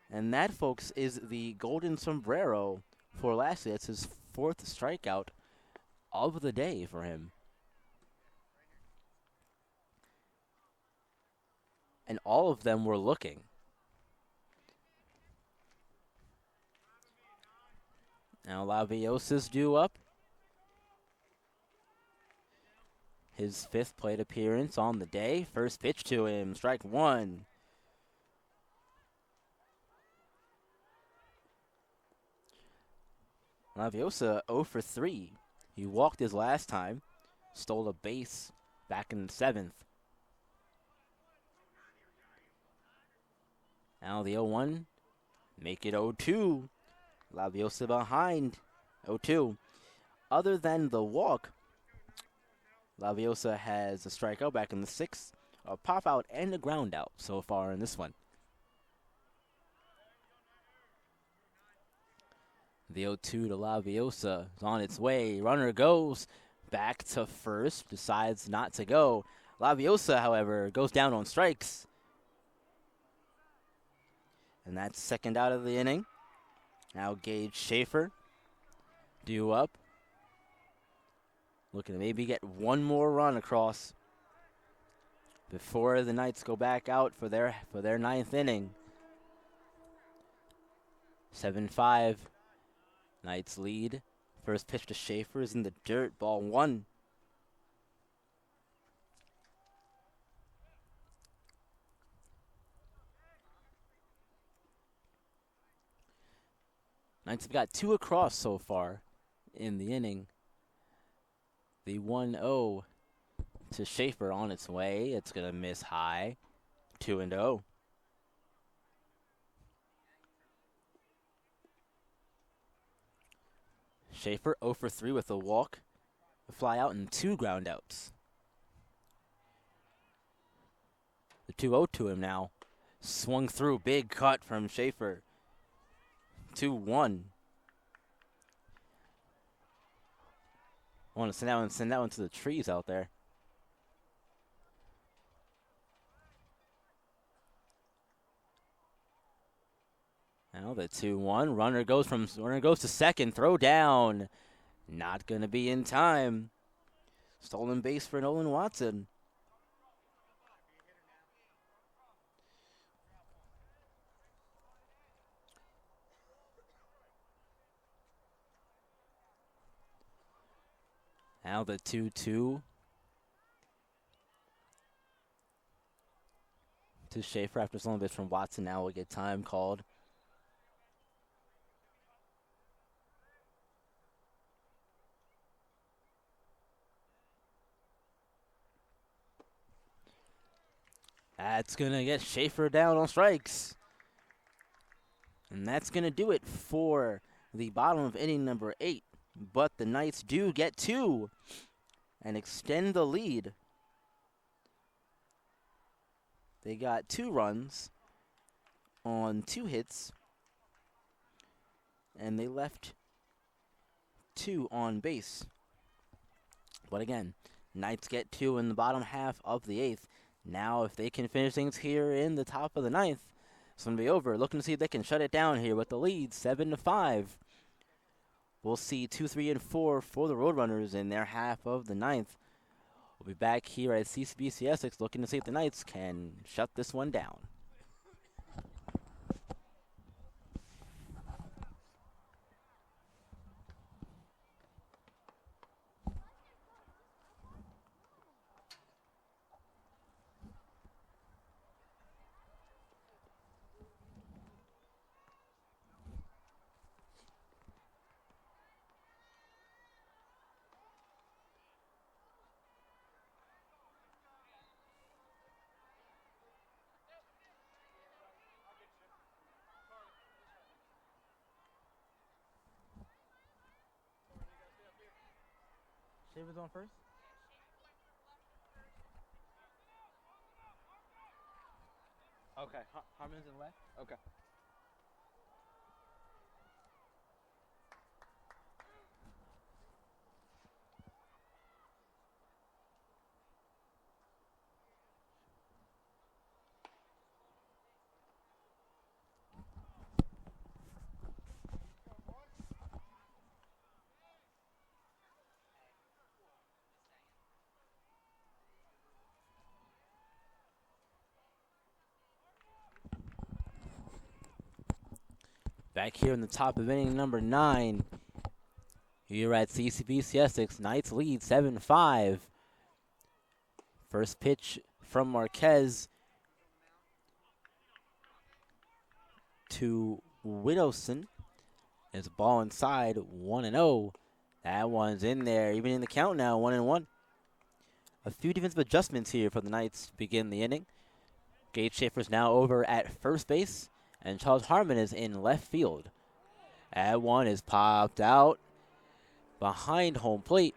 And that, folks, is the golden sombrero for Lashley. It's his 4th strikeout of the day for him. And all of them were looking. Now Laviosa's due up. His 5th plate appearance on the day. First pitch to him, strike 1. Laviosa 0 for 3. He walked his last time, stole a base back in the 7th. Now the 0-1, make it 0-2. Laviosa behind 0-2. Other than the walk, Laviosa has a strikeout back in the 6th, a pop out and a ground out so far in this one. The 0-2 to Laviosa is on its way. Runner goes back to first, decides not to go. Laviosa, however, goes down on strikes. And that's 2nd out of the inning. Now Gage Schaefer due up. Looking to maybe get one more run across before the Knights go back out for their 9th inning. 7-5. Knights lead. First pitch to Schaefer is in the dirt. Ball 1. Knights have got 2 across so far in the inning. The 1-0 to Schaefer on its way. It's going to miss high. 2-0. Schaefer 0 for 3 with a walk, a fly out, and 2 ground outs. The 2-0 to him now. Swung through. Big cut from Schaefer. 2-1. I want to send that one to the trees out there. Now the 2-1. Runner goes to second. Throw down. Not going to be in time. Stolen base for Nolan Watson. Now the 2-2 to Schaefer after stolen base from Watson. Now we'll get time called. That's going to get Schaefer down on strikes. And that's going to do it for the bottom of inning number 8. But the Knights do get 2 and extend the lead. They got 2 runs on 2 hits. And they left 2 on base. But again, Knights get 2 in the bottom half of the 8th. Now, if they can finish things here in the top of the 9th, it's going to be over. Looking to see if they can shut it down here with the lead, 7-5. We'll see 2, 3, and 4 for the Roadrunners in their half of the 9th. We'll be back here at CCBC Essex looking to see if the Knights can shut this one down. Schaefer's on first? Okay, Harmon's in left? Okay. Back here in the top of inning number 9. Here at CCBC Essex, Knights lead 7-5. First pitch from Marquez to Widowson. It's a ball inside, 1-0. That one's in there, even in the count now, 1-1. A few defensive adjustments here for the Knights to begin the inning. Gage Schaefer's now over at first base, and Charles Harmon is in left field. That one is popped out behind home plate.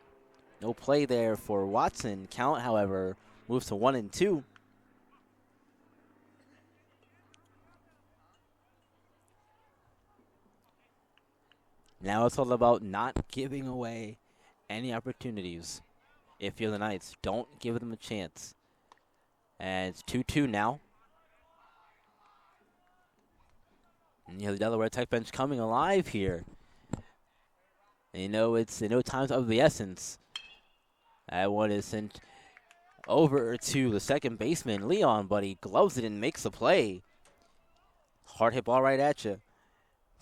No play there for Watson. Count, however, moves to 1-2. Now it's all about not giving away any opportunities. If you're the Knights, don't give them a chance. And it's 2-2 now. And you have the Delaware Tech bench coming alive here. And time's of the essence. That one is sent over to the second baseman, Leon, but he gloves it and makes the play. Hard hit ball right at you.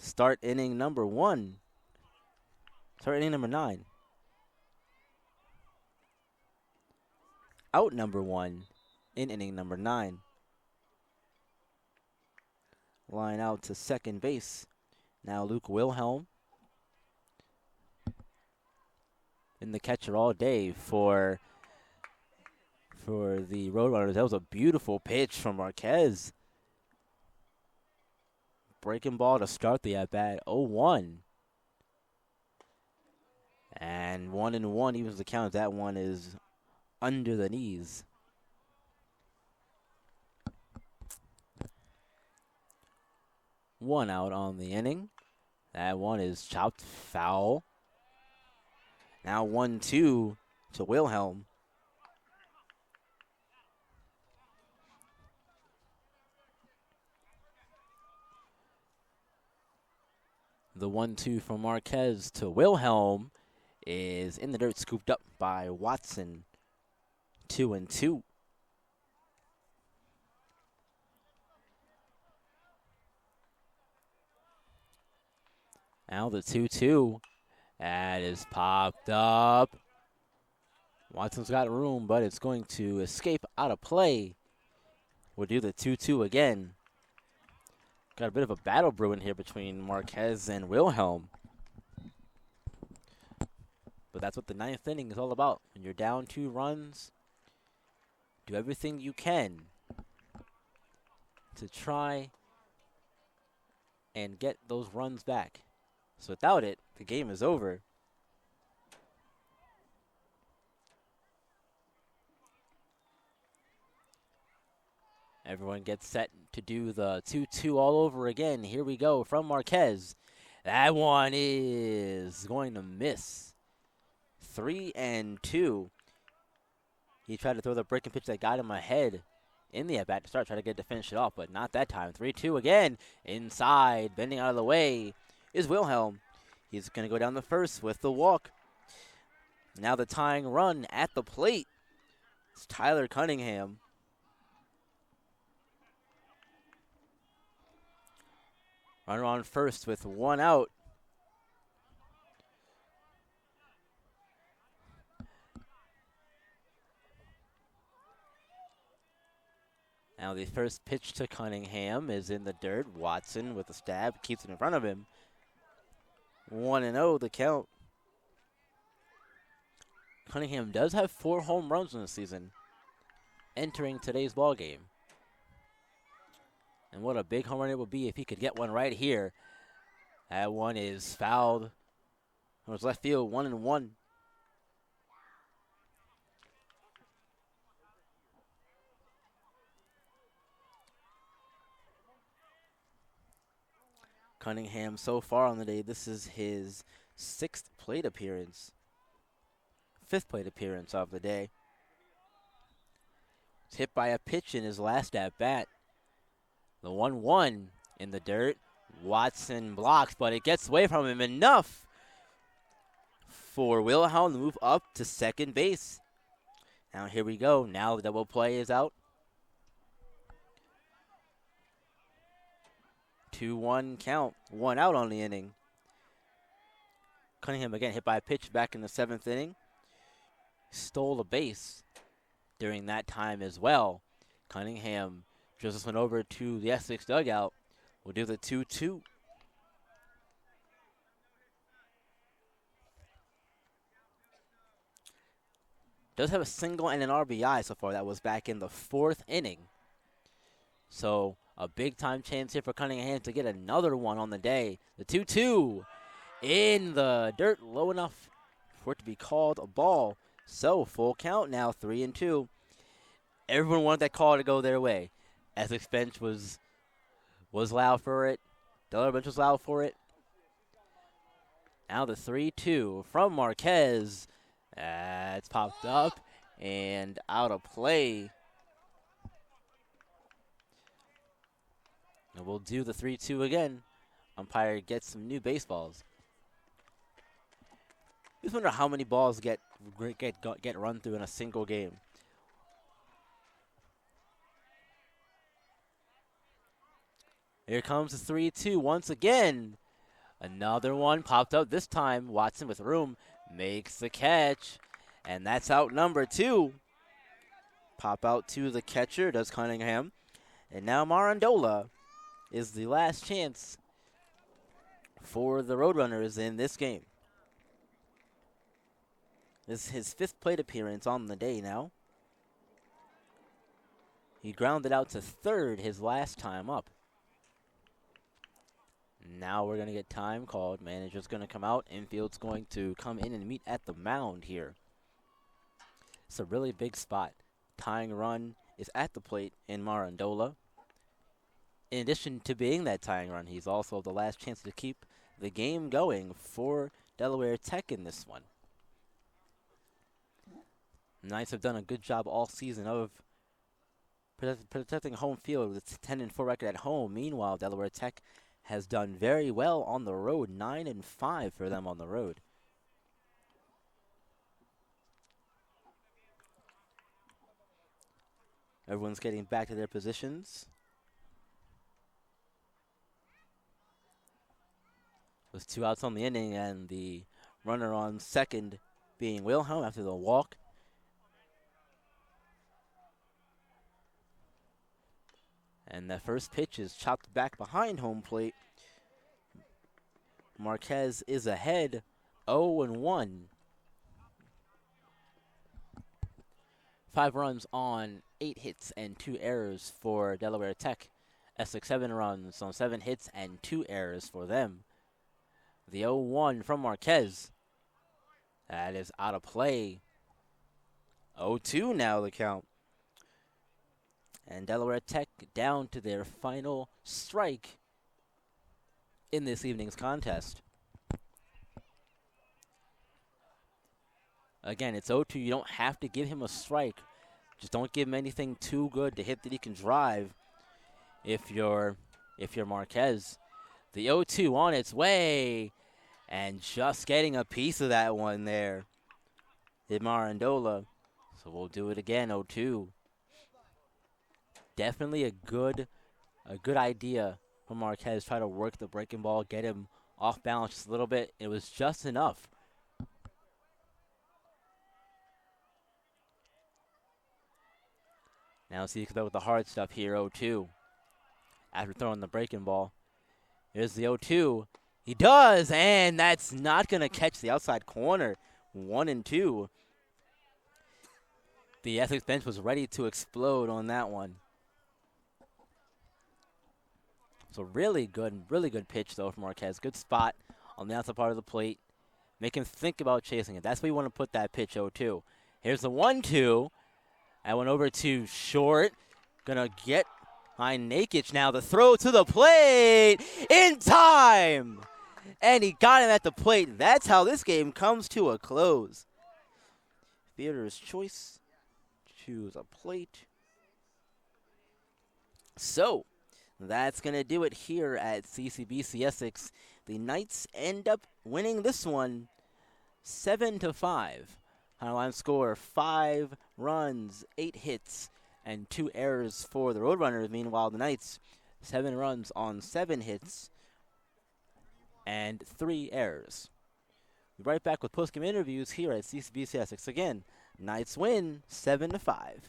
Start inning number 1. Start inning number 9. Out number 1 in inning number 9. Line out to second base. Now Luke Wilhelm in the catcher all day for the Roadrunners. That was a beautiful pitch from Marquez. Breaking ball to start the at-bat. 0-1. And 1-1 evens the count. That one is under the knees. One out on the inning. That one is chopped foul. Now 1-2 to Wilhelm. The 1-2 from Marquez to Wilhelm is in the dirt, scooped up by Watson. 2-2. Now the 2-2. That is popped up. Watson's got room, but it's going to escape out of play. We'll do the 2-2 again. Got a bit of a battle brewing here between Marquez and Wilhelm. But that's what the 9th inning is all about. When you're down 2 runs, do everything you can to try and get those runs back. So without it, the game is over. Everyone gets set to do the 2-2 all over again. Here we go from Marquez. That one is going to miss. 3-2. He tried to throw the breaking pitch that got him ahead in the at-bat to start, try to get to finish it off, but not that time. 3-2 again. Inside, bending out of the way is Wilhelm. He's going to go down the first with the walk. Now the tying run at the plate. It's Tyler Cunningham. Runner on first with 1 out. Now the first pitch to Cunningham is in the dirt. Watson with a stab keeps it in front of him. 1-0 the count. Cunningham does have 4 home runs in the season entering today's ball game. And what a big home run it would be if he could get one right here. That one is fouled. It was left field, 1-1. Cunningham so far on the day, this is his 6th plate appearance. 5th plate appearance of the day. He's hit by a pitch in his last at-bat. The 1-1 in the dirt. Watson blocks, but it gets away from him enough for Wilhelm to move up to second base. Now here we go. Now the double play is out. 2-1 count. 1 out on the inning. Cunningham again hit by a pitch back in the 7th inning. Stole a base during that time as well. Cunningham just this one over to the Essex dugout. We'll do the 2-2. Does have a single and an RBI so far. That was back in the 4th inning. So a big time chance here for Cunningham to get another one on the day. The 2-2 in the dirt, low enough for it to be called a ball. So full count now, 3-2. Everyone wanted that call to go their way. Essex bench was loud for it. Delaware bench was loud for it. Now the 3-2 from Marquez. It's popped up and out of play. And we'll do the 3-2 again. Umpire gets some new baseballs. I just wonder how many balls get run through in a single game. Here comes the 3-2 once again. Another one popped up. This time, Watson with room makes the catch. And that's out number 2. Pop out to the catcher, does Cunningham. And now Marandola is the last chance for the Roadrunners in this game. This is his 5th plate appearance on the day now. He grounded out to third his last time up. Now we're going to get time called. Manager's going to come out. Infield's going to come in and meet at the mound here. It's a really big spot. Tying run is at the plate in Marandola. In addition to being that tying run, he's also the last chance to keep the game going for Delaware Tech in this one. Knights have done a good job all season of protecting home field with a 10-4 record at home. Meanwhile, Delaware Tech has done very well on the road, 9-5 for them on the road. Everyone's getting back to their positions. With 2 outs on the inning and the runner on second being Wilhelm after the walk. And the first pitch is chopped back behind home plate. Marquez is ahead, 0-1. 5 runs on 8 hits and 2 errors for Delaware Tech. Essex 7 runs on 7 hits and 2 errors for them. The 0-1 from Marquez. That is out of play. 0-2 now the count. And Delaware Tech down to their final strike in this evening's contest. Again, it's 0-2. You don't have to give him a strike. Just don't give him anything too good to hit that he can drive if you're Marquez. The 0-2 on its way. And just getting a piece of that one there. Hit Marandola. So we'll do it again, 0-2. Definitely a good idea from Marquez. Try to work the breaking ball, get him off balance just a little bit. It was just enough. Now see, he comes out with the hard stuff here, 0-2. After throwing the breaking ball. Here's the 0-2. He does, and that's not going to catch the outside corner. 1-2. The Essex bench was ready to explode on that one. So really good pitch, though, from Marquez. Good spot on the outside part of the plate. Make him think about chasing it. That's where you want to put that pitch, 0-2. Here's the 1-2. I went over to short. Gonna get behind Nakic now. The throw to the plate in time. And he got him at the plate. That's how this game comes to a close. Fielder's choice. Choose a plate. So, that's going to do it here at CCBC Essex. The Knights end up winning this one 7-5. Highline score, 5 runs, 8 hits, and 2 errors for the Roadrunners. Meanwhile, the Knights, 7 runs on 7 hits and 3 errors. We'll be right back with postgame interviews here at CCBC Essex. Again, Knights win 7-5.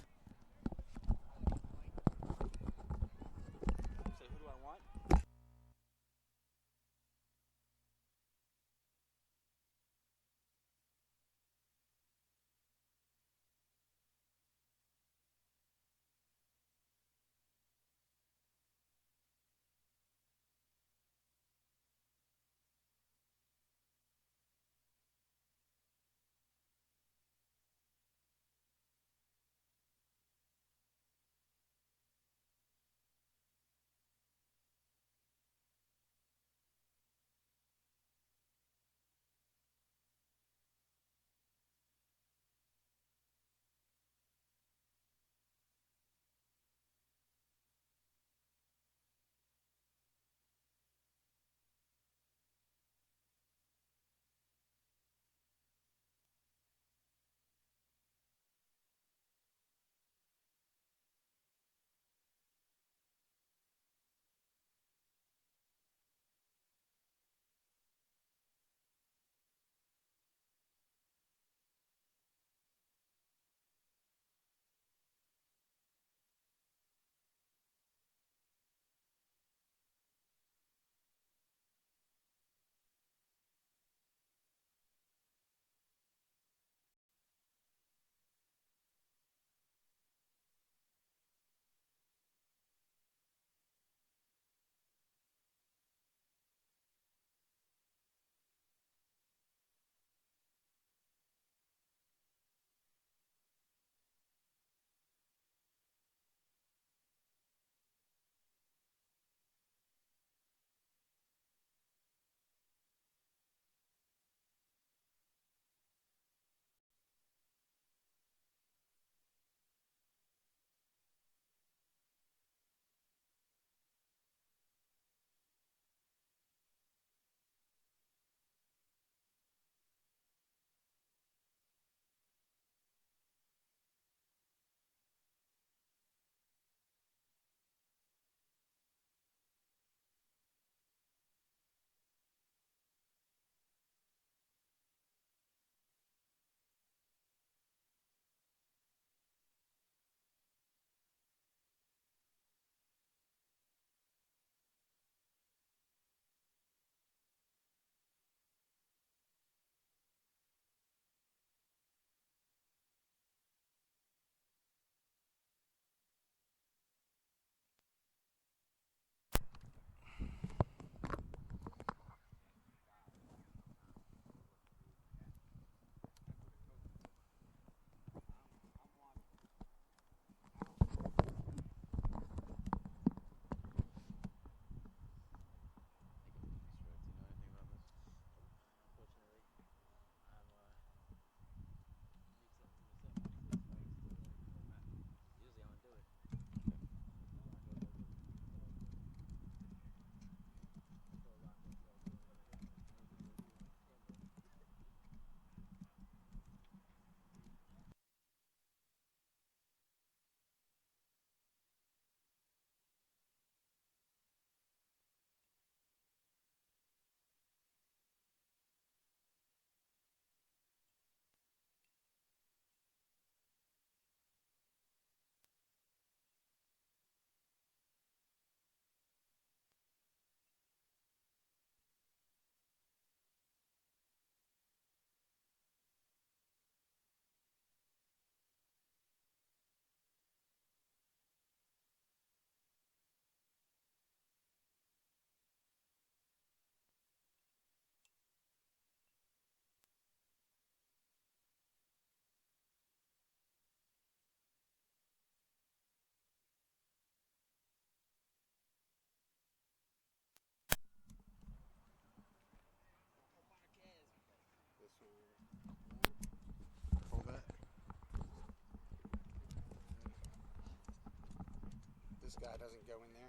this guy doesn't go in there.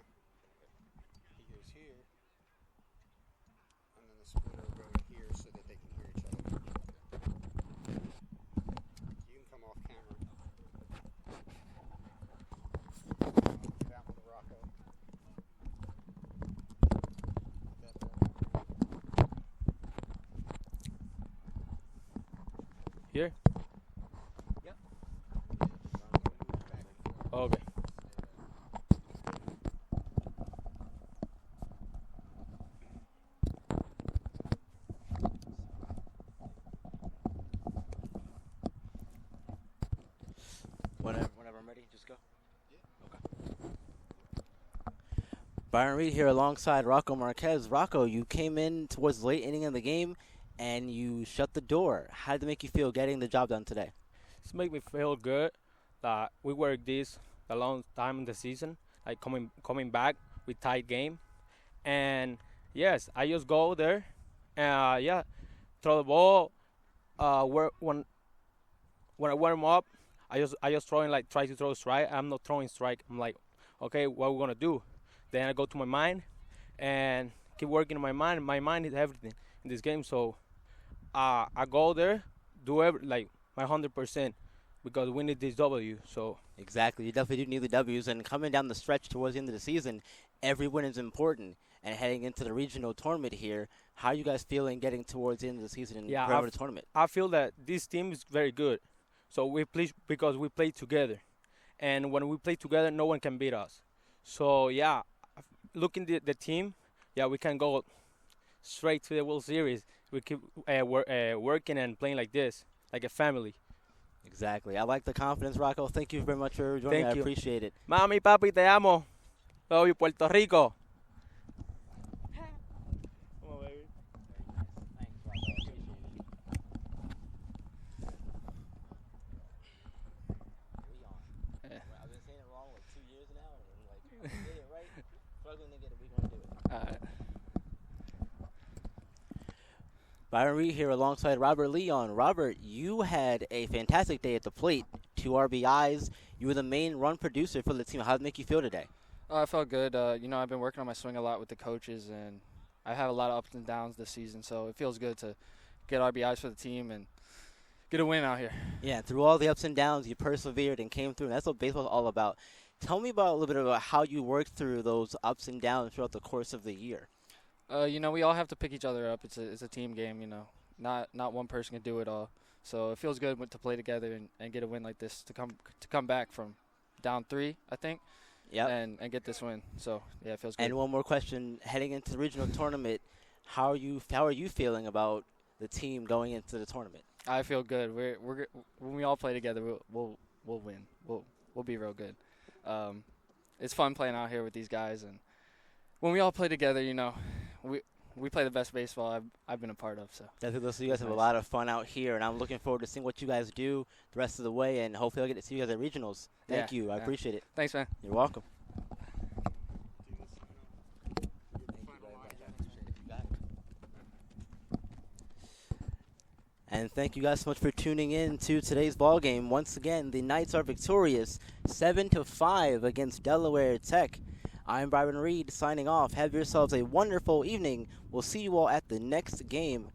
He goes here, and then the splitter will go here so that they can hear each other. You can come off camera. Get out with the Rocco. Here? Yep. Okay. Whenever I'm ready, just go. Okay. Byron Reed here alongside Rocco Marquez. Rocco, you came in towards the late inning of the game, and you shut the door. How did it make you feel getting the job done today? It's make me feel good that we worked this a long time in the season, like coming back with tight game. And yes, I just go there, throw the ball. When I warm up, I just try to throw strike. I'm not throwing strike. I'm like, okay, what we gonna do? Then I go to my mind and keep working on my mind. My mind is everything in this game. So I go there, do my 100% because we need this W. So Exactly. You definitely do need the W's. And coming down the stretch towards the end of the season, every win is important. And heading into the regional tournament here, how are you guys feeling getting towards the end of the season and Yeah, preparing for the tournament? I feel that this team is very good. So we play because we play together, and when we play together, no one can beat us. So yeah, looking at the team, yeah, we can go straight to the World Series. We keep working and playing like this, like a family. Exactly. I like the confidence, Rocco. Thank you very much for joining me. Thank I you. appreciate it. Mami, papi, te amo. Love you, Puerto Rico. Come on, baby. Thanks, Rocco. I appreciate it. Leon. Yeah. I've been saying it wrong like 2 years now, and I'm like, I get it right. Struggling to get it. We're going to do it. Byron Reed here alongside Robert Leon. Robert, you had a fantastic day at the plate. 2 RBIs. You were the main run producer for the team. How did it make you feel today? I felt good. I've been working on my swing a lot with the coaches, and I have a lot of ups and downs this season, so it feels good to get RBIs for the team and get a win out here. Yeah, through all the ups and downs, you persevered and came through, and that's what baseball's all about. Tell me about a little bit about how you worked through those ups and downs throughout the course of the year. We all have to pick each other up. It's a team game, Not one person can do it all. So it feels good to play together and get a win like this, to come back from down 3, I think. Yep. And get this win. So yeah, it feels good. And one more question: heading into the regional tournament, how are you feeling about the team going into the tournament? I feel good. We're when we all play together, we'll win. We'll be real good. It's fun playing out here with these guys, and when we all play together, we play the best baseball I've been a part of. So Definitely, you guys have a lot of fun out here, and I'm looking forward to seeing what you guys do the rest of the way, and hopefully I'll get to see you guys at regionals. Thank you. I appreciate it. Thanks, man. You're welcome. And thank you guys so much for tuning in to today's ball game. Once again, the Knights are victorious 7-5 against Delaware Tech. I'm Byron Reed signing off. Have yourselves a wonderful evening. We'll see you all at the next game.